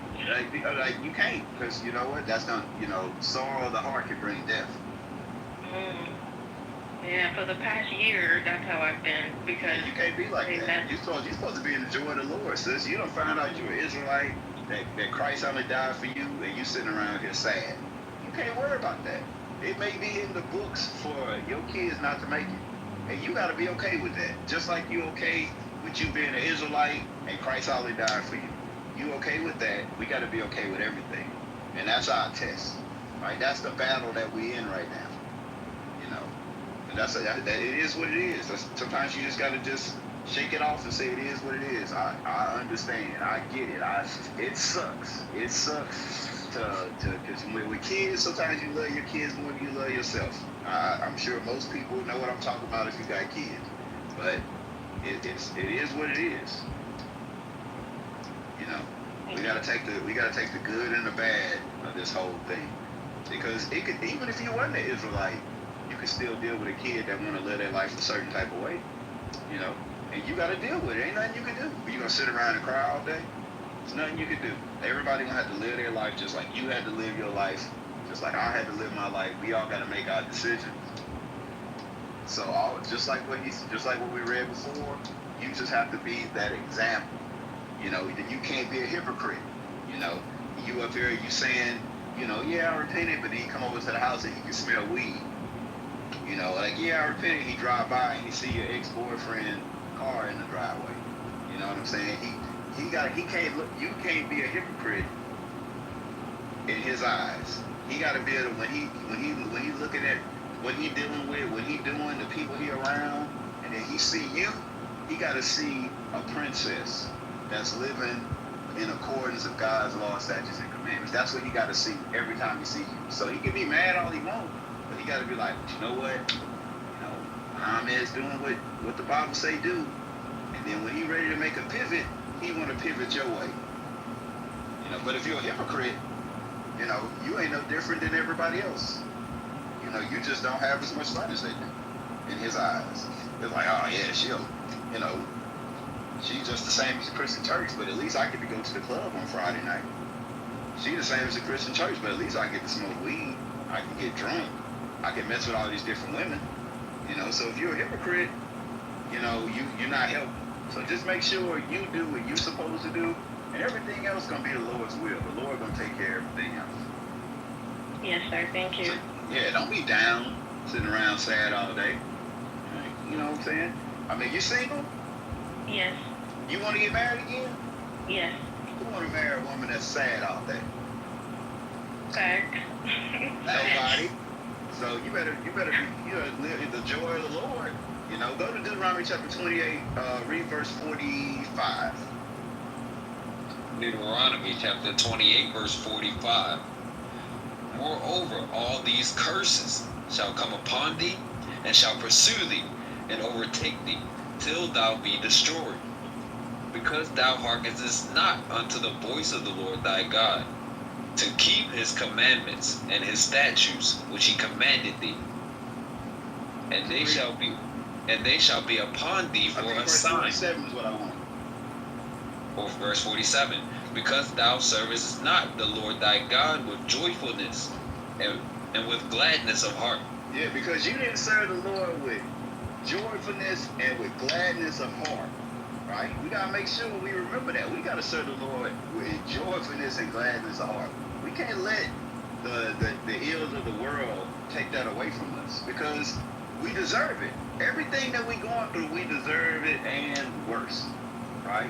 Like you can't, because you know what? That's not, you know, sorrow of the heart can bring death. Yeah, for the past year, that's how I've been, because you can't be like that. You're supposed to be in the joy of the Lord, sis. You don't find out you're an Israelite, that Christ only died for you, and you sitting around here sad. You can't worry about that. It may be in the books for your kids not to make it, and you got to be okay with that. Just like you okay with you being an Israelite and Christ only died for you. You okay with that? We got to be okay with everything, and that's our test, right? That's the battle that we in right now, you know. And that it is what it is. Sometimes you just got to just shake it off and say it is what it is. I understand. I get it. It sucks. It sucks because with kids, sometimes you love your kids more than you love yourself. I'm sure most people know what I'm talking about if you got kids, but it is what it is. You know, we gotta take the good and the bad of this whole thing, because it could, even if you wasn't an Israelite, you could still deal with a kid that want to live their life a certain type of way. You know, and you gotta deal with it. Ain't nothing you can do. You gonna sit around and cry all day? There's nothing you can do. Everybody gonna have to live their life just like you had to live your life, just like I had to live my life. We all gotta make our decisions. So just like what we read before, you just have to be that example. You know, you can't be a hypocrite. You know, you up here, you saying, you know, yeah, I repented, but then you come over to the house and you can smell weed. You know, like, yeah, I repented, he drive by and he see your ex-boyfriend car in the driveway. You know what I'm saying? You can't be a hypocrite in his eyes. He got to be able to, when he looking at what he dealing with, what he doing, the people he around, and then he see you, he got to see a princess that's living in accordance with God's law, statutes, and commandments. That's what he got to see every time he see you. So he can be mad all he wants, but he got to be like, you know what? You know, Muhammad's doing what the Bible say do. And then when he ready to make a pivot, he want to pivot your way. You know, but if you're a hypocrite, you know, you ain't no different than everybody else. You know, you just don't have as much fun as they do in his eyes. It's like, oh yeah, she'll, you know, she's just the same as the Christian church, but at least I get to go to the club on Friday night. She the same as the Christian church, but at least I get to smoke weed. I can get drunk. I can mess with all these different women. You know, so if you're a hypocrite, you know, you're not helping. So just make sure you do what you're supposed to do, and everything else gonna be the Lord's will. The Lord gonna take care of everything else. Yes, sir. Thank you. So, yeah, don't be down, sitting around sad all day. You know what I'm saying? I mean, you single? Yes. You want to get married again? Yes. Who want to marry a woman that's sad all day? Fact. Nobody. So you better live in the joy of the Lord. You know, go to Deuteronomy chapter 28, read verse 45. Deuteronomy chapter 28, verse 45. Moreover, all these curses shall come upon thee, and shall pursue thee, and overtake thee, till thou be destroyed. Because thou hearkenest not unto the voice of the Lord thy God, to keep his commandments and his statutes which he commanded thee. And they shall be upon thee for a sign. Verse 47 is what I want. Or verse 47. Because thou servest not the Lord thy God with joyfulness and with gladness of heart. Yeah, because you didn't serve the Lord with joyfulness and with gladness of heart. Right? We gotta make sure we remember that. We gotta serve the Lord with joyfulness and gladness of heart. We can't let the ills of the world take that away from us, because we deserve it. Everything that we going through, we deserve it and worse. Right?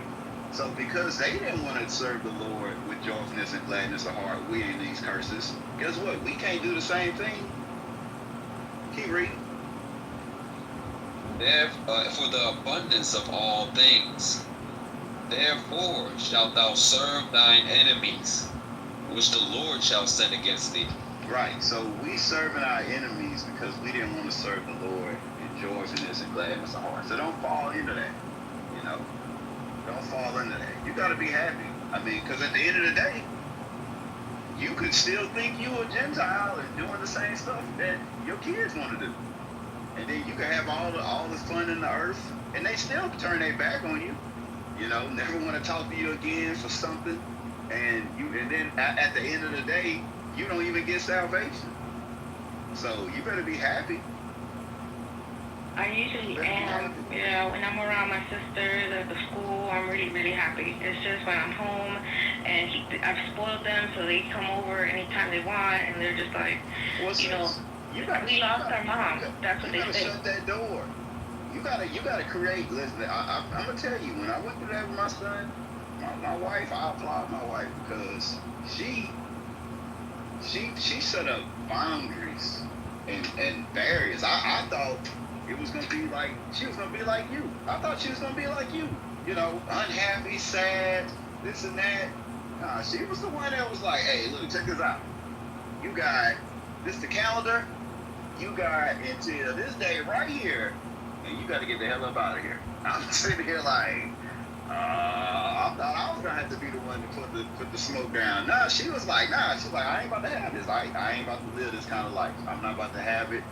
So because they didn't want to serve the Lord with joyfulness and gladness of heart, we in these curses, guess what? We can't do the same thing. Keep reading. For the abundance of all things, therefore shalt thou serve thine enemies, which the Lord shall send against thee. Right, so we serving our enemies because we didn't want to serve the Lord in joyfulness and gladness of heart. So don't fall into that, you know. Don't fall into that. You got to be happy. I mean, because at the end of the day, you could still think you a Gentile and doing the same stuff that your kids want to do. And then you can have all the fun in the earth, and they still turn their back on you. You know, never want to talk to you again for something. And then at the end of the day, you don't even get salvation. So you better be happy. I usually am. You know, when I'm around my sisters at the school, I'm really, really happy. It's just when I'm home and I've spoiled them, so they come over anytime they want, and they're just like, you know, we lost our mom. That's what they say. You gotta shut that door. You gotta create. Listen, I'm gonna tell you, when I went through that with my son, my wife, I applaud my wife, because she set up boundaries and barriers. I thought it was gonna be like, she was gonna be like you. I thought she was gonna be like you. You know, unhappy, sad, this and that. Nah, she was the one that was like, hey, look, check this out. You got this the calendar. You got until this day right here, and you got to get the hell up out of here. I'm sitting here like, I thought I was gonna have to be the one to put the smoke down. No, she was like, I ain't about to have this. I ain't about to live this kind of life. I'm not about to have it.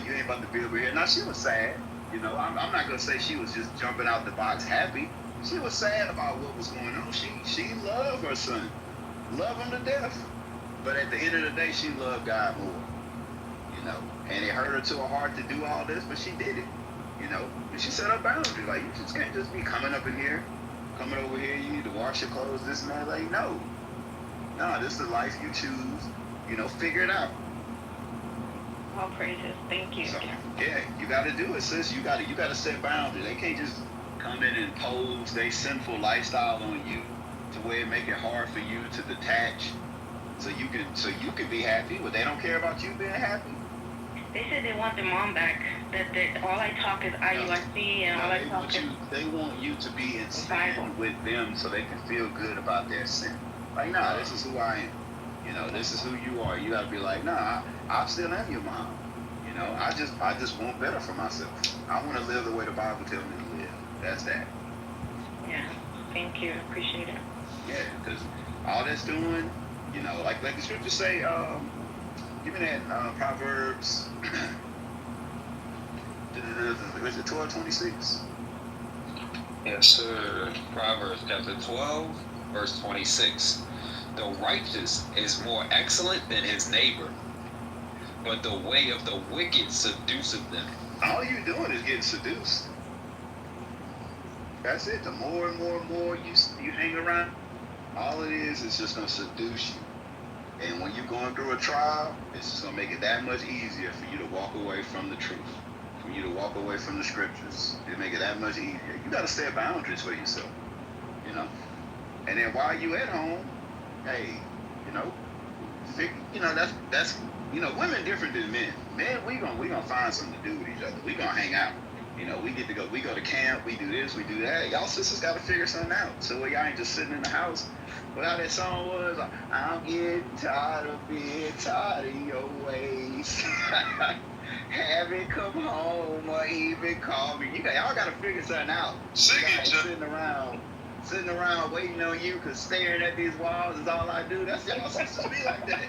You ain't about to be over here. Now she was sad. You know, I'm not gonna say she was just jumping out the box happy. She was sad about what was going on. She loved her son, loved him to death. But at the end of the day, she loved God more. You know, and it hurt her to her heart to do all this, but she did it. You know, and she set up boundaries. Like, you just can't just be coming up in here, coming over here. You need to wash your clothes, this and that. Like, no, this is the life you choose. You know, figure it out. All praises. Thank you. So, yeah, you got to do it, sis. You got to set boundaries. They can't just come in and impose their sinful lifestyle on you to where it make it hard for you to detach. So you can be happy, but they don't care about you being happy. They said they want their mom back. That all I talk is IUIC and all I talk is. They want you to be in sin with them so they can feel good about their sin. Like, nah, this is who I am. You know, this is who you are. You gotta be like, nah, I still am your mom. You know, I just want better for myself. I want to live the way the Bible tells me to live. That's that. Yeah, thank you. I appreciate it. Yeah, because all that's doing, you know, like the scriptures say, give me that Proverbs. Is it 12:26? Yes, sir. Proverbs chapter 12, verse 26. The righteous is more excellent than his neighbor, but the way of the wicked seduceth them. All you doing is getting seduced. That's it. The more and more and more you hang around, all it is just going to seduce you. And when you're going through a trial, it's just going to make it that much easier for you to walk away from the truth, for you to walk away from the scriptures. It make it that much easier. You got to set boundaries for yourself, you know. And then while you at home, hey, you know, that's you know, women different than men. Men, we gonna find something to do with each other. We gonna hang out. You know, we go to camp, we do this, we do that. Y'all sisters gotta figure something out. So y'all ain't just sitting in the house. Well, how that song was, I'm getting tired of being tired of your ways. Haven't come home or even call me. Y'all gotta figure something out. Sitting around waiting on you, cause staring at these walls is all I do. That's y'all sisters be like that.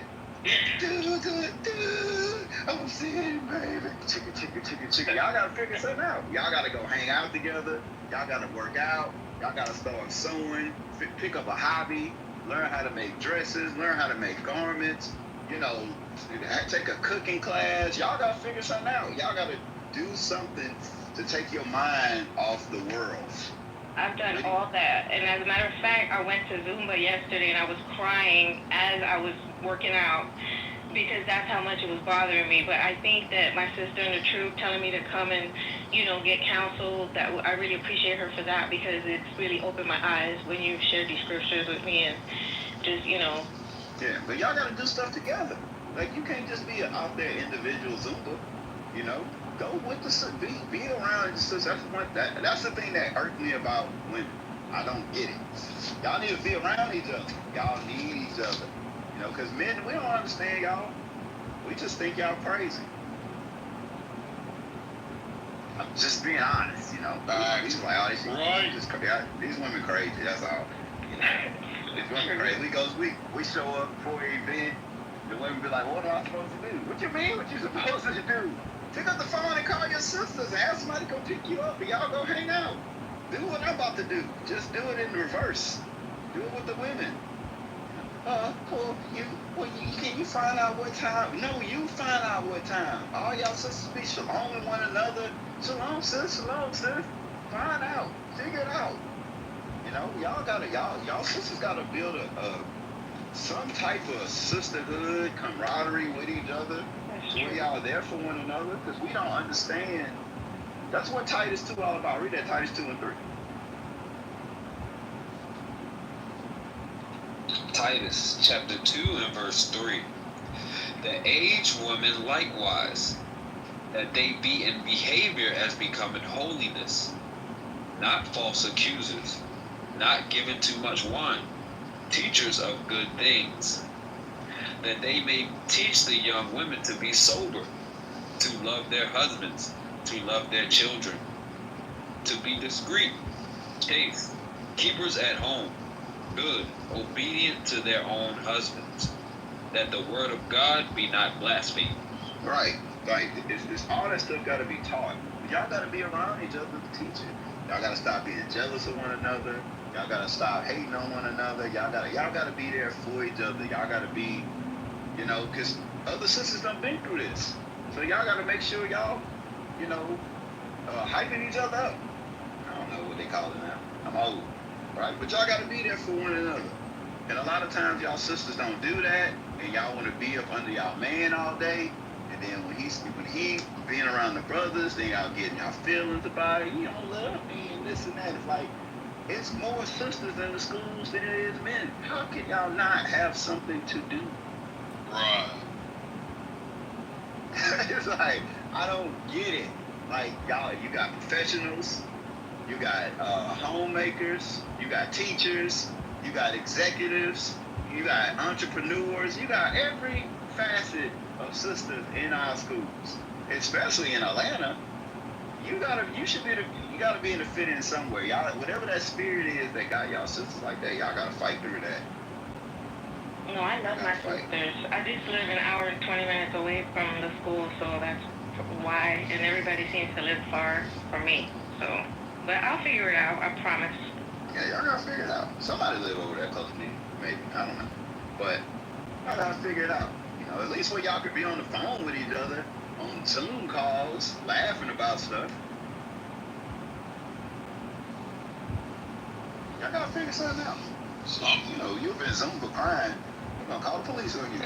I'm sitting, baby. Chicka. Y'all gotta figure something out. Y'all gotta go hang out together. Y'all gotta work out. Y'all gotta start sewing. Pick up a hobby. Learn how to make dresses. Learn how to make garments. You know, take a cooking class. Y'all gotta figure something out. Y'all gotta do something to take your mind off the world. I've done all that. And as a matter of fact, I went to Zumba yesterday and I was crying as I was working out because that's how much it was bothering me. But I think that my sister in the truth telling me to come and, you know, get counsel, that I really appreciate her for that because it's really opened my eyes when you shared these scriptures with me and just, you know. Yeah, but y'all got to do stuff together. Like, you can't just be an out there individual Zumba, you know. Go with the be around. That's the thing that irked me about women. I don't get it. Y'all need to be around each other. Y'all need each other. You know, because men, we don't understand y'all. We just think y'all crazy. I'm just being honest, you know. These women crazy. That's all. You know, these women crazy. We show up for an event. The women be like, "What am I supposed to do?" What you mean? What you supposed to do? Pick up the phone and call your sisters and have somebody come pick you up and y'all go hang out. Do what I'm about to do. Just do it in reverse. Do it with the women. Can you find out what time? No, you find out what time. All y'all sisters be shalom with one another. Shalom, sis. Find out. Figure it out. You know, y'all sisters gotta build some type of sisterhood, camaraderie with each other. We are there for one another because we don't understand. That's what Titus 2 all about. Read that Titus 2 and 3. Titus chapter 2 and verse 3. The aged women likewise, that they be in behavior as becoming holiness, not false accusers, not given too much wine, teachers of good things, that they may teach the young women to be sober, to love their husbands, to love their children, to be discreet, chaste, keepers at home, good, obedient to their own husbands, that the word of God be not blasphemed. Right. It's all that stuff got to be taught. Y'all got to be around each other to teach it. Y'all got to stop being jealous of one another. Y'all got to stop hating on one another. Y'all got to be there for each other. Y'all got to be, you know, because other sisters done been through this. So y'all got to make sure y'all, you know, hyping each other up. I don't know what they call it now. I'm old, right? But y'all got to be there for one another. And a lot of times y'all sisters don't do that, and y'all want to be up under y'all man all day. And then when he being around the brothers, then y'all getting y'all feelings about it. You don't love me and this and that. It's like, it's more sisters in the schools than it is men. How can y'all not have something to do? Right. It's It's like, I don't get it. Like, y'all, you got professionals, you got homemakers, you got teachers, you got executives, you got entrepreneurs, you got every facet of sisters in our schools, especially in Atlanta. You gotta be in the fit in somewhere. Y'all, whatever that spirit is that got y'all sisters like that, y'all gotta fight through that. No, I love my sisters. I just live an hour and 20 minutes away from the school, so that's why. And everybody seems to live far from me. So, but I'll figure it out. I promise. Yeah, y'all gotta figure it out. Somebody live over there close to me, maybe. I don't know, but y'all gotta figure it out. You know, at least where y'all could be on the phone with each other, on Zoom calls, laughing about stuff. Y'all gotta figure something out. So, you know, you've been Zoom for crying. We're gonna call the police on you. 1,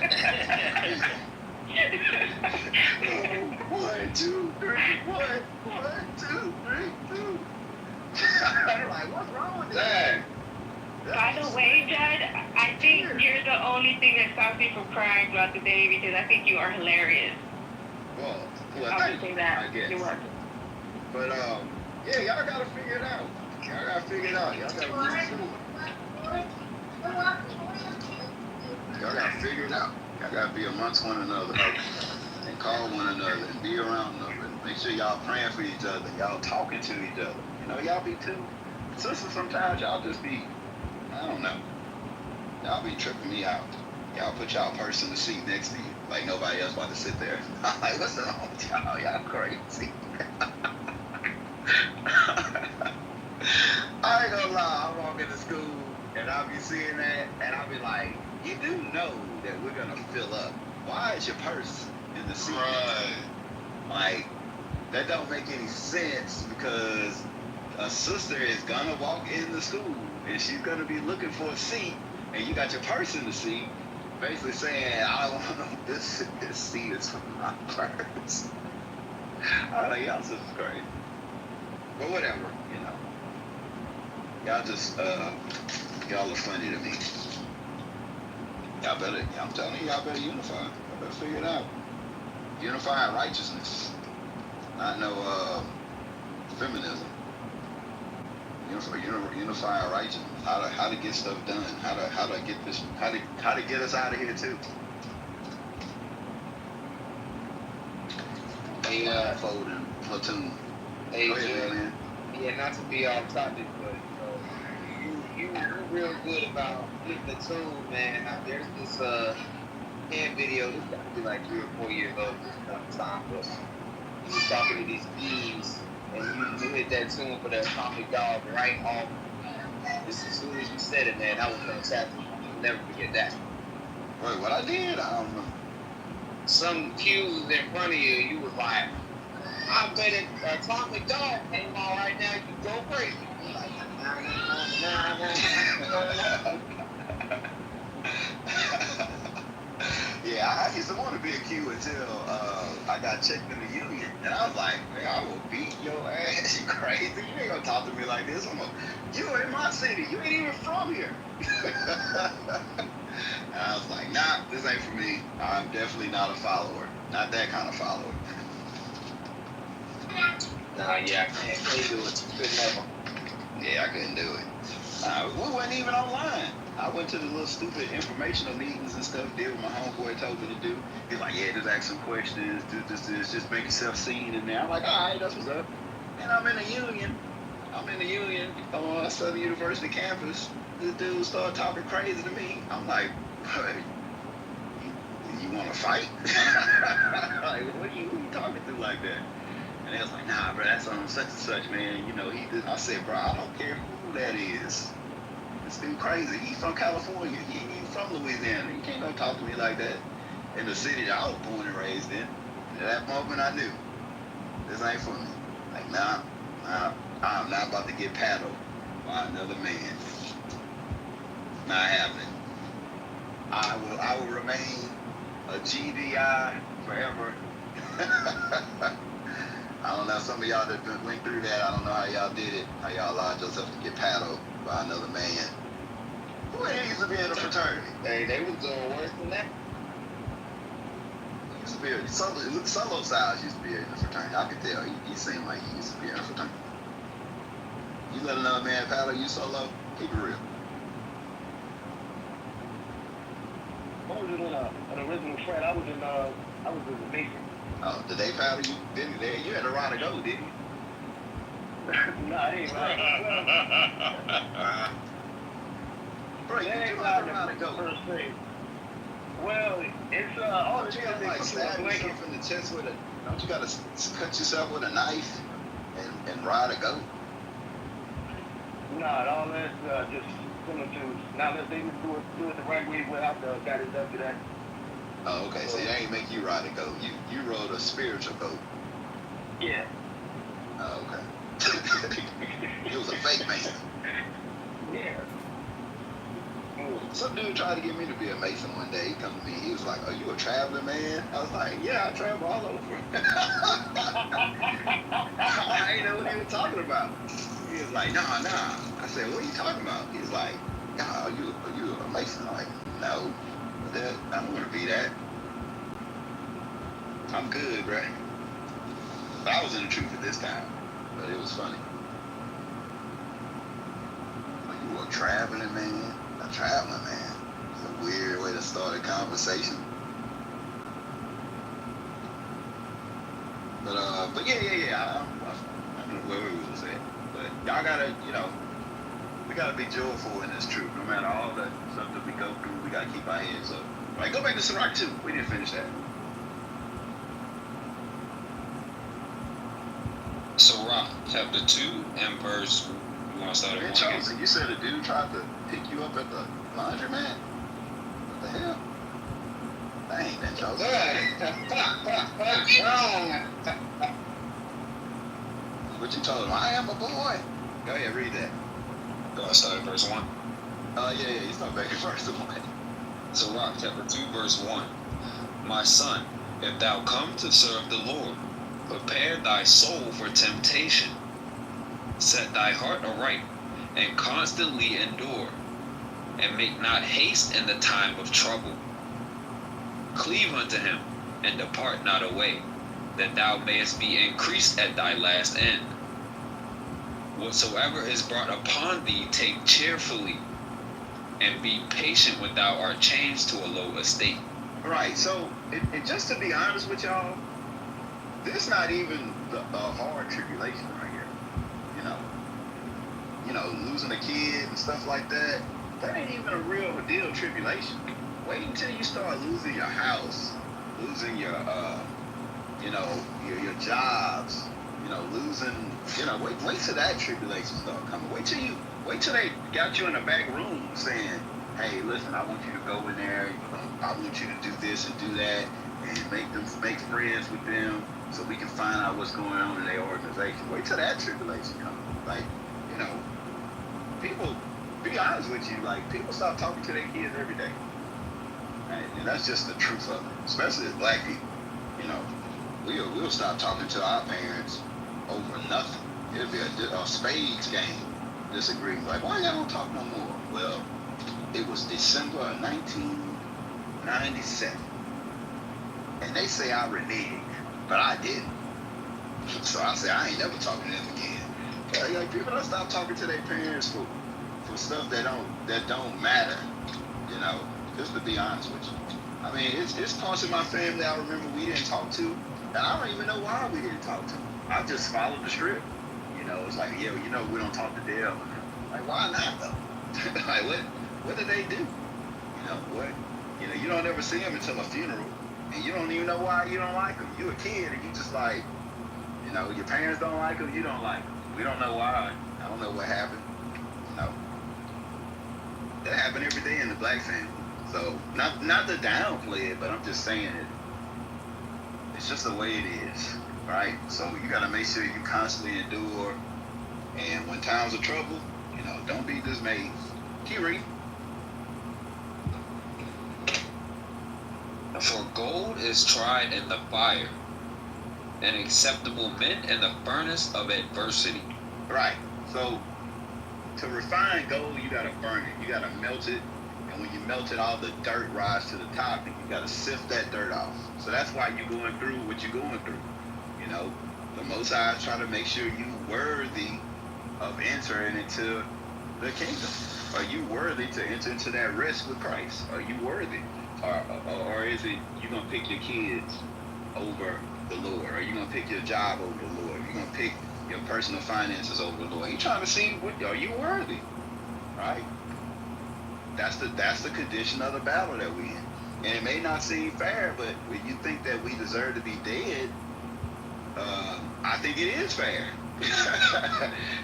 2, 3, 1, 2, 3, 2. Like, what's wrong with that? By the way, Judd, I think you're the only thing that stops me from crying throughout the day because I think you are hilarious. Well, I'll just say that. I guess. You're welcome. But yeah, y'all gotta figure it out. Y'all gotta figure it out. Y'all gotta figure it out. Y'all gotta be amongst one another and call one another and be around one another. Make sure y'all praying for each other. Y'all talking to each other. You know, y'all be too. Sisters, sometimes y'all just be, I don't know. Y'all be tripping me out. Y'all put y'all purse in the seat next to you, like nobody else about to sit there. I'm like, what's wrong with y'all? Y'all crazy. I ain't gonna lie, I walk into school and I'll be seeing that and I'll be like, you do know that we're gonna fill up. Why is your purse in the seat? Right. Like, that don't make any sense because a sister is gonna walk in the school and she's gonna be looking for a seat and you got your purse in the seat, basically saying, I don't want this seat is for my purse. I'm like, y'all sisters crazy. But whatever, you know. Y'all just, y'all are funny to me. Y'all better, I'm telling you, y'all better unify. Y'all better figure it out. Unify in righteousness. Not no, feminism. Unify in righteousness. How to get stuff done. How to get this, how to get us out of here too. Hey, folding platoon. Hey, go ahead, man. Yeah, not to be off topic, but you real good about getting the tune, man. Now, there's this hand video. This got to be like 3 or 4 years old this time, but you was talking to these bees, and you hit that tune for the Atomic Dog right off. Just as soon as you said it, man, that was fantastic. I'll never forget that. Wait, what I did? I don't know. Some cues in front of you, you was like, I bet it Atomic Dog came on right now, you go crazy. Like, yeah, I used to want to be a Q until I got checked in the union. And I was like, man, I will beat your ass. You crazy. You ain't going to talk to me like this. You in my city. You ain't even from here. And I was like, nah, this ain't for me. I'm definitely not a follower. Not that kind of follower. Nah, yeah, I can't do it. Couldn't never. Yeah, I couldn't do it. We wasn't even online. I went to the little stupid informational meetings and stuff, did what my homeboy told me to do. He's like, yeah, just ask some questions, do this, just make yourself seen in there. I'm like, all right, that's what's up. And I'm in the union. On Southern University campus. This dude started talking crazy to me. I'm like, you want to fight? Like, what are you talking to like that? And they was like, nah, bro, that's on such and such, man. You know, I said, bro, I don't care who that is. This dude crazy. He's from California. He ain't from Louisiana. You can't go talk to me like that. In the city that I was born and raised in. At that moment, I knew. This ain't for me. Like, nah, I'm not about to get paddled by another man. Not happening. I will remain a GDI forever. I don't know, some of y'all that went through that, I don't know how y'all did it, how y'all allowed yourself to get paddled by another man. Who ain't used to be in a fraternity? Hey, they was doing worse than that. used to be solo size used to be in the fraternity. I could tell. He seemed like he used to be in the fraternity. You let another man paddle you solo? Keep it real. I was in an original friend. I was in the Mason. Oh, did they paddle you? Didn't they? You had to ride to go, didn't you? Nah, I ain't right. Bro, you ain't have to ride to go. First thing. Well, it's all the you gotta like stab yourself in the chest with a. Don't you gotta cut yourself with a knife and ride to go? Nah, all that's just similar to. Now let's say we do it the right way without the got it up to that. Oh, okay. So they ain't make you ride a goat. You rode a spiritual goat. Yeah. Oh, okay. It was a fake man. Yeah. Some dude tried to get me to be a Mason one day. He come to me. He was like, "Are you a traveling man?" I was like, "Yeah, I travel all over." I didn't know what he was talking about. He was like, "Nah." I said, "What are you talking about?" He was like, "Nah, are you a Mason?" I'm like, "No, I don't want to be that. I'm good, right?" But I was in the truth at this time. But it was funny. Like, you a traveling man? A traveling man? It's a weird way to start a conversation. But yeah. I don't know where we was at. But y'all gotta, we gotta be joyful in this truth. No matter all the stuff that we go through, we gotta keep our heads up. Like, go back to Sirach 2. We didn't finish that. Sirach chapter 2 and verse. You want to start at 1? Chosen, you said a dude tried to pick you up at the laundromat? What the hell? That ain't been chosen. What you told him? I am a boy. Go ahead, read that. Do I start at verse 1? Yeah. You start back at verse 1. Sirach chapter 2 verse 1. My son, if thou come to serve the Lord, prepare thy soul for temptation. Set thy heart aright, and constantly endure, and make not haste in the time of trouble. Cleave unto him, and depart not away, that thou mayest be increased at thy last end. Whatsoever is brought upon thee, take cheerfully, and be patient when thou art changed to a low estate. Right, so, and just to be honest with y'all, this not even a hard tribulation right here. Losing a kid and stuff like that, that ain't even a real deal tribulation. Wait until you start losing your house, losing your, your jobs, losing, wait till that tribulation start coming. Wait till they got you in the back room saying, "Hey, listen, I want you to go in there, I want you to do this and do that, and make friends with them so we can find out what's going on in their organization." Wait till that tribulation comes. Like, people, be honest with you, like, people stop talking to their kids every day. Right? And that's just the truth of it, especially as black people. We'll stop talking to our parents over nothing. It'll be a spades game, disagreeing. Like, why y'all don't talk no more? Well, it was December of 1997. And they say I reneged, but I didn't. So I say I ain't never talking to them again. Like, people don't stop talking to their parents for stuff that don't matter. Just to be honest with you. I mean, it's parts of my family I remember we didn't talk to, and I don't even know why we didn't talk to them. I just followed the script. It's like, we don't talk to Dale. Like, why not though? Like, what did they do? You don't ever see them until a funeral, and you don't even know why you don't like them. You a kid, and you just like, your parents don't like them, you don't like them. We don't know why. I don't know what happened. That happened every day in the black family. So, not to downplay it, but I'm just saying it's just the way it is, right? So you gotta make sure you constantly endure, and when times of trouble, don't be dismayed. Keep reading. For gold is tried in the fire, and acceptable mint in the furnace of adversity. Right. So to refine gold, you gotta burn it. You gotta melt it, And when you melt it, all the dirt rise to the top, and you got to sift that dirt off. So that's why you're going through what you're going through. You know, the Most High is trying to make sure you worthy of entering into the kingdom. Are you worthy to enter into that rest with Christ? Are you worthy? Or is it you going to pick your kids over the Lord? Are you going to pick your job over the Lord? Are you going to pick your personal finances over the Lord? He's trying to see, are you worthy? Right? That's the condition of the battle that we in. And it may not seem fair, but when you think that we deserve to be dead, I think it is fair.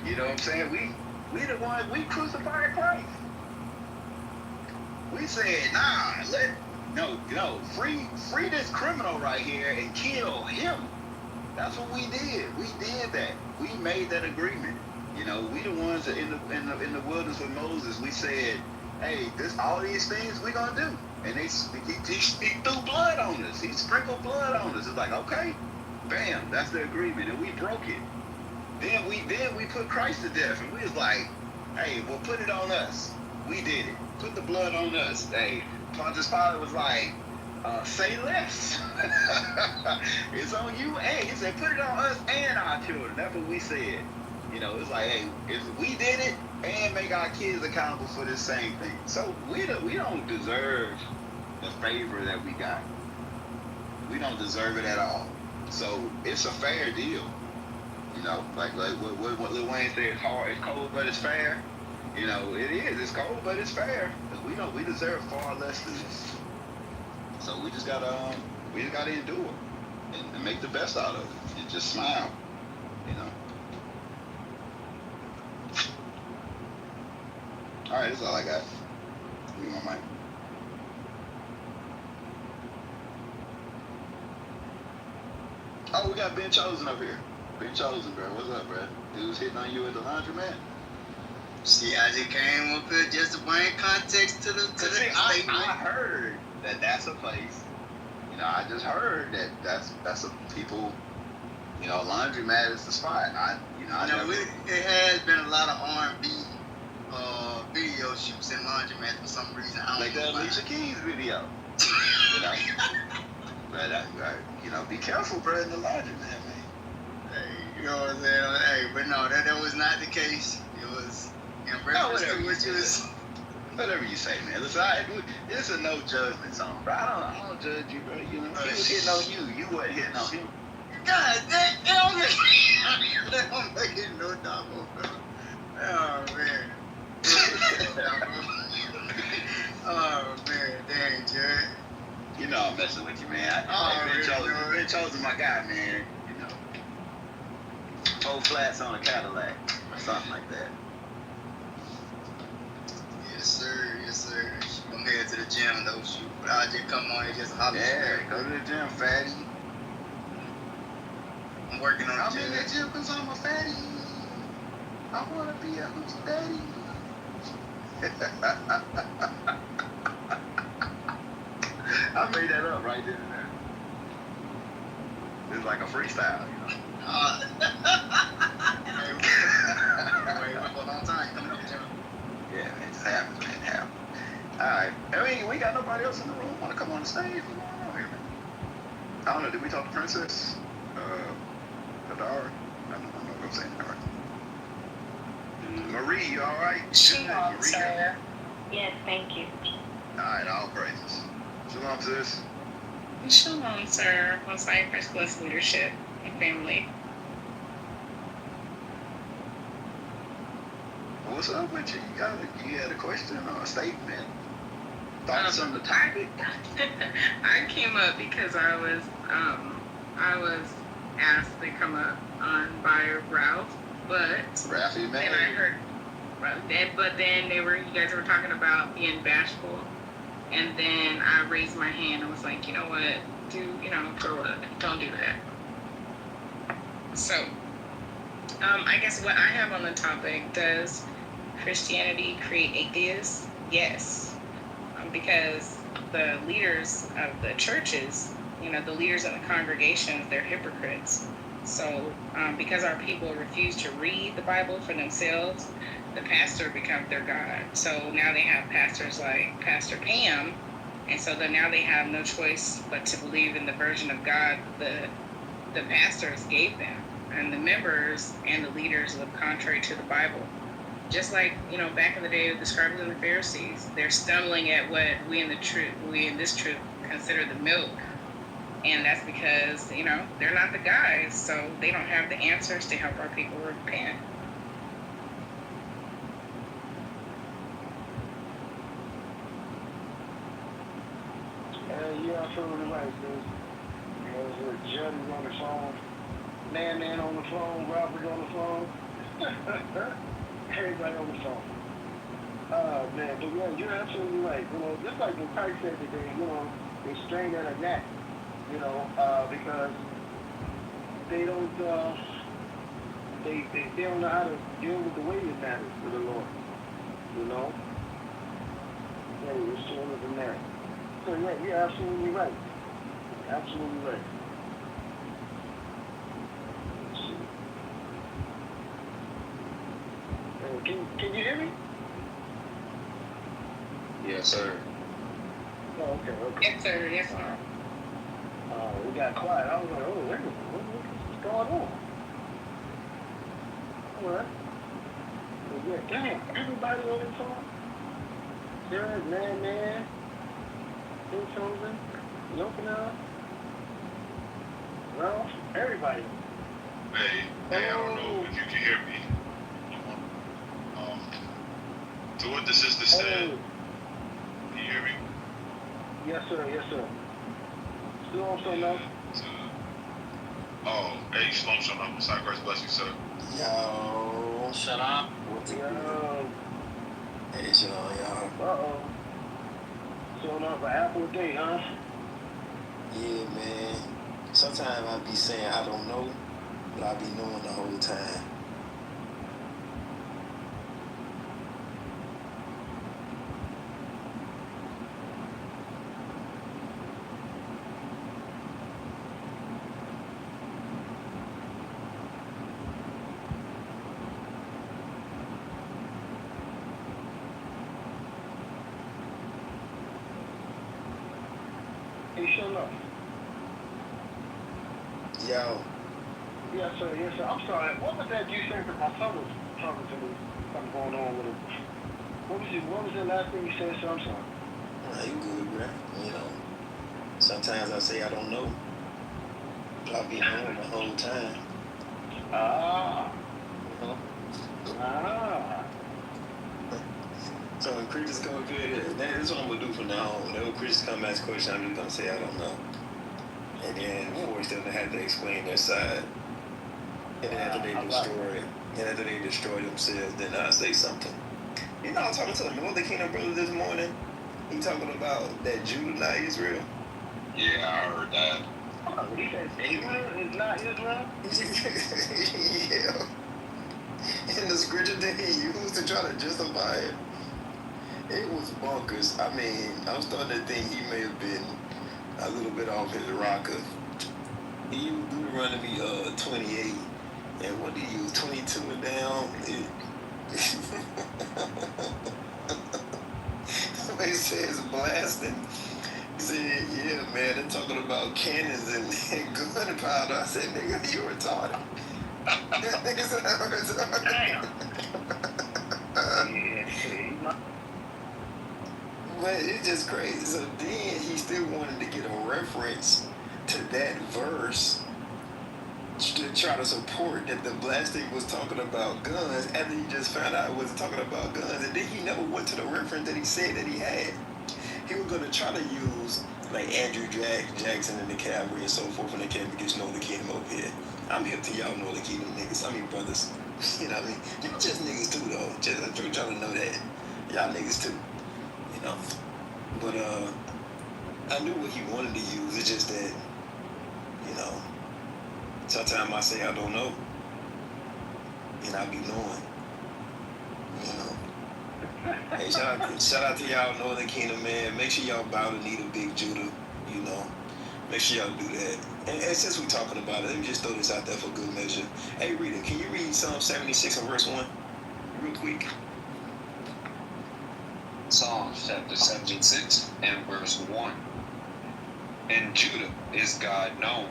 You know what I'm saying? We the ones, we crucified Christ. We said, free this criminal right here and kill him. That's what we did. We did that. We made that agreement. You know, we the ones that in the wilderness with Moses, we said, hey, all these things we gonna do. And he threw blood on us. He sprinkled blood on us. It's like, okay, bam, that's the agreement, and we broke it. Then we put Christ to death, and we was like, hey, well, put it on us. We did it. Put the blood on us. Hey, Pontius Pilate was like, say less. It's on you. Hey, he said, put it on us and our children. That's what we said. You know, it's like, hey, if we did it and make our kids accountable for this same thing. So we don't deserve the favor that we got. We don't deserve it at all. So it's a fair deal. You know, like what Lil Wayne said, it's hard, it's cold, but it's fair. You know, it is. It's cold, but it's fair. Because we deserve far less than this. So we just gotta endure and make the best out of it and just smile. You know. All right, that's all I got. Give me my mic. Oh, we got Ben Chosen up here. Ben Chosen, bro. What's up, bro? Dude's hitting on you at the laundromat. See, I just came up here just to bring context to the statement. I heard that that's a place. You know, I just heard that that's a people. You know, laundromat is the spot. It has been a lot of R&B video shoots in laundromat for some reason. I don't like know that why. Alicia Keys video. You know, but be careful, bro, in the laundromat, man. Hey, you know what I'm saying? Hey, but no, that was not the case. It was in reference to what you was. Whatever you say, man. Listen, it's a no judgment zone, bro. I don't judge you, bro. You know, he was hitting on you. You wasn't hitting on him. God, that don't make it no doggone better. Oh man. Oh man, dang, Jared. You know I'm messing with you, man. Ben Chosen my guy, man. You know, 4 flats on a Cadillac or something like that. Yes, sir. Yes, sir. I'm headed to the gym though, shoot. But I just come on here just to holler. Yeah, go to the gym, fatty. I'm working on I'm in the gym because I'm a fatty. I want to be a loose daddy. I made that up right then and there. It's like a freestyle, you know. Wait, for a long time coming up to gym. Yeah, man, it just happens, man. It happens. All right. I mean, we got nobody else in the room want to come on the stage. What's going on here, man? I don't know. Did we talk to Princess? Kadara? I don't know if I'm saying that right. Marie, you all right? Shalom, sir. Yes, thank you. All right, all praises. Shalom, sis. Shalom, sir. Most High First Bless leadership and family. What's up with you? You had a question or a statement? Thoughts on the topic? I came up because I was asked to come up by Ralph, but Ralphie, man. then I heard, but then you guys were talking about being bashful, and then I raised my hand and was like, you know what, don't do that. So, I guess what I have on the topic, does Christianity create atheists? Yes. Because the leaders of the churches, the leaders of the congregations, they're hypocrites. So because our people refuse to read the Bible for themselves, the pastor becomes their God. So now they have pastors like Pastor Pam, and so then now they have no choice but to believe in the version of God the pastors gave them, and the members and the leaders live contrary to the Bible. Just like, back in the day of the scribes and the Pharisees, they're stumbling at what we in this truth consider the milk. And that's because, they're not the guys, so they don't have the answers to help our people repent. You're absolutely right, sis. There's a judge on the phone, man on the phone, Robert on the phone, everybody on the phone. Man, but yeah, you're absolutely right. Just like what Christ said today, they strain at a gnat, because they don't, they don't know how to deal with the weighted matters for the Lord, Yeah, it's strain at the gnat. So yeah, you're absolutely right. Absolutely right. Can you hear me? Yes, sir. Oh, okay. Yes, sir. Yes, sir. We got quiet. I was like, oh, wait a minute. What's going on? All right. But yeah, damn, everybody on the phone? Jared, man. Tim Chosen, Yokina, Ralph, everybody. Hey, I don't know if you can hear me. To what the sister said, can you hear me? Yes, sir. Shalom, shalom. Hey, shalom. Messiah Christ bless you, sir. Yo. Shalom. Yo. Hey, shalom, y'all. Uh-oh. Showing up an apple a day, huh? Yeah, man. Sometimes I be saying I don't know, but I be knowing the whole time. Hey, showing up. Yo. Yes, sir. I'm sorry. What was that you said? Because my son was talking to me. Something going on with him. What was the last thing you said, sir? I'm sorry. Nah, you good, bro. Sometimes I say I don't know, but I be knowing the whole time. So when creatures come up here, that's what I'm gonna do from now on. Whenever creatures come ask questions, I'm just gonna say I don't know. And then force them to have to explain their side. And then after they destroy themselves, then I say something. I was talking to the Northern Kingdom brother this morning. He talking about that Judah not Israel. Yeah, I heard that. He said Israel is not Israel? Yeah. And the scripture that he used to try to justify it, it was bonkers. I mean, I'm starting to think he may have been a little bit off his rocker. He used Deuteronomy 28, and what did he use? 22 and down. It says blasting. He said, yeah, man, they're talking about cannons and gunpowder. I said, nigga, you retarded. Nigga said, I'm retarded. But it's just crazy. So then he still wanted to get a reference to that verse to try to support that the blasting was talking about guns after he just found out it wasn't talking about guns. And then he never went to the reference that he said that he had. He was going to try to use like Andrew Jackson and the cavalry and so forth when they came against Northern Kingdom over here. I'm here to y'all Northern Kingdom niggas. I mean brothers. You know what I mean? Y'all just niggas too though. Just I'm trying to know that. Y'all niggas too. But I knew what he wanted to use. It's just that, sometimes I say I don't know, and I be knowing. Hey, shout out to y'all Northern Kingdom, man. Make sure y'all bow the knee to Big Judah. Make sure y'all do that. And since we're talking about it, let me just throw this out there for good measure. Hey, Rita, can you read Psalm 76 and verse 1 real quick? Psalms chapter 76 and verse 1. In Judah is God known.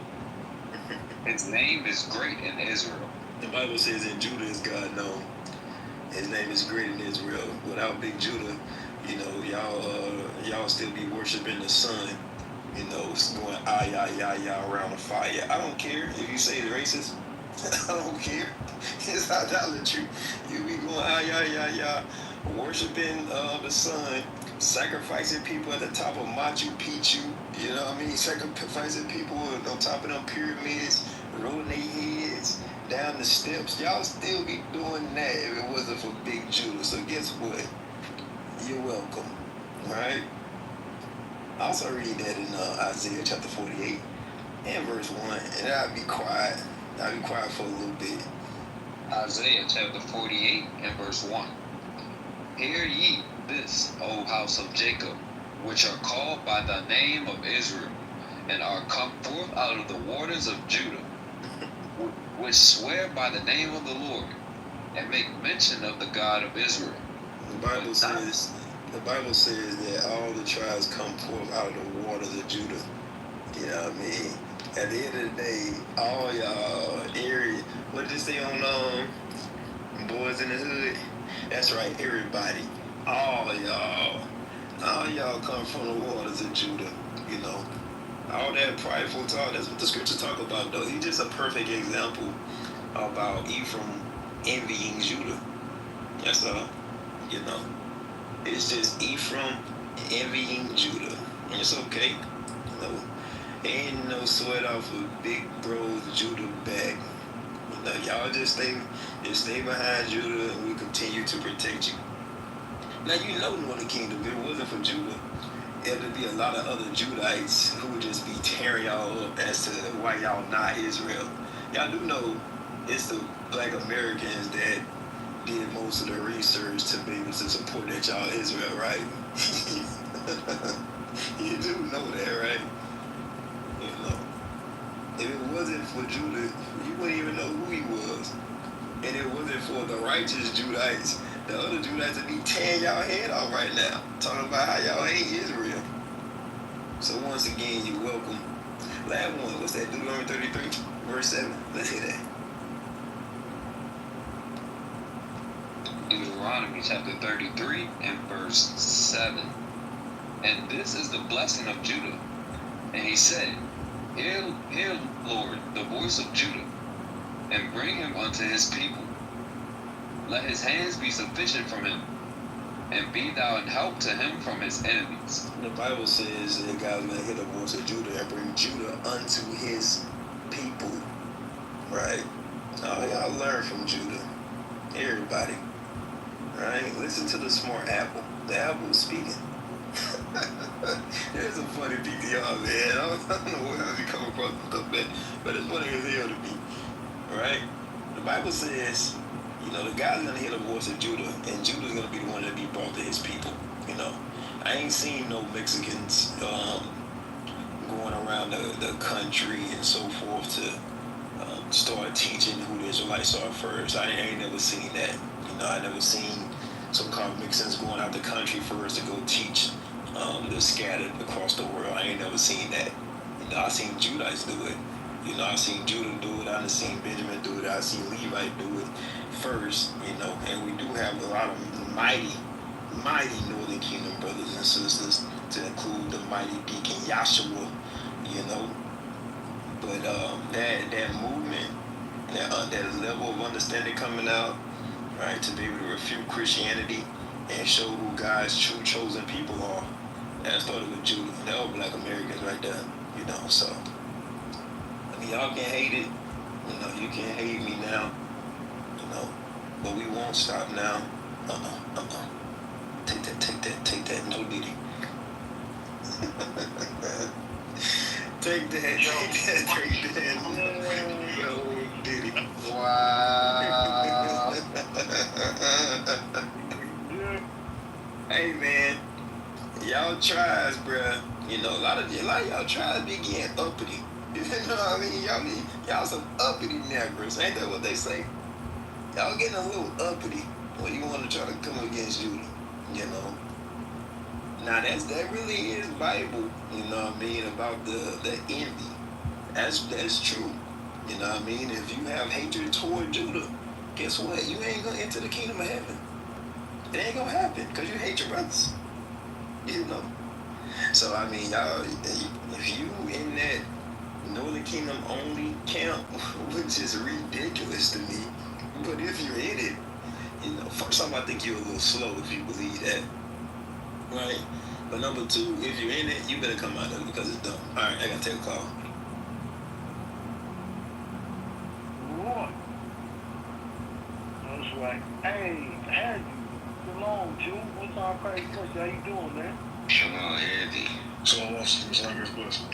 His name is great in Israel. The Bible says in Judah is God known. His name is great in Israel. Without Big Judah, y'all still be worshiping the sun. Going around the fire. I don't care if you say it's racist. I don't care. It's idolatry. You be going worshiping the sun, sacrificing people at the top of Machu Picchu. You know what I mean? Sacrificing people on top of them pyramids, rolling their heads down the steps. Y'all still be doing that if it wasn't for Big Judah. So guess what? You're welcome. Right? I also read that in Isaiah chapter 48 and verse 1. And I'll be quiet. I'll be quiet for a little bit. Isaiah chapter 48 and verse 1. Hear ye this, O house of Jacob, which are called by the name of Israel, and are come forth out of the waters of Judah, which swear by the name of the Lord, and make mention of the God of Israel. The Bible says that all the tribes come forth out of the waters of Judah. You know what I mean? At the end of the day, all y'all what did they say on Boys in the Hood? That's right, everybody. All y'all come from the waters of Judah, All that prideful talk, that's what the scriptures talk about, though. He's just a perfect example about Ephraim envying Judah. That's all, It's just Ephraim envying Judah. And it's okay, Ain't no sweat off of big bros Judah back. Y'all just stay behind Judah, and we continue to protect you. Now Northern Kingdom, if it wasn't for Judah, there'd be a lot of other Judites who would just be tearing y'all up as to why y'all not Israel. Y'all do know it's the Black Americans that did most of the research to be able to support that y'all Israel, right? You do know that, right? If it wasn't for Judah, you wouldn't even know who he was. And it wasn't for the righteous Judites, the other Judites would be tearing y'all head off right now, talking about how y'all hate Israel. So once again, you're welcome. Last one, what's that? Deuteronomy 33, verse 7. Let's hear that. Deuteronomy chapter 33 and verse 7. And this is the blessing of Judah. And he said, Hear, Lord, the voice of Judah, and bring him unto his people. Let his hands be sufficient from him, and be thou an help to him from his enemies. The Bible says that God's going to hear the voice of Judah and bring Judah unto his people. Right? Y'all learn from Judah. Everybody. Right? Listen to the smart apple. The apple is speaking. There's a funny PTR, man. I don't know where you come across stuff, man, but it's funny as hell to me, right? The Bible says, the God's gonna hear the voice of Judah, and Judah's gonna be the one that be brought to his people. I ain't seen no Mexicans going around the country and so forth to start teaching who the Israelites are first. I ain't never seen that. I never seen so-called Mexicans going out the country first to go teach. They're scattered across the world. I ain't never seen that. I seen Judites do it. I seen Judah do it. I done seen Benjamin do it. I seen Levi do it first. And we do have a lot of mighty Northern Kingdom brothers and sisters, to include the mighty Deacon Yahshua. But that movement, that level of understanding coming out, right, to be able to refute Christianity and show who God's true chosen people are. That started with Judah. They were Black Americans right there, so. Y'all can hate it. You can hate me now. But we won't stop now. Take that, no Diddy. Take that, no Diddy. Wow. Hey, man. Y'all tribes, bruh. A lot of y'all tribes be getting uppity. You know what I mean? Y'all some uppity niggers. Ain't that what they say? Y'all getting a little uppity when you want to try to come against Judah. Now that really is Bible, you know what I mean, about the envy. That's true. You know what I mean? If you have hatred toward Judah, guess what? You ain't gonna enter the kingdom of heaven. It ain't gonna happen because you hate your brothers. You know. So I mean, y'all, if you in that Northern Kingdom only camp, which is ridiculous to me, but if you're in it, you know, first off, I think you're a little slow if you believe that, right? But number two, if you're in it, you better come out of it because it's dumb. All right, I gotta take a call. Lord. That's right. Hey, Shalom, Jew. What's our crazy question? How you doing, man? Shalom, Eddie. Shalom, what's on your question?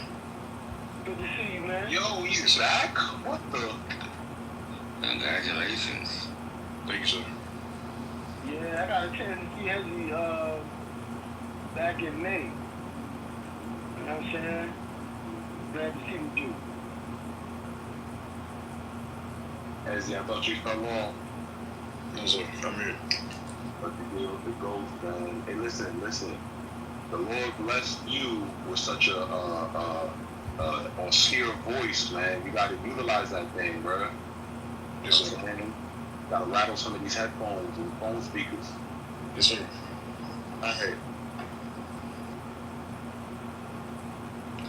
Good to see you, man. Yo, he's back? What the? Congratulations. Thank you, sir. Yeah, I got a chance to see Hezzy back in May. You know what I'm saying? Glad to see you, Jew. As I thought you fell off. No, sir. I'm here. But the deal with the ghost, man. Hey, listen. The Lord blessed you with such a austere voice, man. You got to utilize that thing, bro. Yes, sir. Got to rattle some of these headphones and phone speakers. Yes, sir. All right.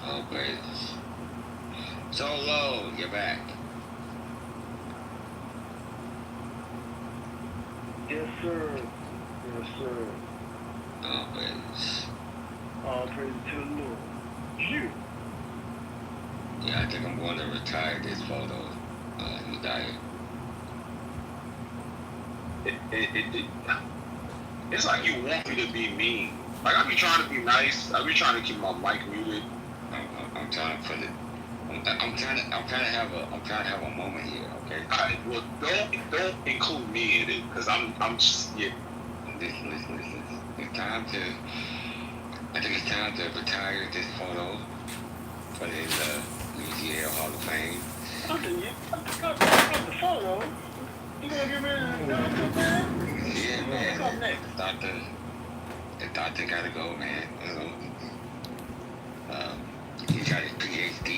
Oh, praises. So low, you're back. Yes, sir. Yes, sir. Oh, praises. All praise to the Lord. You. Yeah, I think I'm going to retire this photo. You died. It's like you want me to be mean. Like, I be trying to be nice. I be trying to keep my mic muted. I'm trying to put it. I'm trying to have a moment here. Okay. All right. Well, don't include me in it, because I'm just yeah. Listen. I think it's time to retire this photo for his UGL Hall of Fame. The photo. You gonna give me the doctor, man? Yeah, man. What's up next? The doctor gotta go, man. You know. He got his PhD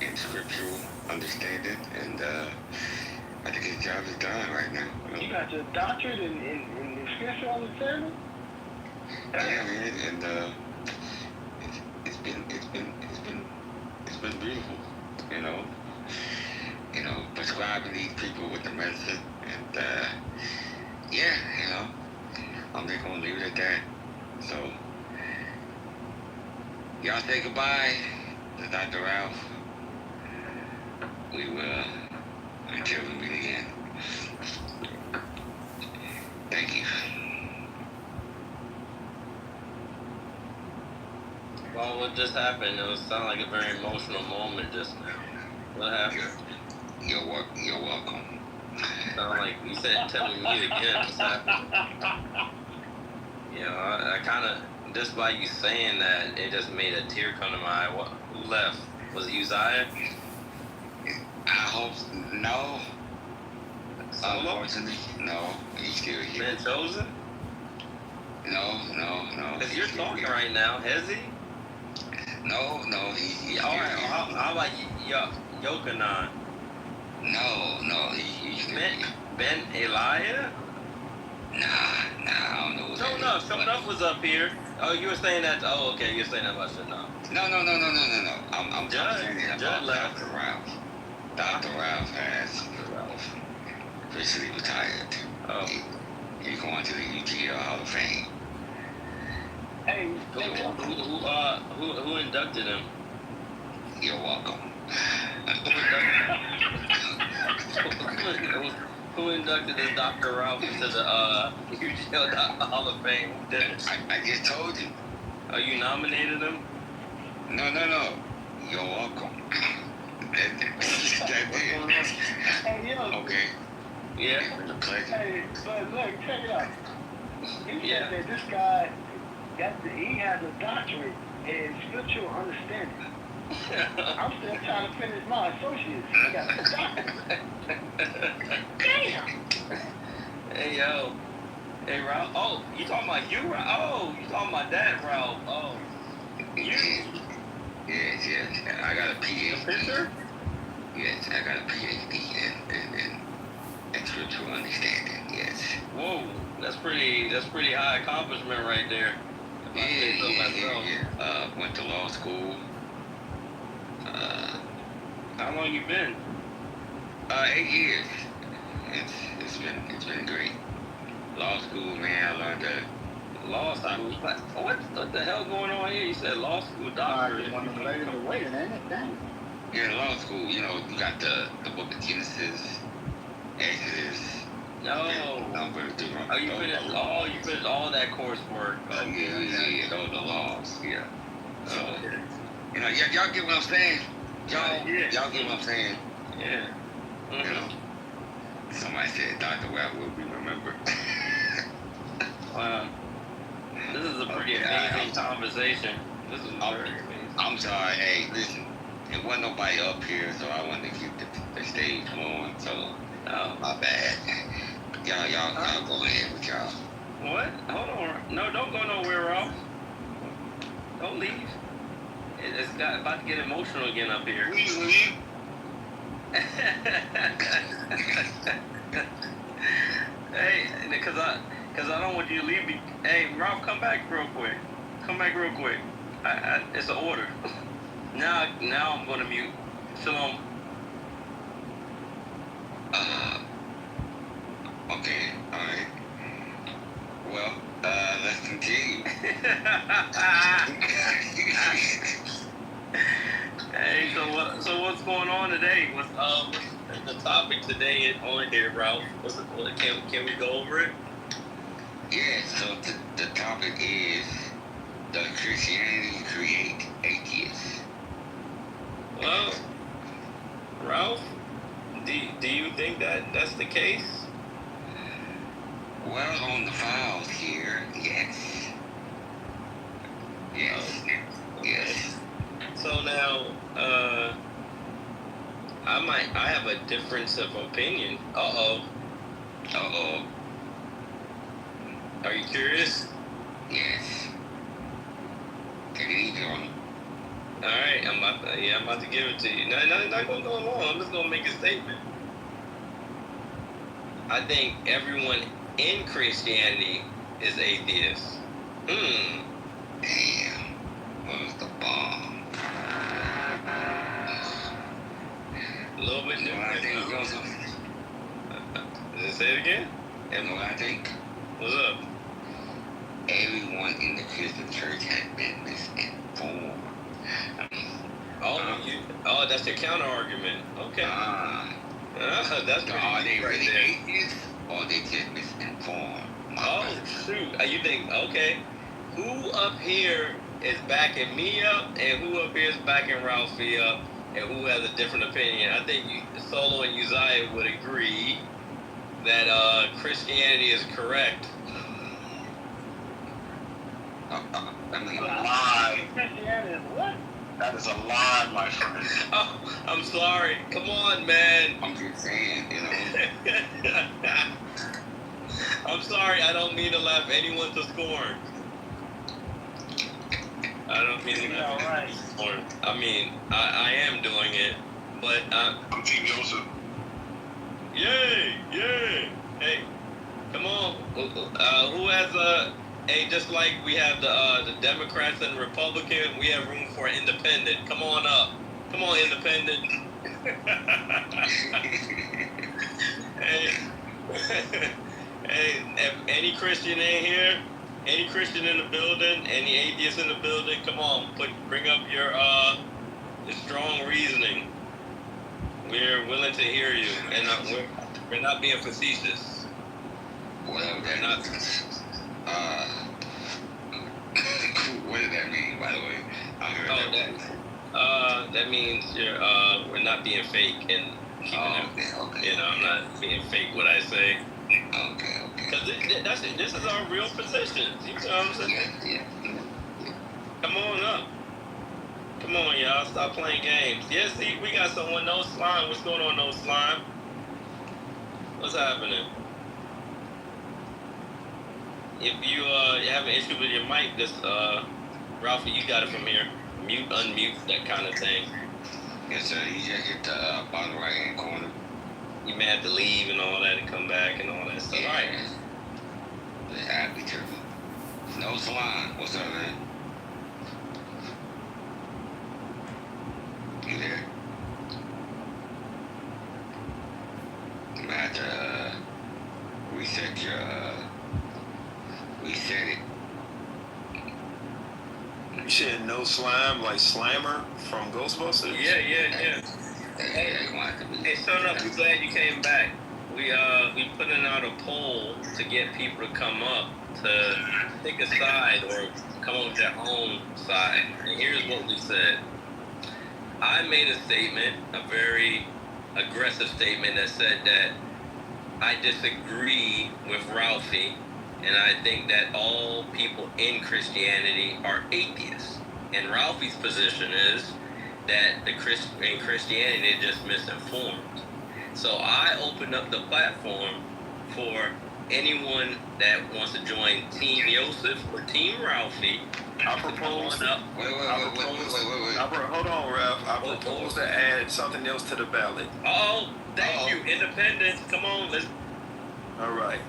in scriptural understanding, and I think his job is done right now. You got your doctorate in scriptural understanding? Yeah, man, and it's been beautiful, you know, prescribing these people with the medicine, and yeah, I'm just gonna leave it at that. So y'all say goodbye to Dr. Ralph. We will until we meet again. Thank you. Well, what just happened? It sounded like a very emotional moment just now. What happened? You're welcome. Sound like you said, "Tell me meet again." What's happening? You know, I kind of just by you saying that, it just made a tear come to my eye. Who left? Was it Uzziah? I hope no. Solo? Unfortunately, no. He's still here. Been chosen? No. Because you're talking right now, has he? No, he's all right. How about Yochanan? No, he's Ben Eliah? Nah, I don't know. Show enough was up here. Oh, you were saying that. Oh, okay, you're saying that about Shana. No. I'm saying about Dr. Ralph. Dr. Ralph has officially retired. Oh. He's going to the UGL Hall of Fame. Hey, who inducted him? You're welcome. Who inducted this Dr. Ralph into the UGL Hall of Fame? Who did it? I just told you. Oh, you nominated him? No. You're welcome. That's it. Hey, yo. Okay. Yeah. Pleasure. Hey, but look, check it out. He said that this guy, he has a doctorate in spiritual understanding. I'm still trying to finish my associates. I got a doctorate. Damn. Hey, yo. Hey, Ralph. Oh, you talking about you, Ralph? Oh, you talking about that, Ralph? Oh, you. Yes, yes. I got a PhD. The picture? Yes, I got a PhD in scriptural understanding. Yes. Whoa, that's pretty high accomplishment right there. Yeah. Went to law school. How long you been? 8 years. It's been great. Law school, man. I learned that. Law school? What the hell going on here? You said law school, doctor. One of the ladies are waiting, ain't it? Dang. Yeah, law school. You know, you got the book of Genesis, Exodus. No. You finished all that coursework. Yeah. Those are laws. Yeah. So, you know, y'all get what I'm saying? Y'all get what I'm saying? Yeah. You know, somebody said Dr. Webb will be remembered. Wow. This is a pretty amazing conversation. This is very amazing. I'm sorry. Hey, listen. There wasn't nobody up here, so I wanted to keep the stage going. So, my bad. Y'all go ahead with y'all. What? Hold on. No, don't go nowhere, Ralph. Don't leave. It's about to get emotional again up here. Please leave. Hey, because I don't want you to leave me. Hey, Ralph, come back real quick. It's an order. Now I'm gonna mute. Shalom. Okay, alright. Well, let's continue. Hey, so what's going on today? What's the topic today on here, Ralph? Can we go over it? Yeah, so the topic is, does Christianity create atheists? Well, Ralph, do you think that's the case? Well, on the files here, yes. Yes. Yes. So now, I have a difference of opinion. Uh-oh. Are you curious? Yes. Take it easy on me. Alright, I'm about to give it to you. Not gonna go long, I'm just gonna make a statement. I think everyone in Christianity is atheist. Damn. What's the bomb? A little bit different. Say it again? You know what I think? What's up? Everyone in the Christian church has been misinformed. That's your counter argument. Okay. That's pretty are they deep right really there. atheists, or they just misinformed? Shoot. You think, okay, who up here is backing me up, and who up here is backing Ralphie up, and who has a different opinion? I think Solo and Uzziah would agree that Christianity is correct. Lie. Christianity is what? That is a lie, my friend. Oh, I'm sorry. Come on, man. I'm just saying, you know. I'm sorry. I don't mean to laugh anyone to scorn. I don't mean to laugh anyone to scorn. I mean, I am doing it, but I'm Team Joseph. Yay! Hey, come on. Who has hey, just like we have the Democrats and Republicans, we have room for independent. Come on up. Come on, independent. Hey, if any Christian in here, any Christian in the building, any atheist in the building, come on, bring up your strong reasoning. We're willing to hear you, and we're not being facetious. Well, we're not. What does that mean, by the way? I heard that. That means we're not being fake and keeping okay. You know, I'm not being fake what I say. Okay. Because this is our real position. You know what I'm saying? Yeah. Come on up. Come on, y'all. Stop playing games. Yeah, see, we got someone, No Slime. What's going on, No Slime? What's happening? if you have an issue with your mic, just Ralphie, you got it from here. Mute, unmute, that kind of thing. Yes, sir. You just hit the bottom right hand corner. You may have to leave and all that and come back and all that stuff. Yeah. All right. Yeah, be careful. No Salon. What's up, man? You there? You might have to reset it. You said no slime, like Slimer from Ghostbusters? Yeah. Hey, son up, we're glad you came back. We putting out a poll to get people to come up to pick a side or come up with their own side. And here's what we said. I made a statement, a very aggressive statement that said that I disagree with Ralphie, and I think that all people in Christianity are atheists. And Ralphie's position is that in Christianity they're just misinformed. So I opened up the platform for anyone that wants to join Team Yosef or Team Ralphie. I propose. Wait. Hold on, Ralph. I propose to add something else to the ballot. Thank you. Independence. Come on, let's. All right.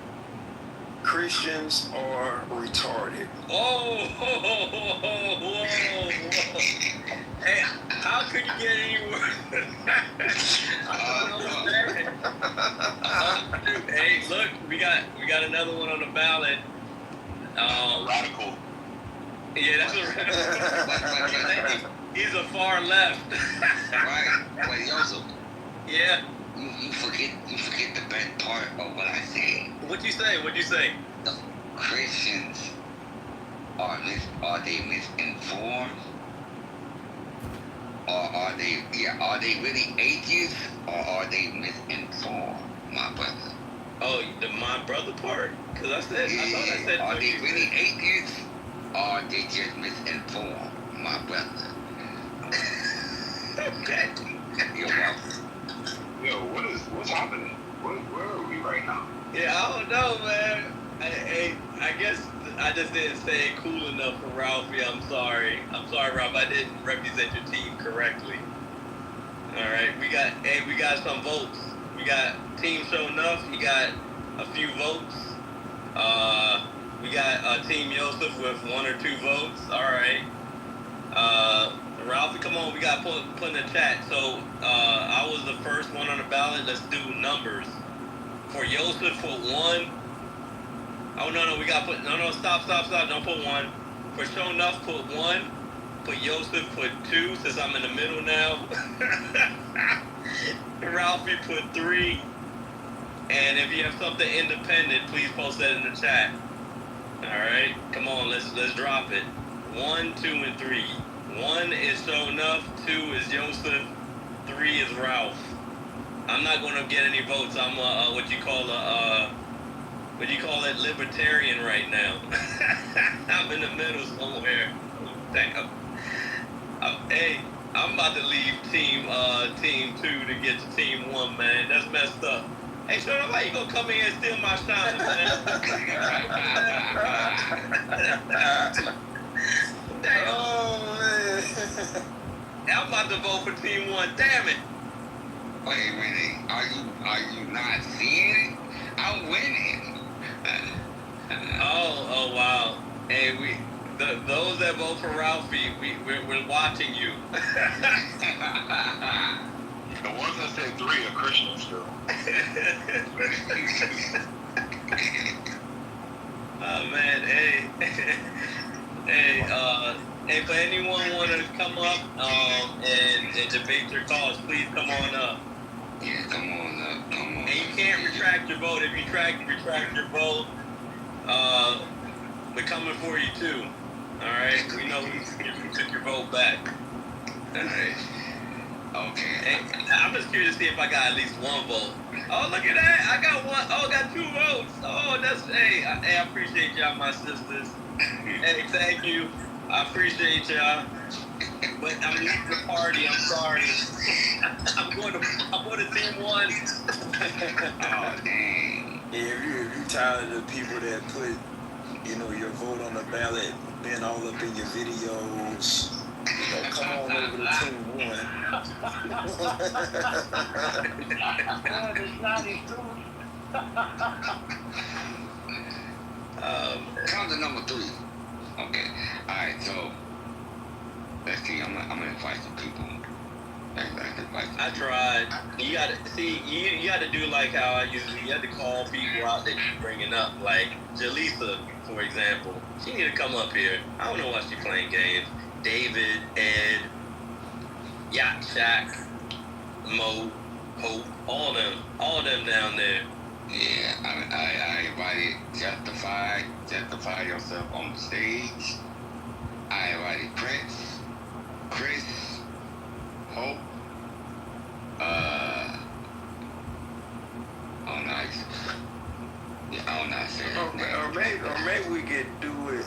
Christians are retarded. Whoa. Hey, how could you get any worse than that? Hey, look, we got another one on the ballot. Radical. Yeah, that's a radical. He's a far left. Right. Wait, Joseph. Yeah. You forget the best part of what I said. What'd you say? The Christians are they misinformed? Or are they really atheists, or are they misinformed, my brother? Oh, my brother part? Because I thought I said. Are they really atheists, or are they just misinformed, my brother? Okay. You're welcome. Yo, what's happening? Where are we right now? Yeah, I don't know, man. I guess I just didn't say it cool enough for Ralphie. I'm sorry, Ralph. I didn't represent your team correctly. All right, we got some votes. We got Team Show Enough. He got a few votes. We got Team Yosef with 1 or 2 votes. All right. Ralphie, come on. We got put in the chat. So I was the first one on the ballot. Let's do numbers. For Yosef, put 1. Oh, no, we got to put... No, stop. Don't put 1. For Show Enough, put 1. For Yosef, put 2, since I'm in the middle now. Ralphie, put 3. And if you have something independent, please post that in the chat. All right? Come on, let's drop it. 1, 2, and 3. 1 is Show Enough. 2 is Yosef. 3 is Ralph. I'm not going to get any votes. I'm what you call it, libertarian right now. I'm in the middle somewhere. Damn. Hey, I'm about to leave team 2 to get to team 1, man. That's messed up. Hey, Sean, how you gonna come in here and steal my shine, man? Damn. Oh, man. I'm about to vote for team 1. Damn it. Wait a minute. Are you not seeing it? I'm winning. Oh wow. Hey, those that vote for Ralphie, we're watching you. The ones that say 3 are Christians, though. Oh man, hey, for anyone want to come up and debate your cause, please come on up. Yeah, come on up. And you can't retract your vote. If you retract your vote, we're coming for you too. All right, we know you took your vote back. All right. Okay. Hey, I'm just curious to see if I got at least 1 vote. Oh, look at that! I got 1. Oh, I got 2 votes. Oh, that's I appreciate y'all, my sisters. Hey, thank you. I appreciate y'all. But I'm leaving the party. I'm sorry. I'm going to team 1. Oh, dang. Yeah, if you tired of the people that put your vote on the ballot been all up in your videos. Come on over to Team One. The snotty tooth. Come to number 3. Okay. Alright, so let's see, I'm gonna invite some people. I tried. You gotta see. You gotta do like how I usually. You have to call people out that you're bringing up. Like Jaleesa, for example. She need to come up here. I don't know why she's playing games. David, Ed, Yacht Shack, Mo, Hope, all them down there. Yeah, I invited Justify yourself on the stage. I invited Prince, Chris, Hope, oh nice. Yeah, oh nice. Or maybe we could do it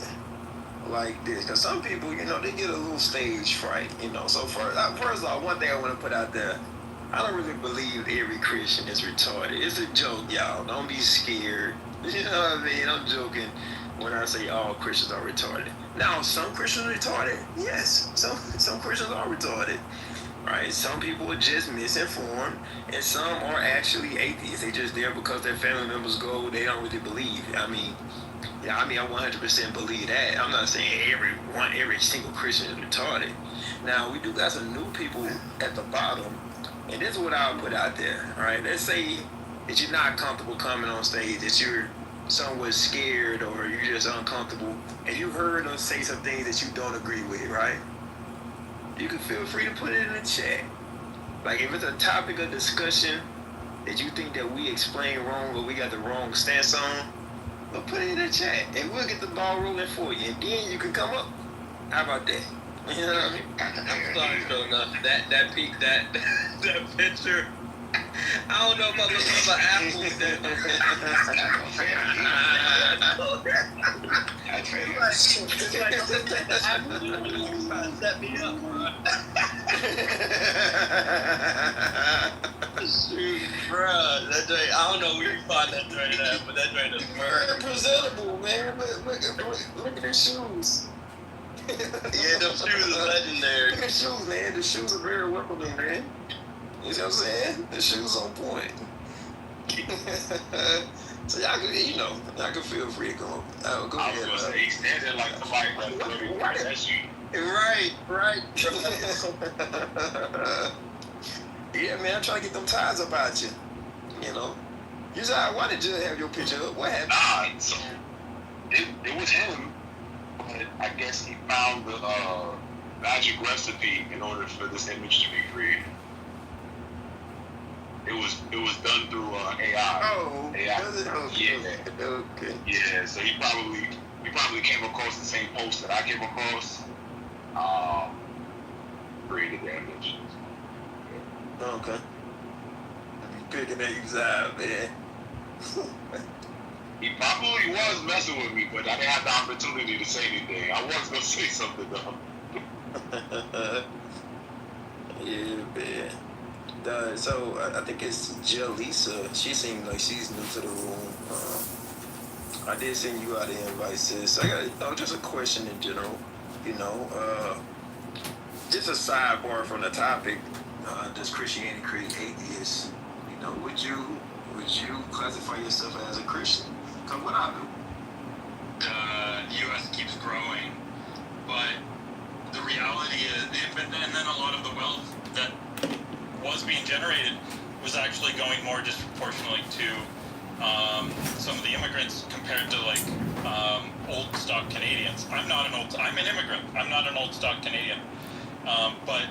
like this, because some people, they get a little stage fright, So first of all, one thing I want to put out there, I don't really believe every Christian is retarded. It's a joke, y'all. Don't be scared. You know what I mean? I'm joking when I say all Christians are retarded. Now, some Christians are retarded. Yes, some Christians are retarded. Right? Some people are just misinformed, and some are actually atheists. They just there because their family members go. They don't really believe. I 100% believe that. I'm not saying every single Christian is retarded. Now, we do got some new people at the bottom, and this is what I'll put out there. All right, let's say that you're not comfortable coming on stage, that you're somewhat scared or you're just uncomfortable, and you heard us say some things that you don't agree with, right? You can feel free to put it in the chat. Like if it's a topic of discussion that you think that we explain wrong or we got the wrong stance on, well, put it in the chat and we'll get the ball rolling for you. And then you can come up. How about that? You know what I mean? I'm sorry, so enough. That picture. I don't know if I believe an apple. Set me up, bro. Shoot, bro. That joint, I don't know where you find that joint at, but that joint is very presentable, man. Look at the shoes. Yeah, them shoes are legendary. Look at the shoes, man. The shoes are very welcoming, man. You know what I'm saying? The shoes on point. So y'all can, y'all can feel free to go. Go ahead. I was gonna say, he's standing like the fight like that's you. Right. Yeah, man, I'm trying to get them ties up out you. You said, why did you have your picture up? What happened? Nah, so it was him, but I guess he found the magic recipe in order for this image to be created. It was done through AI. Oh, AI. Okay. Yeah, so he probably came across the same post that I came across. Created the image. Okay. I'm picking at you side, man. He probably was messing with me, but I didn't have the opportunity to say anything. I was gonna say something though. Yeah, man. So I think it's Jaleesa. She seemed like she's new to the room. I did send you out the invite, sis. I got just a question in general. Just a sidebar from the topic. Does Christianity create atheists? Would you classify yourself as a Christian? Because what I do. The U.S. keeps growing, but the reality is, and then a lot of the wealth that was being generated was actually going more disproportionately to some of the immigrants compared to old stock Canadians. I'm an immigrant. I'm not an old stock Canadian, but